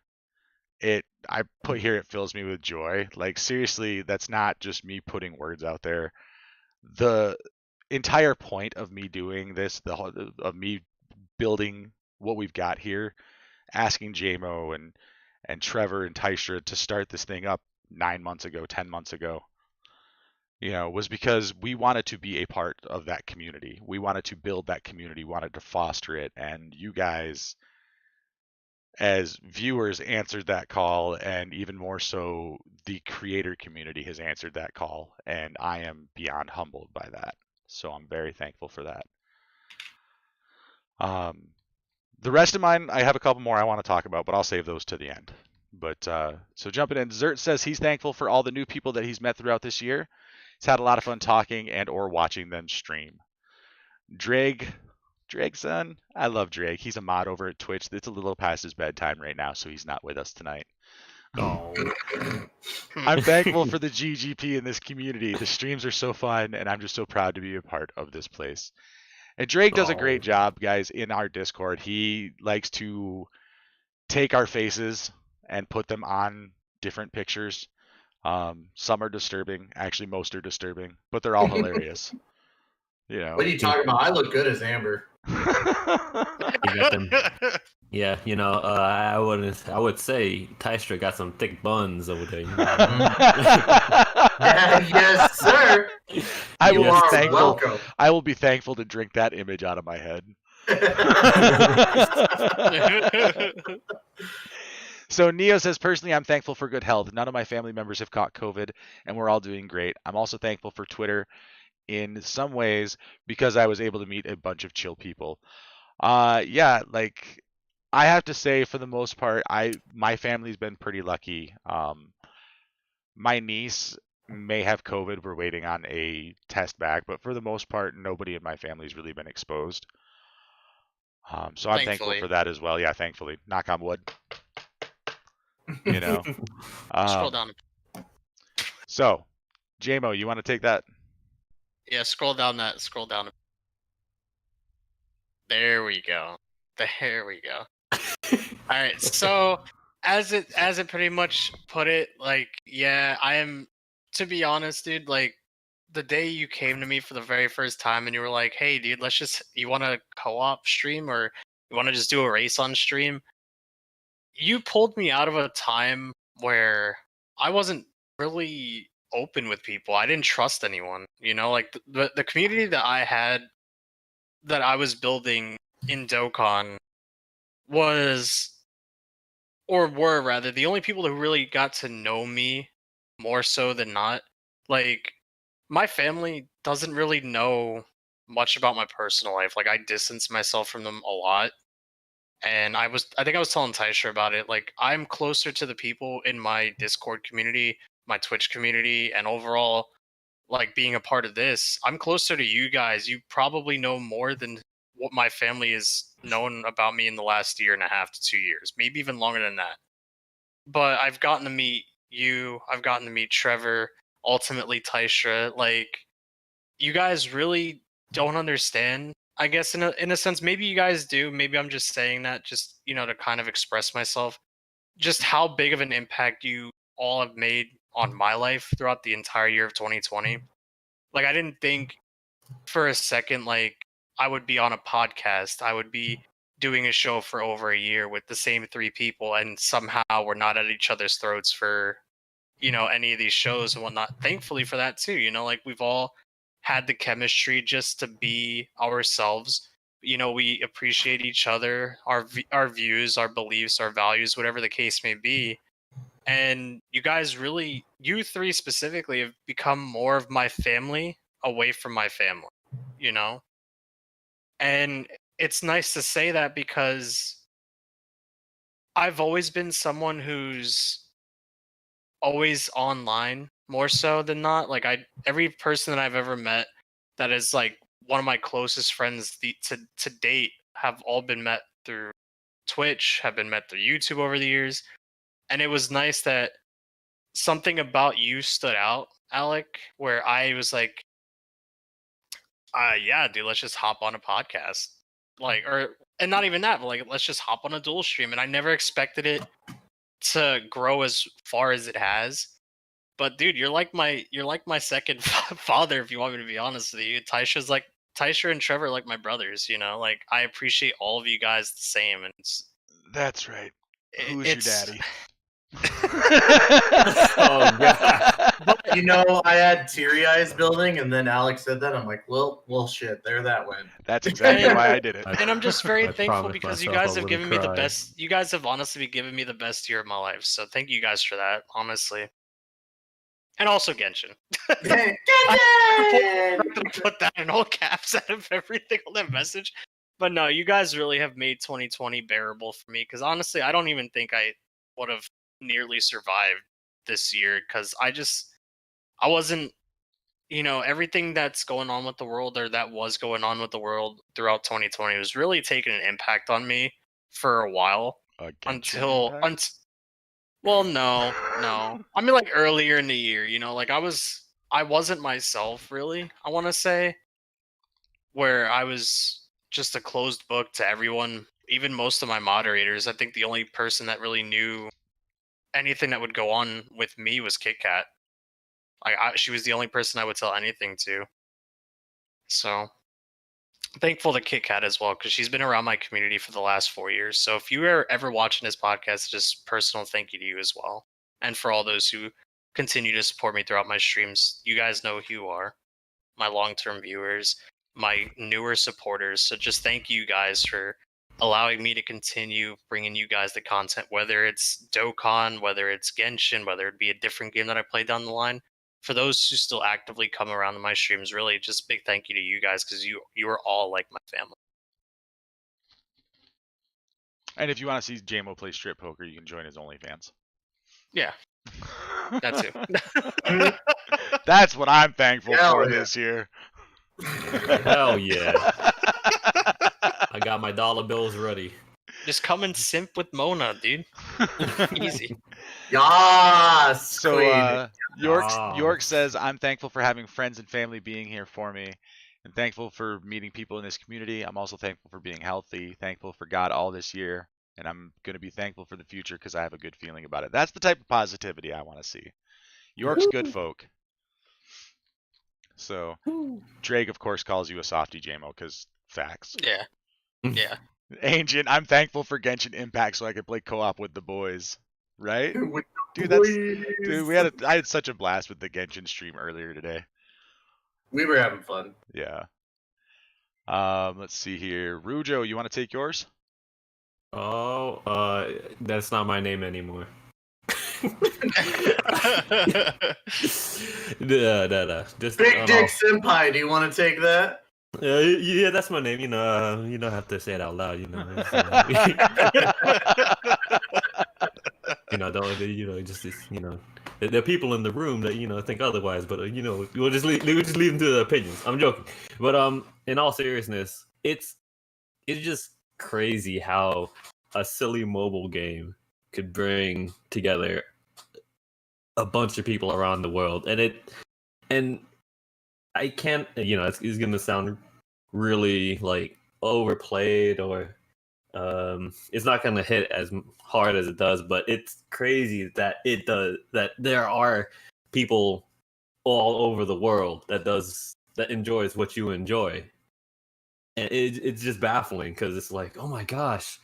I put here it fills me with joy. Like seriously, that's not just me putting words out there. The entire point of me doing this, of me building what we've got here, asking JMO and Trevor and Tystra to start this thing up 9 months ago, 10 months ago, was because we wanted to be a part of that community. We wanted to build that community, wanted to foster it, and you guys as viewers answered that call, and even more so the creator community has answered that call, and I am beyond humbled by that. So I'm very thankful for that. The rest of mine, I have a couple more I want to talk about, but I'll save those to the end. But so jumping in, Zert says he's thankful for all the new people that he's met throughout this year. He's had a lot of fun talking and or watching them stream. Drake son, I love Drake. He's a mod over at Twitch. It's a little past his bedtime right now, so he's not with us tonight. Oh. I'm thankful for the GGP in this community. The streams are so fun, and I'm just so proud to be a part of this place. And Drake does a great job, guys, in our Discord. He likes to take our faces and put them on different pictures. Some are disturbing. Actually, most are disturbing, but they're all hilarious. What are you talking about? I look good as Amber. Yeah, I would say Tystra got some thick buns over there. Yes, sir. I You will are be thankful. welcome. I will be thankful to drink that image out of my head. So Neo says, personally, I'm thankful for good health. None of my family members have caught COVID, and we're all doing great. I'm also thankful for Twitter in some ways because I was able to meet a bunch of chill people. Yeah, like I have to say, for the most part, my family's been pretty lucky. My niece may have COVID. We're waiting on a test back, but for the most part, nobody in my family's really been exposed. So I'm thankful for that as well. Yeah, thankfully. Knock on wood. Scroll down. So, JMO, you want to take that? Yeah, scroll down. There we go. All right. So as it pretty much put it, like, yeah, I am. To be honest, dude, like the day you came to me for the very first time and you were like, "Hey, dude, you want to co-op stream or you want to just do a race on stream?" You pulled me out of a time where I wasn't really open with people. I didn't trust anyone. Like the community that I was building in Dokkan were rather the only people who really got to know me more so than not. Like my family doesn't really know much about my personal life. Like I distance myself from them a lot. And I think I was telling Tystra about it. Like I'm closer to the people in my Discord community, my Twitch community, and overall, like being a part of this, I'm closer to you guys. You probably know more than what my family has known about me in the last 1.5 to 2 years, maybe even longer than that. But I've gotten to meet you. I've gotten to meet Trevor, ultimately Tystra. Like you guys really don't understand. I guess in a sense, maybe you guys do. Maybe I'm just saying that just, to kind of express myself. Just how big of an impact you all have made on my life throughout the entire year of 2020. Like, I didn't think for a second, like, I would be on a podcast. I would be doing a show for over a year with the same 3 people, and somehow we're not at each other's throats for, any of these shows and whatnot. Thankfully for that too, like we've all had the chemistry just to be ourselves. We appreciate each other, our views, our beliefs, our values, whatever the case may be. And you guys really, you 3 specifically, have become more of my family away from my family, you know? And it's nice to say that because I've always been someone who's always online more so than not. Like every person that I've ever met that is like one of my closest friends to date have all been met through Twitch, have been met through YouTube over the years. And it was nice that something about you stood out, Alec, where I was like, yeah, dude, let's just hop on a podcast. And not even that, but like, let's just hop on a dual stream. And I never expected it to grow as far as it has. But dude, you're like my second father, if you want me to be honest with you. Tystra and Trevor are like my brothers, Like I appreciate all of you guys the same, and That's right. Who's your daddy? Oh god. But I had teary eyes building, and then Alex said that. I'm like, well, shit, there that went. That's exactly why I did it. And I'm just very I thankful promised because you myself guys I have given me wouldn't the cry. best. You guys have honestly given me the best year of my life. So thank you guys for that, honestly. And also Genshin. I put that in all caps out of everything on that message. But no, you guys really have made 2020 bearable for me, because honestly, I don't even think I would have nearly survived this year, because I wasn't, everything that's going on with the world, or that was going on with the world throughout 2020, was really taking an impact on me for a while. Well, no. I mean, like earlier in the year, like I wasn't myself really, I want to say, where I was just a closed book to everyone, even most of my moderators. I think the only person that really knew anything that would go on with me was KitKat. She was the only person I would tell anything to. So thankful to KitKat as well, because she's been around my community for the last 4 years. So if you are ever watching this podcast, just personal thank you to you as well. And for all those who continue to support me throughout my streams, you guys know who you are. My long-term viewers, my newer supporters. So just thank you guys for allowing me to continue bringing you guys the content, whether it's Dokkan, whether it's Genshin, whether it be a different game that I play down the line. For those who still actively come around to my streams, really just big thank you to you guys, because you are all like my family. And if you want to see JMO play strip poker, you can join his OnlyFans. Yeah, that too. That's what I'm thankful Hell for yeah. this year. Hell yeah. I got my dollar bills ready. Just come and simp with Mona, dude. Easy. Yes, So queen. York says, I'm thankful for having friends and family being here for me, and thankful for meeting people in this community. I'm also thankful for being healthy, thankful for God all this year, and I'm going to be thankful for the future because I have a good feeling about it. That's the type of positivity I want to see. York's good folk. So Drake, of course, calls you a softie, JMO, because facts. Yeah. Yeah. Ancient, I'm thankful for Genshin Impact so I could play co-op with the boys. Right? With Dude, the I had such a blast with the Genshin stream earlier today. We were having fun. Yeah. Let's see here. Rujo, you want to take yours? Oh, that's not my name anymore. No. Just Big Dick Senpai, do you want to take that? Yeah, that's my name. You don't have to say it out loud. There are people in the room that think otherwise, but we'll just leave them to their opinions. I'm joking, but in all seriousness, it's just crazy how a silly mobile game could bring together a bunch of people around the world, and I can't, it's gonna sound really like overplayed, or it's not gonna hit as hard as it does, but it's crazy that it does. That there are people all over the world that enjoys what you enjoy, and it's just baffling because it's like, oh my gosh,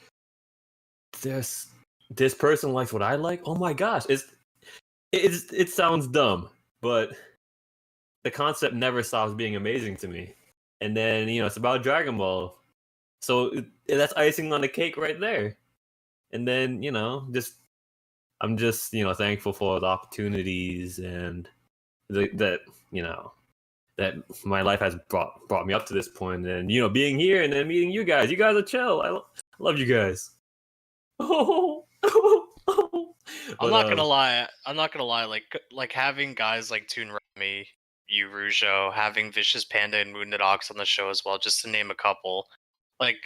this person likes what I like. Oh my gosh, it sounds dumb, but the concept never stops being amazing to me. And then it's about Dragon Ball, so that's icing on the cake right there. And then I'm just thankful for the opportunities and that my life has brought me up to this point, and being here and then meeting you guys. You guys are chill. I love you guys. Oh. I'm not gonna lie. Like having guys like Toon Rami, you Rujo, having Vicious Panda and Wounded Ox on the show as well, just to name a couple. Like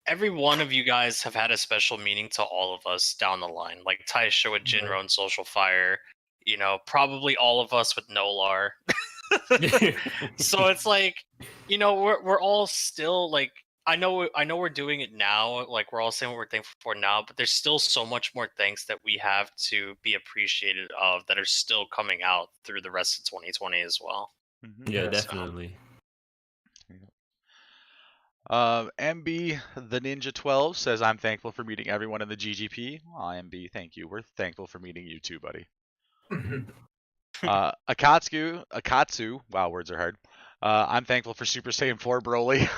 every one of you guys have had a special meaning to all of us down the line. Like Taisha with Jinro and Social Fire. Probably all of us with Nolar. So it's like, we're all still like, I know we're doing it now. Like we're all saying what we're thankful for now, but there's still so much more thanks that we have to be appreciated of that are still coming out through the rest of 2020 as well. Yeah, definitely. MB the Ninja 12 says, I'm thankful for meeting everyone in the GGP. MB, thank you. We're thankful for meeting you too, buddy. Akatsu, wow, words are hard. I'm thankful for Super Saiyan 4 Broly.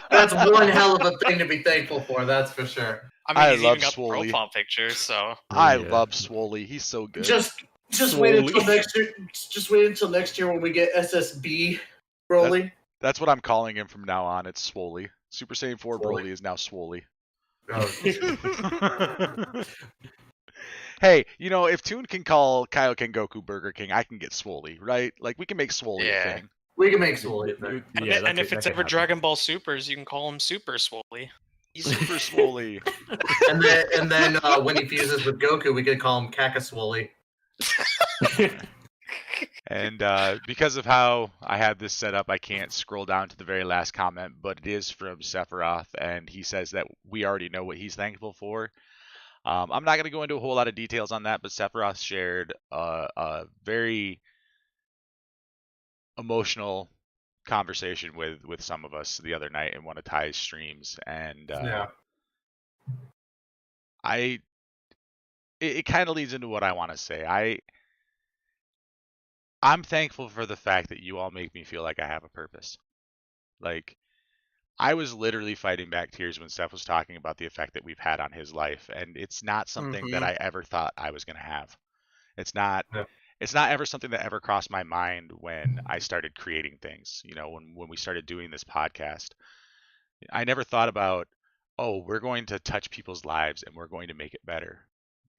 That's one hell of a thing to be thankful for, that's for sure. I mean, he's love even got Swoly. the profile picture, so. I love Swoly. He's so good. Just wait until next year. Just wait until next year when we get SSB Broly. That's what I'm calling him from now on. It's Swoly. Super Saiyan 4 Swoly. Broly is now Swoly. Oh. Hey, if Toon can call Kaioken Goku Burger King, I can get Swoly, right? Like, we can make Swoly a thing. We can make Swoly. And if it's ever Dragon Ball Supers, you can call him Super Swoly. Super Swoly. and then when he fuses with Goku, we could call him Kakaswoly. And because of how I had this set up, I can't scroll down to the very last comment, but it is from Sephiroth, and he says that we already know what he's thankful for. I'm not going to go into a whole lot of details on that, but Sephiroth shared a very emotional conversation with some of us the other night in one of Ty's streams, and it kind of leads into what I want to say. I'm thankful for the fact that you all make me feel like I have a purpose. Like, I was literally fighting back tears when Steph was talking about the effect that we've had on his life, and it's not something that I ever thought I was going to have. It's not ever something that ever crossed my mind when I started creating things. When we started doing this podcast, I never thought about, oh, we're going to touch people's lives and we're going to make it better.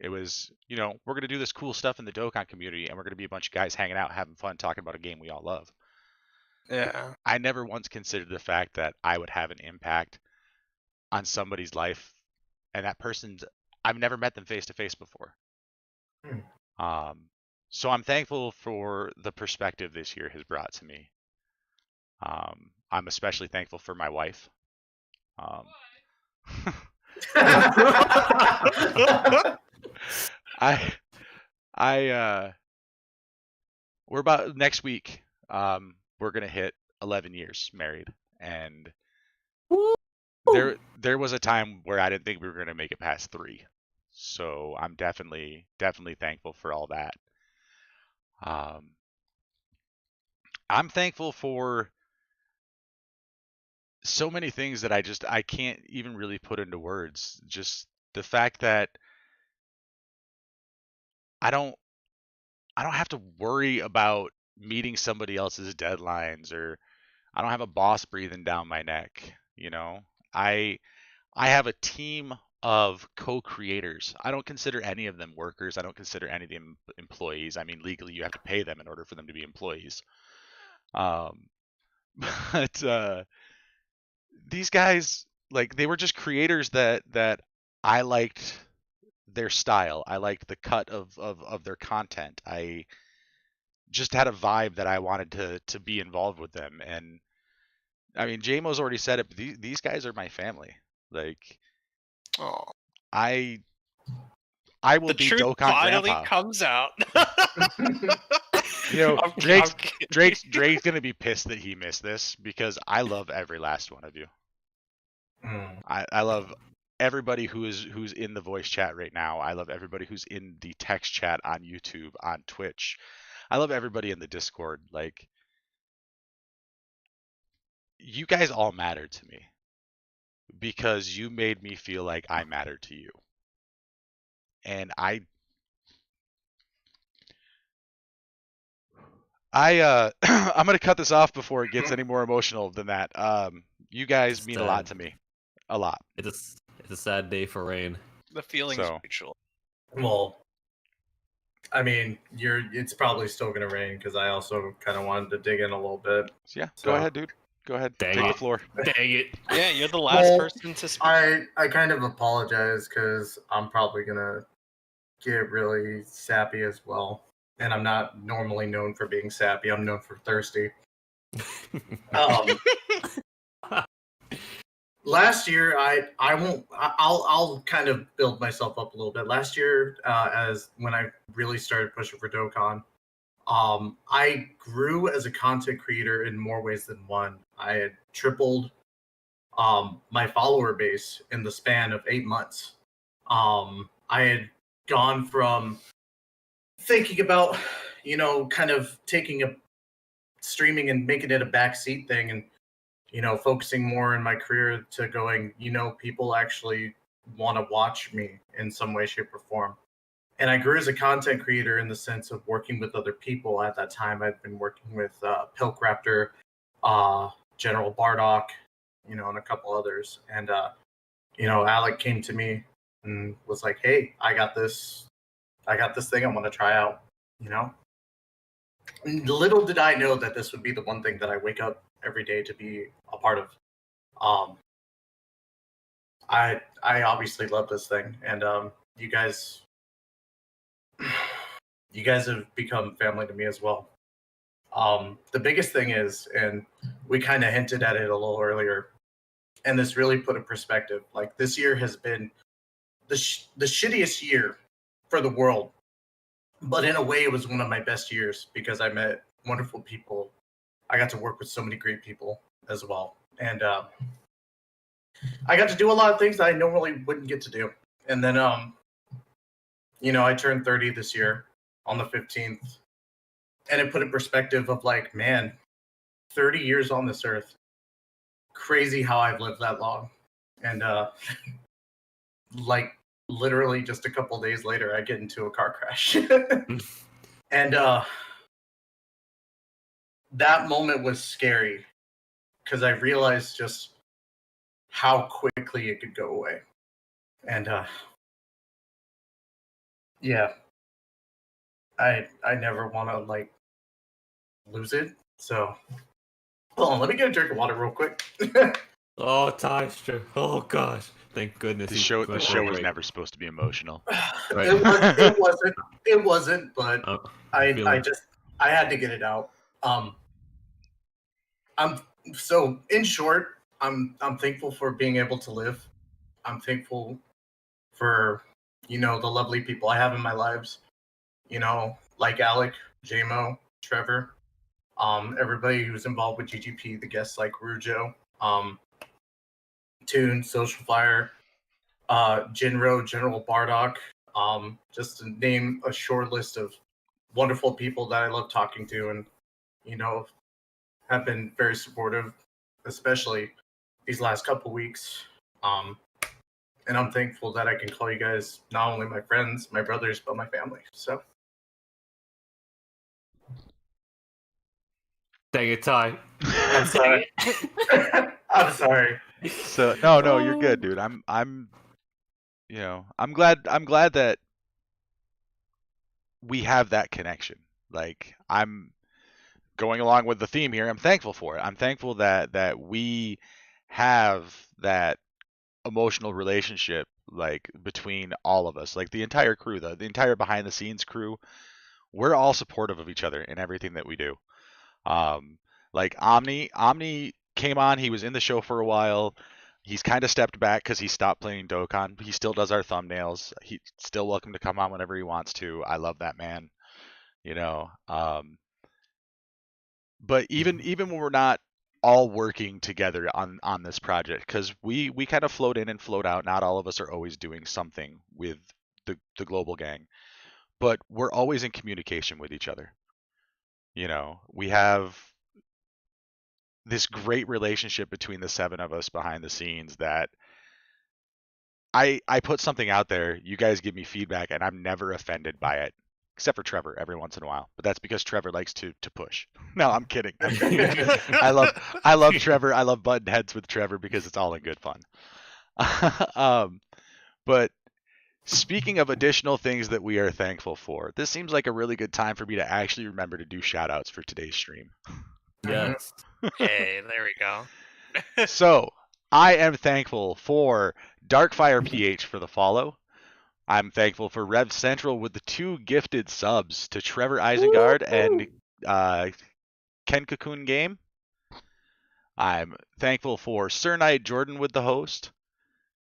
It was, we're going to do this cool stuff in the Dokkan community, and we're going to be a bunch of guys hanging out, having fun, talking about a game we all love. Yeah. I never once considered the fact that I would have an impact on somebody's life, and that person's, I've never met them face to face before. So I'm thankful for the perspective this year has brought to me. I'm especially thankful for my wife. We're about next week. We're gonna hit 11 years married, and there was a time where I didn't think we were gonna make it past 3. So I'm definitely thankful for all that. I'm thankful for so many things that I can't even really put into words. Just the fact that I don't have to worry about meeting somebody else's deadlines, or I don't have a boss breathing down my neck. I have a team of co-creators. I don't consider any of them workers. I don't consider any of them employees. I mean, legally you have to pay them in order for them to be employees. But these guys, like, they were just creators that I liked their style. I liked the cut of their content. I just had a vibe that I wanted to be involved with them. And I mean, JMo's already said it, but these guys are my family. Like, I will be the truth Dokkan finally Grandpa. comes out. You know, I'm Drake's kidding. Drake's gonna be pissed that he missed this because I love every last one of you. Mm. I love everybody who's in the voice chat right now. I love everybody who's in the text chat on YouTube, on Twitch. I love everybody in the Discord. Like, you guys all matter to me because you made me feel like I mattered to you. And I'm gonna cut this off before it gets any more emotional than that. You guys mean a lot to me. A lot. It's a sad day for Rain. The feeling's So. mutual. Well, I mean, it's probably still gonna rain because I also kind of wanted to dig in a little bit. So yeah, So- go ahead, dude. Go ahead. Dang Take the it. floor. Dang it. Yeah, you're the last Well, person to speak. I kind of apologize because I'm probably gonna get really sappy as well, and I'm not normally known for being sappy. I'm known for thirsty. Last year, I'll kind of build myself up a little bit. Last year, as when I really started pushing for Dokkan, I grew as a content creator in more ways than one. I had tripled my follower base in the span of 8 months. I had gone from thinking about, kind of taking a streaming and making it a backseat thing and, focusing more in my career to going, people actually want to watch me in some way, shape, or form. And I grew as a content creator in the sense of working with other people. At that time, I'd been working with Pilk Raptor, General Bardock, and a couple others. And, Alec came to me and was like, hey, I got this thing I want to try out, And little did I know that this would be the one thing that I wake up every day to be a part of. I obviously love this thing, and you guys have become family to me as well. The biggest thing is, and we kind of hinted at it a little earlier, and this really put in perspective. Like, this year has been the shittiest year for the world, but in a way, it was one of my best years because I met wonderful people. I got to work with so many great people as well, and I got to do a lot of things that I normally wouldn't get to do. And then, I turned 30 this year on the 15th, and it put in perspective of like, man, 30 years on this earth. Crazy how I've lived that long. And like literally just a couple days later, I get into a car crash. And that moment was scary because I realized just how quickly it could go away. And yeah, I never want to like lose it. So hold on, let me get a drink of water real quick. Oh, Tystra. Oh gosh. Thank goodness. The he show went was away. never supposed to be emotional. Right. It wasn't, but Oh, I feeling- had to get it out. I'm so in short, I'm thankful for being able to live. I'm thankful for the lovely people I have in my lives. Like Alec, JMo, Trevor, everybody who's involved with GGP, the guests like Rujo, Toon, Social Fire, Jinro, General Bardock, just to name a short list of wonderful people that I love talking to and, have been very supportive, especially these last couple weeks. And I'm thankful that I can call you guys not only my friends, my brothers, but my family. So. Dang it, Ty. I'm sorry. I'm sorry. So no, you're good, dude. I'm glad that we have that connection. Like, I'm going along with the theme here. I'm thankful for it. I'm thankful that we have that emotional relationship, like, between all of us, like the entire crew, the entire behind the scenes crew. We're all supportive of each other in everything that we do. Like Omni came on. He was in the show for a while. He's kind of stepped back because he stopped playing Dokkan. He still does our thumbnails. He's still welcome to come on whenever he wants to. I love that man. but even when we're not all working together on this project, because we kind of float in and float out. Not all of us are always doing something with the global gang, but we're always in communication with each other. We have this great relationship between the 7 of us behind the scenes that I put something out there, you guys give me feedback, and I'm never offended by it, except for Trevor every once in a while. But that's because Trevor likes to push. No, I'm kidding. I love Trevor. I love button heads with Trevor because it's all in good fun. But speaking of additional things that we are thankful for, this seems like a really good time for me to actually remember to do shout outs for today's stream. Yes. Hey, there we go. So I am thankful for Darkfire PH for the follow. I'm thankful for Rev Central with the 2 gifted subs to TrevorIsanguard and Ken Cocoon Game. I'm thankful for Sir Knight Jordan with the host.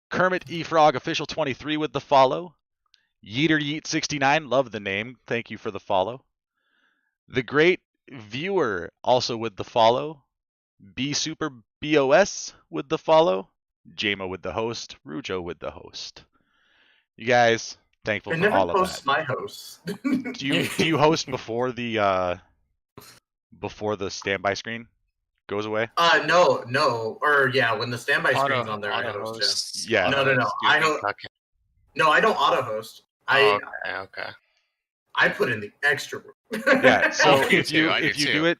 Kermit E Frog Official 23 with the follow. Yeeter Yeet 69, love the name. Thank you for the follow. The Great Viewer also with the follow. B Super BOS with the follow. JMO with the host. Rujo with the host. You guys, thankful for all of that. Never post my hosts. Do you host before the standby screen goes away? No. Or yeah, when the standby screen's on there, I host. Yeah. No. I don't auto host. Okay. I put in the extra work. Yeah. So I do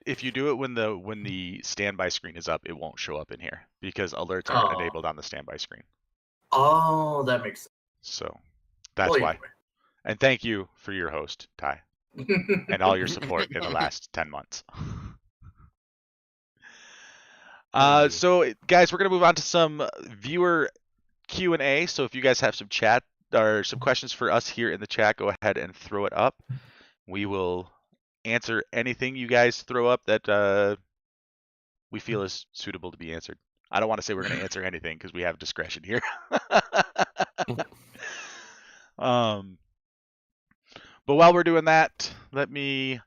if you do it when the standby screen is up, it won't show up in here because alerts aren't enabled on the standby screen. Oh, that makes sense. So that's why. And thank you for your host, Ty, and all your support in the last 10 months. So guys, we're gonna move on to some viewer Q&A. So if you guys have some chat or some questions for us here in the chat, go ahead and throw it up. We will answer anything you guys throw up that we feel is suitable to be answered. I don't want to say we're going to answer anything because we have discretion here. But while we're doing that, let me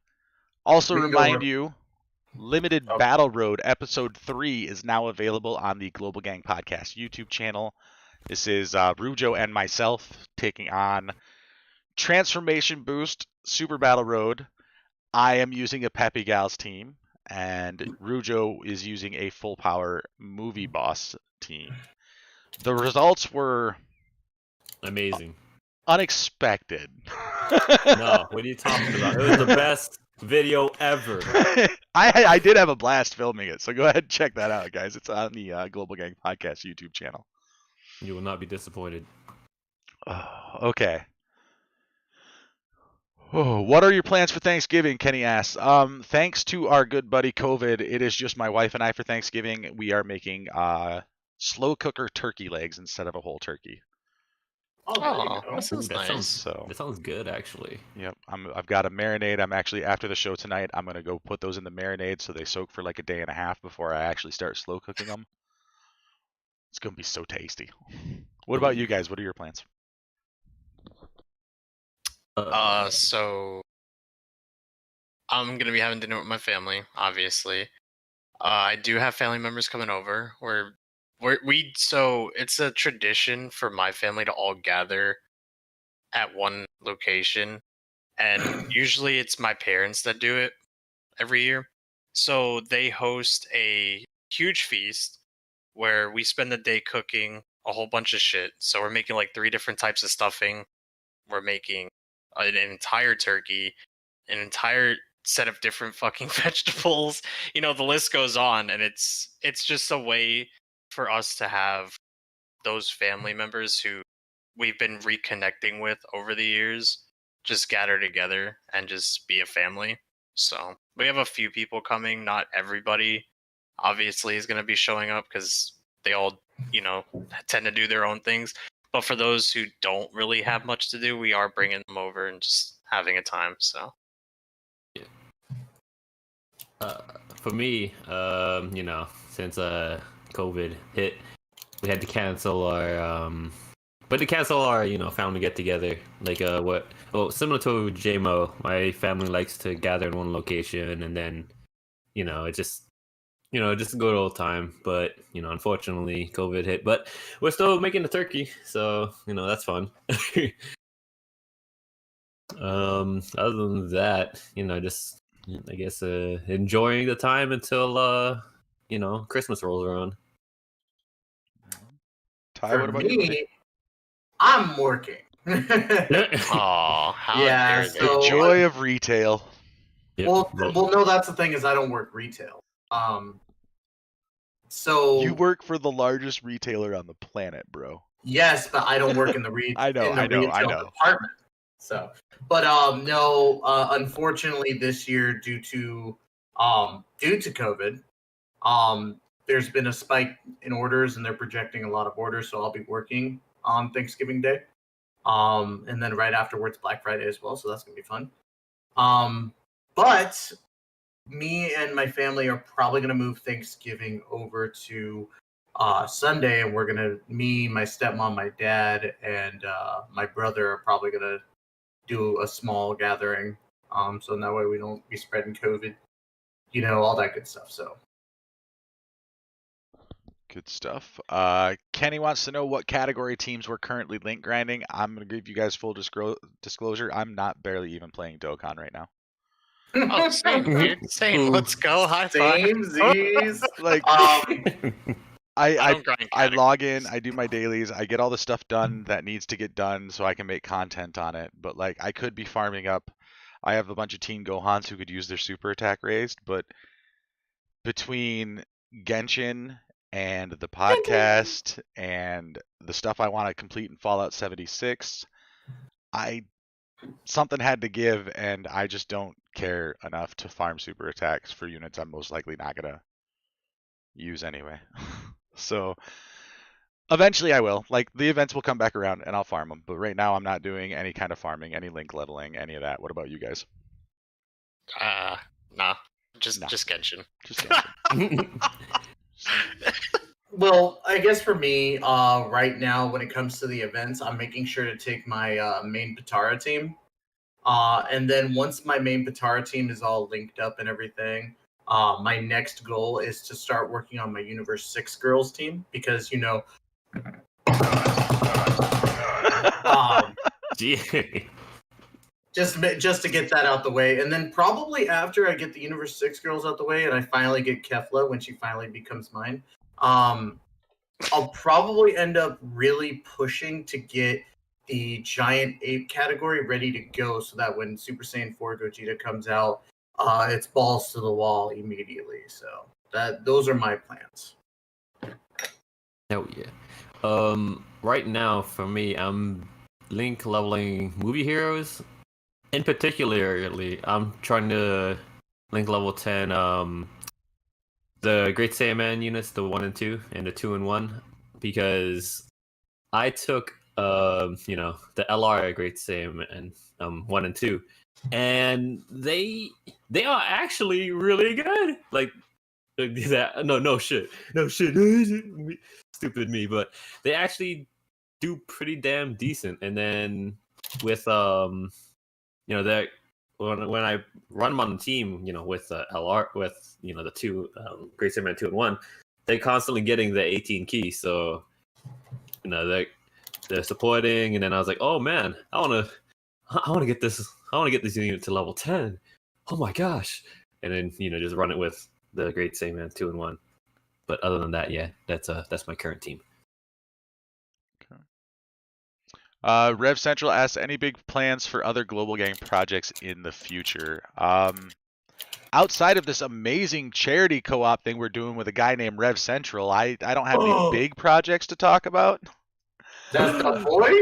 also remind you, Limited Battle Road Episode 3 is now available on the Global Gang Podcast YouTube channel. This is Rujo and myself taking on Transformation Boost Super Battle Road. I am using a Peppy Gals team, and Rujo is using a full power Movie Boss team. The results were amazing. Unexpected. No, what are you talking about? It was the best video ever. I did have a blast filming it, so go ahead and check that out, guys. It's on the Global Gang Podcast YouTube channel. You will not be disappointed. Oh, okay. Oh, what are your plans for Thanksgiving? Kenny asks. Thanks to our good buddy COVID, it is just my wife and I for Thanksgiving. We are making slow cooker turkey legs instead of a whole turkey. Oh, that sounds nice. That sounds good, actually. Yep, I've got a marinade. I'm actually, after the show tonight, I'm gonna go put those in the marinade so they soak for like a day and a half before I actually start slow cooking them. It's gonna be so tasty. What about you guys? What are your plans? So I'm gonna be having dinner with my family, obviously. I do have family members coming over. So it's a tradition for my family to all gather at one location, and usually it's my parents that do it every year. So they host a huge feast where we spend the day cooking a whole bunch of shit. So we're making like 3 different types of stuffing. We're making an entire turkey, an entire set of different fucking vegetables. You know, the list goes on, and it's just a way for us to have those family members who we've been reconnecting with over the years just gather together and just be a family. So we have a few people coming. Not everybody obviously is going to be showing up because they all, tend to do their own things. But for those who don't really have much to do, we are bringing them over and just having a time. So, yeah. For me, since COVID hit, we had to cancel our family get together. Like similar to JMO, my family likes to gather in one location and then it's just just a good old time. But unfortunately, COVID hit. But we're still making the turkey, so that's fun. Other than that, just I guess enjoying the time until Christmas rolls around. Ty, For what about you, buddy? me, I'm working. Oh, how Yeah, dare they? so- The joy of retail. Yep. Well, no, that's the thing is I don't work retail. So You work for the largest retailer on the planet, bro. yes, but I don't work in the I know. retail department. So, but no, unfortunately, this year due to COVID, there's been a spike in orders, and they're projecting a lot of orders. So I'll be working on Thanksgiving Day, and then right afterwards Black Friday as well. So that's gonna be fun. But me and my family are probably gonna move Thanksgiving over to Sunday, and we're gonna my stepmom, my dad, and my brother are probably gonna do a small gathering. So in that way we don't be spreading COVID, all that good stuff. So Good stuff. Kenny wants to know what category teams we're currently link grinding. I'm gonna give you guys full disclosure. I'm not barely even playing Dokkan right now. Oh, same, dude. Same. Let's go. High five. same Z's. Like don't grind I log in, I do my dailies, I get all the stuff done that needs to get done so I can make content on it. But like I could be farming up. I have a bunch of Teen Gohans who could use their super attack raised, but between Genshin and the podcast and the stuff I want to complete in Fallout 76, something had to give, and I just don't care enough to farm super attacks for units I'm most likely not gonna use anyway. So eventually I will. Like the events will come back around and I'll farm them, but right now I'm not doing any kind of farming, any link leveling, any of that. What about you guys? Nah. Just Genshin. Just Genshin. Well, I guess for me, right now, when it comes to the events, I'm making sure to take my main Patara team. And then once my main Patara team is all linked up and everything, my next goal is to start working on my Universe 6 girls team because, just to get that out the way. And then probably after I get the Universe 6 girls out the way and I finally get Kefla when she finally becomes mine, I'll probably end up really pushing to get the Giant Ape category ready to go so that when Super Saiyan 4 Gogeta comes out, it's balls to the wall immediately. So those are my plans. Hell yeah. Right now for me, I'm link leveling movie heroes. In particularly, I'm trying to link level 10 the Great Saiyaman units, the 1 and 2, and the 2 and 1, because I took the LR Great Saiyaman 1 and 2, and they are actually really good. Like that. No shit. Stupid me, but they actually do pretty damn decent. And then with that when I run them on the team, with LR, with the 2 Great Saiyaman 2 and 1, they're constantly getting the 18 key. So they're supporting, and then I was like, oh man, I want to get this unit to level 10. Oh my gosh. And then just run it with the Great Saiyaman 2 and 1. But other than that, yeah, that's my current team. Rev Central asks, any big plans for other Global Gang projects in the future? Outside of this amazing charity co-op thing we're doing with a guy named Rev Central, I don't have any big projects to talk about. That's the boy?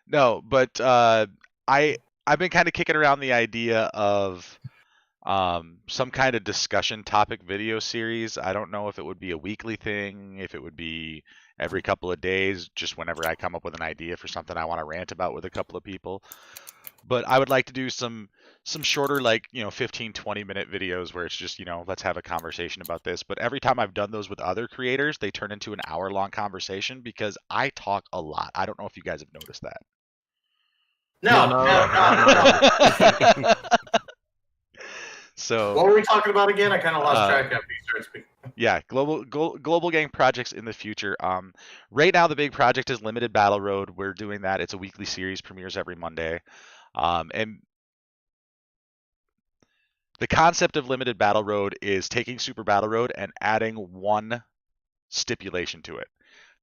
No, but I've been kind of kicking around the idea of some kind of discussion topic video series. I don't know if it would be a weekly thing, if it would be every couple of days, just whenever I come up with an idea for something I want to rant about with a couple of people. But I would like to do some shorter, like 15-20 minute videos where it's just let's have a conversation about this. But every time I've done those with other creators, they turn into an hour-long conversation because I talk a lot. I don't know if you guys have noticed that. No. So what were we talking about again? I kind of lost track after you started speaking. yeah, global gang projects in the future. Right now the big project is Limited Battle Road. We're doing that. It's a weekly series, premieres every Monday. And the concept of Limited Battle Road is taking Super Battle Road and adding one stipulation to it.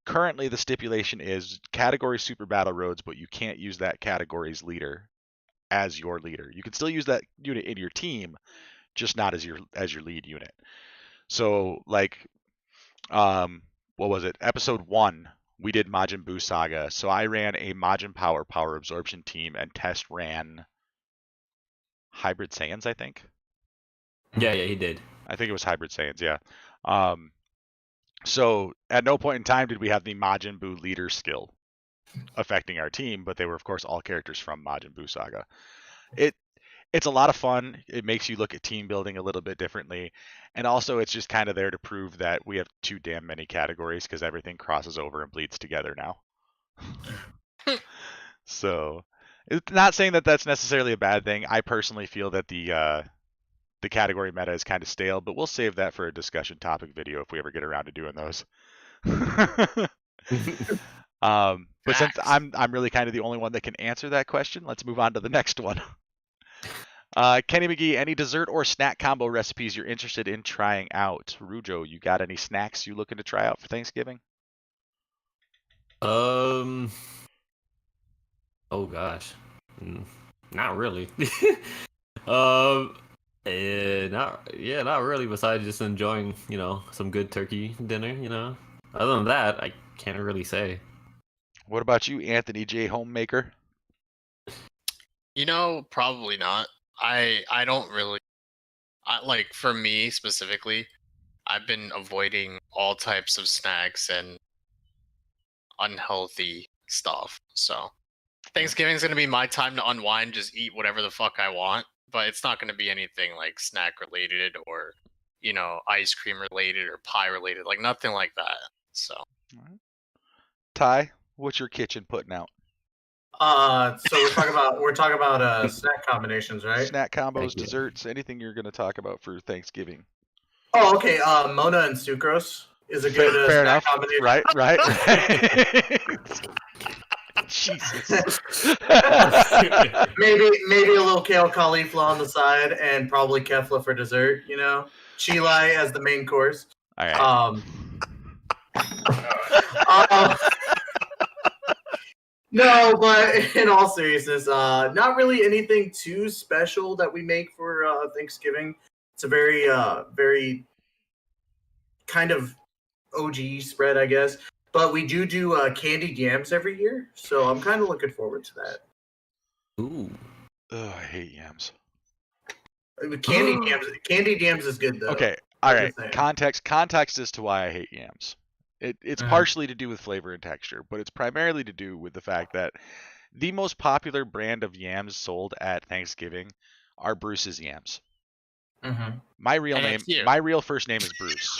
Currently, the stipulation is category Super Battle Roads, but you can't use that category's leader as your leader. You can still use that unit in your team, just not as your lead unit. So, like, what was it? Episode 1, we did Majin Buu Saga. So I ran a Majin Power Absorption team, and Test ran Hybrid Saiyans, I think. Yeah, he did. I think it was Hybrid Saiyans, yeah. So at no point in time did we have the Majin Buu leader skill affecting our team, but they were of course all characters from Majin Buu Saga. It's a lot of fun. It makes you look at team building a little bit differently, and also it's just kind of there to prove that we have too damn many categories because everything crosses over and bleeds together now. So it's not saying that that's necessarily a bad thing. I personally feel that the category meta is kind of stale, but we'll save that for a discussion topic video if we ever get around to doing those. But since I'm really kind of the only one that can answer that question, let's move on to the next one. Kenny McGee, any dessert or snack combo recipes you're interested in trying out? Rujo, you got any snacks you looking to try out for Thanksgiving? Oh gosh, not really. Not really. Besides just enjoying, some good turkey dinner. Other than that, I can't really say. What about you, Anthony J. Homemaker? Probably not. I don't really. Like for me specifically, I've been avoiding all types of snacks and unhealthy stuff. So Thanksgiving's gonna be my time to unwind, just eat whatever the fuck I want. But it's not going to be anything like snack related or, ice cream related or pie related, like nothing like that. So, Ty, what's your kitchen putting out? So we're talking about snack combinations, right? Snack combos, desserts, anything you're going to talk about for Thanksgiving. Oh, okay. Mona and sucrose is a good fair snack enough. combination. Right. Jesus. maybe a little kale cauliflower on the side, and probably kefla for dessert. Chilai as the main course. All right. No, but in all seriousness, not really anything too special that we make for Thanksgiving. It's a very kind of OG spread, I guess. But we do candied yams every year, so I'm kind of looking forward to that. Ooh. Oh, I hate yams. Candied yams is good though. Okay, all right. Context as to why I hate yams. It's partially to do with flavor and texture, but it's primarily to do with the fact that the most popular brand of yams sold at Thanksgiving are Bruce's yams. Mm-hmm. My real first name is Bruce.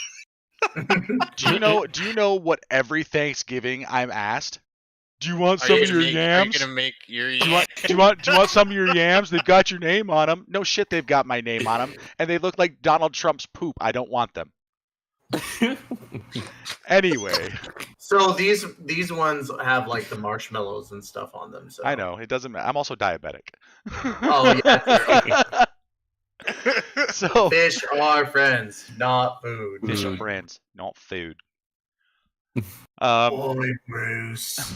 Do you know what every Thanksgiving I'm asked? Do you want some of your yams? Are you gonna make your do you want some of your yams? They've got your name on them. No shit, they've got my name on them, and they look like Donald Trump's poop. I don't want them. Anyway. So these ones have like the marshmallows and stuff on them. So I know it doesn't matter. I'm also diabetic. Oh yeah. So fish are friends, not food. Fish are friends, not food. Boy, Bruce.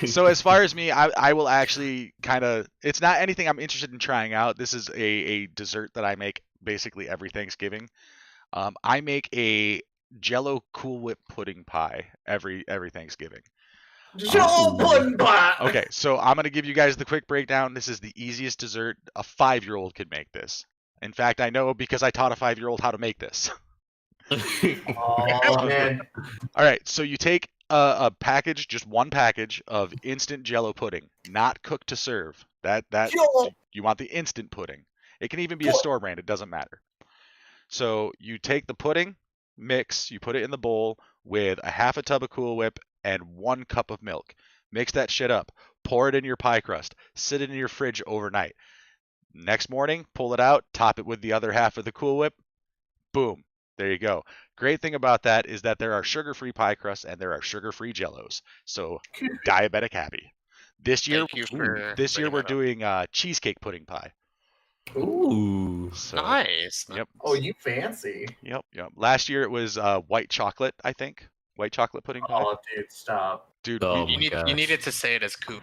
So as far as me, I will actually kind of. It's not anything I'm interested in trying out. This is a dessert that I make basically every Thanksgiving. I make a Jello Cool Whip pudding pie every Thanksgiving. Jello pudding pie. Okay, so I'm gonna give you guys the quick breakdown. This is the easiest dessert. A 5-year-old could make this. In fact, I know because I taught a 5-year-old how to make this. Oh man! All right, so you take a package, just one package of instant Jello pudding, not cooked to serve. You want the instant pudding. It can even be a store brand. It doesn't matter. So you take the pudding mix, you put it in the bowl with a half a tub of Cool Whip and 1 cup of milk. Mix that shit up. Pour it in your pie crust. Sit it in your fridge overnight. Next morning, pull it out, top it with the other half of the Cool Whip. Boom. There you go. Great thing about that is that there are sugar-free pie crusts and there are sugar-free Jellos. So diabetic happy. This year, Thank you for we're bringing doing cheesecake pudding pie. Ooh. So, Nice. Yep. Oh, you fancy. Yep. Last year it was white chocolate, I think. White chocolate pudding pie. Oh, dude, stop. Dude, Oh we- my You gosh. needed to say it as cool.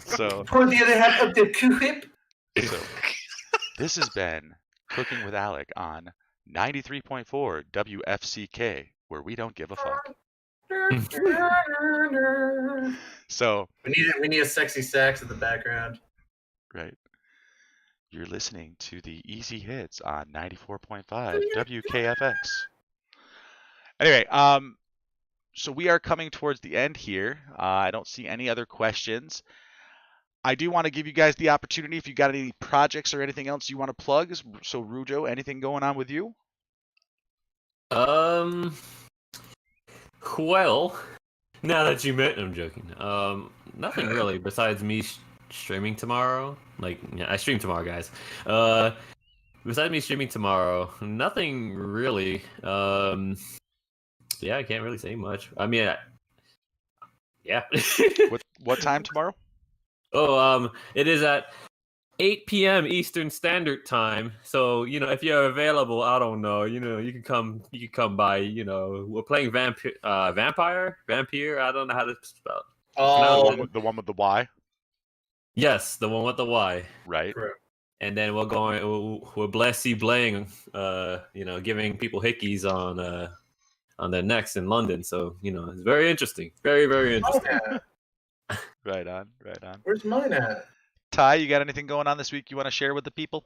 so Pour the other half of the Q-Whip. this has been Cooking with Alec on 93.4 WFCK, where we don't give a fuck. So, we need a sexy sax in the background. right. You're listening to the Easy Hits on 94.5 WKFX. Anyway, so we are coming towards the end here. I don't see any other questions. I do want to give you guys the opportunity if you got any projects or anything else you want to plug. So Rujo, anything going on with you? Well, now that you met, I'm joking. Nothing really besides me streaming tomorrow. Like, yeah, I stream tomorrow, guys. Besides me streaming tomorrow, nothing really. Yeah, I can't really say much. I mean, yeah. What time tomorrow? Oh, it is at 8 p.m. Eastern Standard Time. So, if you're available, I don't know, you can come by, we're playing Vampire, I don't know how to spell it. Oh, The one with the Y, Yes, the one with the Y. right? correct. And then we're blessy blaying, giving people hickeys on their necks in London. So, it's very interesting. Very, very interesting. Yeah. Right on. Where's mine at? Ty, you got anything going on this week you want to share with the people?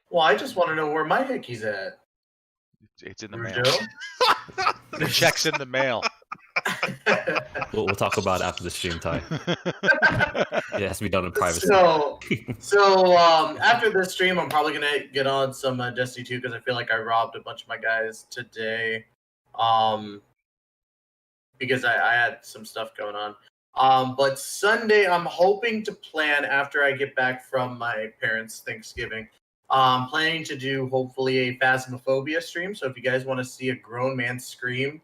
Well, I just want to know where my hickey's at. It's in the mail. Rujo? The check's in the mail. We'll talk about it after the stream, Ty. It has to be done in privacy. So after this stream, I'm probably gonna get on some Destiny 2 because I feel like I robbed a bunch of my guys today. Because I had some stuff going on. But Sunday, I'm hoping to plan after I get back from my parents' Thanksgiving. Planning to do hopefully a Phasmophobia stream. So if you guys want to see a grown man scream,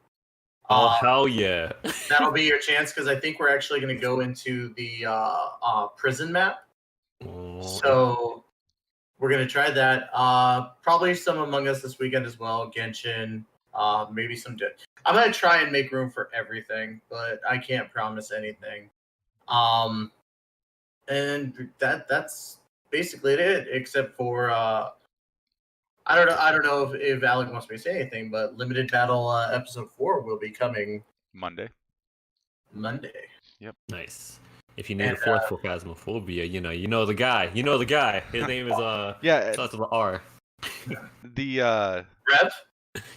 Oh, hell yeah. that'll be your chance because I think we're actually going to go into the prison map. So we're going to try that. Probably some Among Us this weekend as well. Genshin, maybe some. I'm going to try and make room for everything, but I can't promise anything. And that's basically it, except for I don't know if Alec wants me to say anything, but Limited Battle episode 4 will be coming Monday. Monday. Nice. If you need a fourth for Phasmophobia, you know the guy. You know the guy. His name is Yeah, starts with an R. the Rev?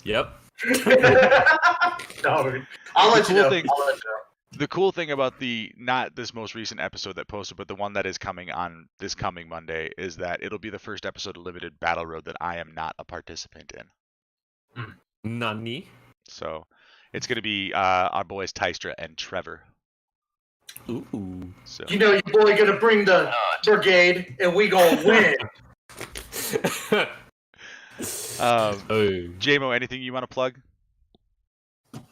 Yep. No, I'll let you know. the cool thing about not this most recent episode that posted, but the one that is coming on this coming Monday is that it'll be the first episode of Limited Battle Road that I am not a participant in. Nani? So it's going to be our boys Tystra and Trevor. Ooh. So You know your boy gonna bring the brigade, and we gonna win. JMO, anything you want to plug?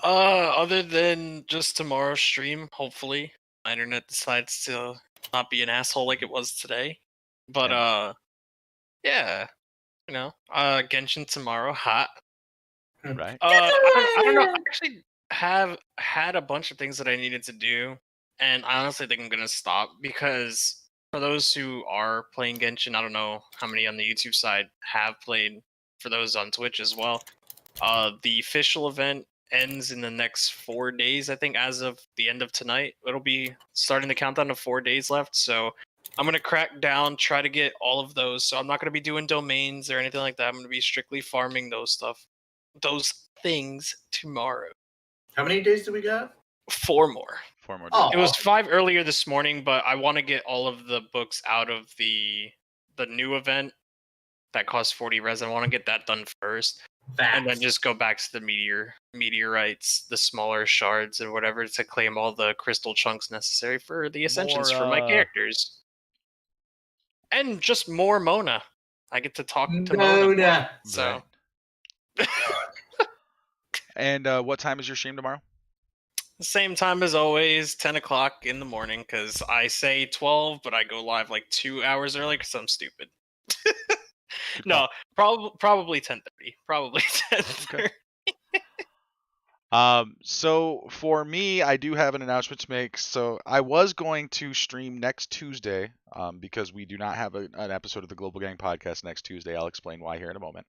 Other than just tomorrow's stream, hopefully my internet decides to not be an asshole like it was today. But yeah, Genshin tomorrow, hot. Right. I don't know. I actually have had a bunch of things that I needed to do, and I honestly think I'm gonna stop because for those who are playing Genshin, I don't know how many on the YouTube side have played. For those on Twitch as well, the official event ends in the next 4 days. I think as of the end of tonight, it'll be starting the countdown to 4 days left. So I'm gonna crack down, try to get all of those. So I'm not gonna be doing domains or anything like that. I'm gonna be strictly farming those things tomorrow. How many days do we got? 4 more. 4 more days. Oh. It was 5 earlier this morning, but I want to get all of the books out of the new event that costs 40 res. I want to get that done first, and then just go back to the meteorites, the smaller shards, and whatever to claim all the crystal chunks necessary for the ascensions for my characters. And just more Mona. I get to talk to Mona. Mona. So Right. And what time is your stream tomorrow? same time as always, 10 o'clock in the morning, because I say 12, but I go live like 2 hours early because I'm stupid. No, probably 10:30. Probably 10:30. So for me, I do have an announcement to make. So I was going to stream next Tuesday, because we do not have an episode of the Global Gang podcast next Tuesday. I'll explain why here in a moment.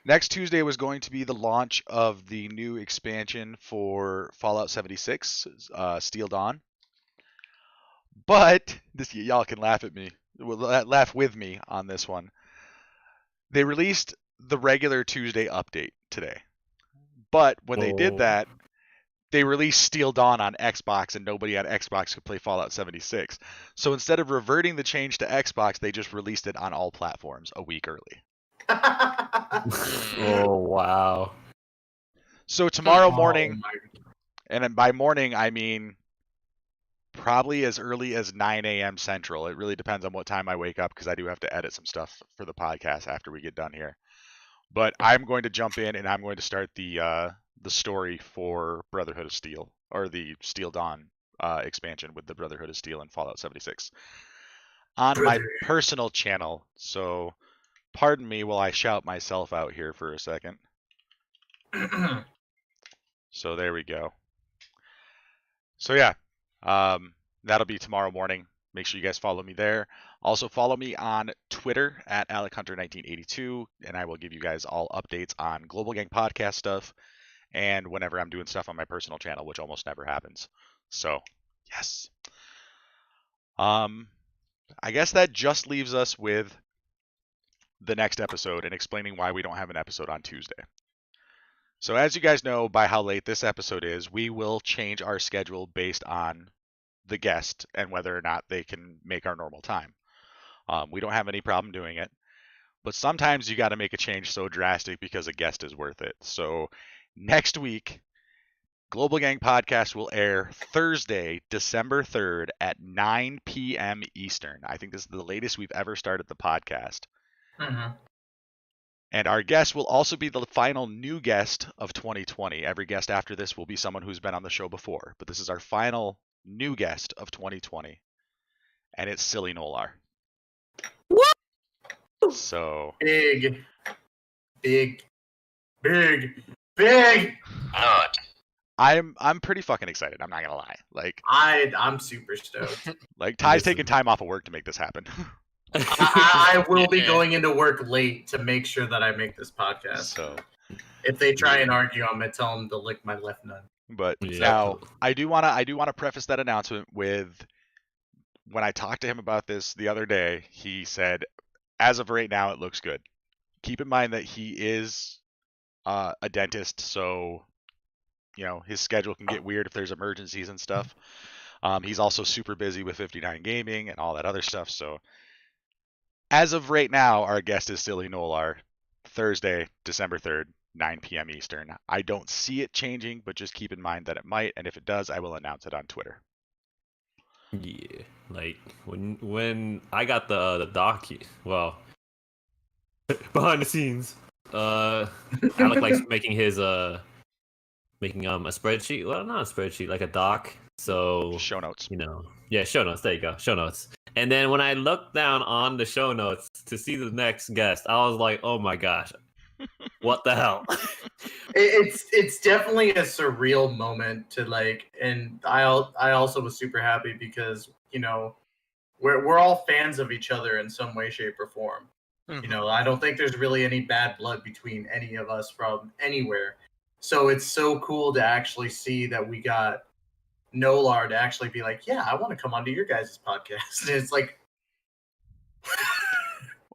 Next Tuesday was going to be the launch of the new expansion for Fallout 76, Steel Dawn. But y'all can laugh at me, laugh with me on this one. They released the regular Tuesday update today. But when they did that, they released Steel Dawn on Xbox, and nobody on Xbox could play Fallout 76. So instead of reverting the change to Xbox, they just released it on all platforms a week early. Oh, wow. So tomorrow Oh morning, my- and then by morning I mean probably as early as 9 a.m. Central. It really depends on what time I wake up, because I do have to edit some stuff for the podcast after we get done here. But I'm going to jump in and I'm going to start the story for Brotherhood of Steel, or the Steel Dawn expansion with the Brotherhood of Steel and Fallout 76 on my personal channel. So pardon me while I shout myself out here for a second. So there we go. So yeah, that'll be tomorrow morning. Make sure you guys follow me there. Also follow me on Twitter at AlecHunter1982, and I will give you guys all updates on Global Gang podcast stuff and whenever I'm doing stuff on my personal channel, which almost never happens. So yes. I guess that just leaves us with the next episode and explaining why we don't have an episode on Tuesday. So as you guys know by how late this episode is, we will change our schedule based on the guest and whether or not they can make our normal time. We don't have any problem doing it, but sometimes you got to make a change so drastic because a guest is worth it. So next week, Global Gang Podcast will air Thursday, December 3rd at 9 p.m. Eastern. I think this is the latest we've ever started the podcast. Mhm. And our guest will also be the final new guest of 2020. Every guest after this will be someone who's been on the show before, but this is our final new guest of 2020, and it's Silly Nolar. What? So Big. I'm pretty fucking excited. I'm not gonna lie. Like I'm super stoked. like Ty's taking time off of work to make this happen. I will be going into work late to make sure that I make this podcast. So if they try and argue, I'm gonna tell them to lick my left nut. but Yeah. now I do wanna preface that announcement with, when I talked to him about this the other day, he said, as of right now, it looks good. Keep in mind that he is a dentist, so you know his schedule can get weird if there's emergencies and stuff. He's also super busy with 59 Gaming and all that other stuff. So as of right now, our guest is Silly Nolar, Thursday, December 3rd, 9 p.m. Eastern. I don't see it changing, but just keep in mind that it might, and if it does, I will announce it on Twitter. Yeah, like when I got the docu, well, behind the scenes, Alec likes making his making a spreadsheet. Well, not a spreadsheet, like a doc. So Show notes. you know, yeah, show notes. There you go, show notes. And then when I looked down on the show notes to see the next guest, I was like, oh my gosh, what the hell? It's definitely a surreal moment to like, and I also was super happy because you know we're all fans of each other in some way, shape, or form. You know, I don't think there's really any bad blood between any of us from anywhere. So it's so cool to actually see that we got Nolar to actually be like, yeah, I want to come onto your guys' podcast. And it's like,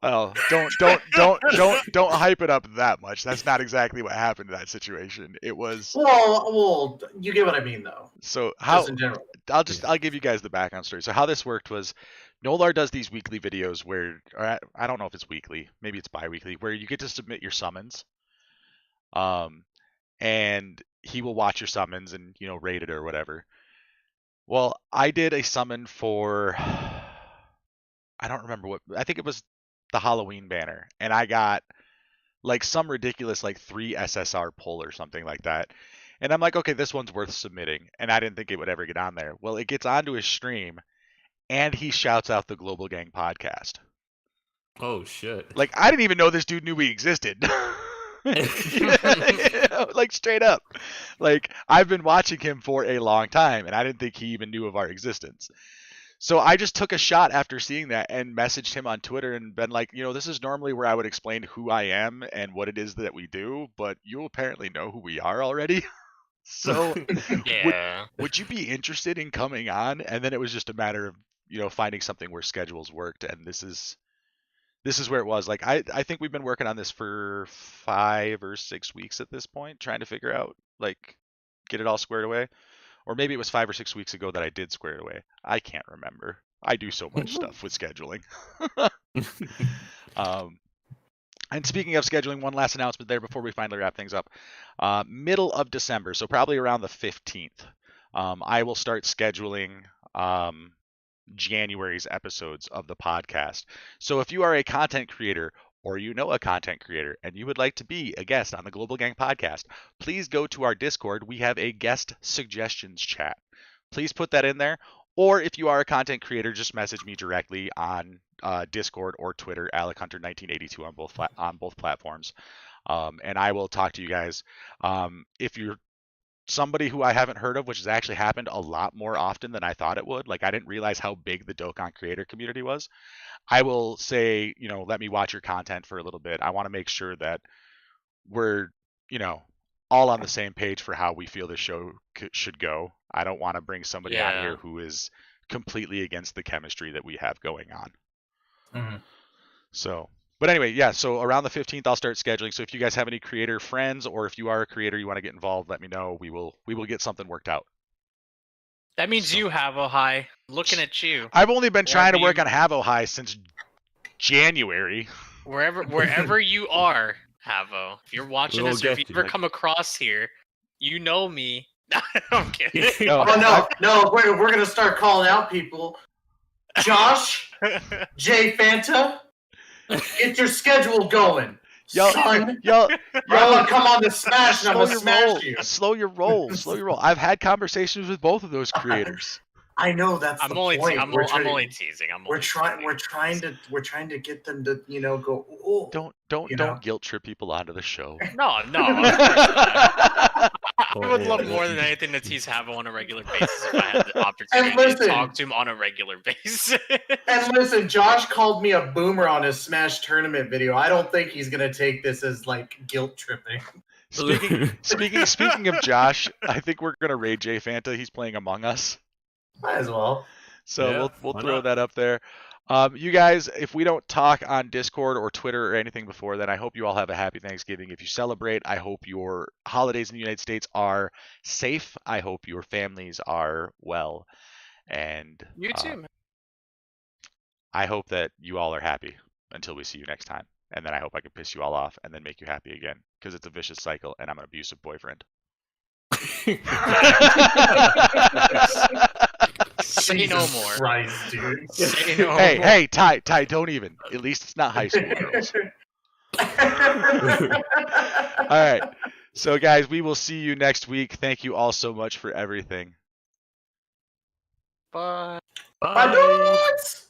Well, don't hype it up that much. That's not exactly what happened in that situation. It was well, you get what I mean, though. so how Just in general. I'll give you guys the background story. So how this worked was Nolar does these weekly videos where, or I don't know if it's weekly, maybe it's bi-weekly, where you get to submit your summons. And he will watch your summons and, you know, rate it or whatever. Well, I did a summon for I don't remember what, I think it was the Halloween banner, and I got like some ridiculous like 3 SSR pull or something like that. And I'm like, okay, this one's worth submitting. And I didn't think it would ever get on there. Well, it gets onto his stream and he shouts out the Global Gang podcast. Oh shit! Like, I didn't even know this dude knew we existed. Like, straight up. Like, I've been watching him for a long time and I didn't think he even knew of our existence. So I just took a shot after seeing that and messaged him on Twitter and been like, this is normally where I would explain who I am and what it is that we do, but you apparently know who we are already. So Yeah. would you be interested in coming on? And then it was just a matter of, finding something where schedules worked, and this is where it was. Like, I think we've been working on this for 5 or 6 weeks at this point, trying to figure out, like, get it all squared away. Or maybe it was 5 or 6 weeks ago that I did square it away. I can't remember. I do so much stuff with scheduling. And speaking of scheduling, one last announcement there before we finally wrap things up. Middle of December, so probably around the 15th, I will start scheduling January's episodes of the podcast. So if you are a content creator or you know a content creator and you would like to be a guest on the Global Gang podcast, please go to our Discord. We have a guest suggestions chat. Please put that in there. Or if you are a content creator, just message me directly on Discord or Twitter, AlecHunter1982 on both platforms, and I will talk to you guys. If you're somebody who I haven't heard of, which has actually happened a lot more often than I thought it would, like I didn't realize how big the Dokkan creator community was, I will say, let me watch your content for a little bit. I want to make sure that we're, all on the same page for how we feel the show should go. I don't want to bring somebody on here who is completely against the chemistry that we have going on. Mm-hmm. So, but anyway, yeah, so around the 15th, I'll start scheduling. So if you guys have any creator friends, or if you are a creator, you want to get involved, let me know. We will get something worked out. That means you have a high. Looking at you. I've only been trying to work on Havo High since January. Wherever you are, Havo. If you're watching this, or if you ever come across here, you know me. I'm kidding. No, we're gonna start calling out people. Josh, J Fanta, get your schedule going. Son, I'm gonna come on the Smash and I'm gonna smash you. Slow your roll. I've had conversations with both of those creators. I know that's the point. I'm only teasing. We're trying to get them to, go. Oh, don't guilt trip people onto the show. No. I would love more than anything to tease Havo on a regular basis if I had the opportunity to talk to him on a regular basis. And listen, Josh called me a boomer on his Smash tournament video. I don't think he's gonna take this as like guilt tripping. Speaking of Josh, I think we're gonna raid J Fanta. He's playing Among Us. Might as well. So we'll throw that up there. You guys, if we don't talk on Discord or Twitter or anything before then, I hope you all have a happy Thanksgiving. If you celebrate, I hope your holidays in the United States are safe. I hope your families are well. And you too, man. I hope that you all are happy until we see you next time. And then I hope I can piss you all off and then make you happy again, because it's a vicious cycle and I'm an abusive boyfriend. Say no more. Christ, dude. Hey, Ty, don't even. At least it's not high school girls. All right. So, guys, we will see you next week. Thank you all so much for everything. Bye. Bye, dudes.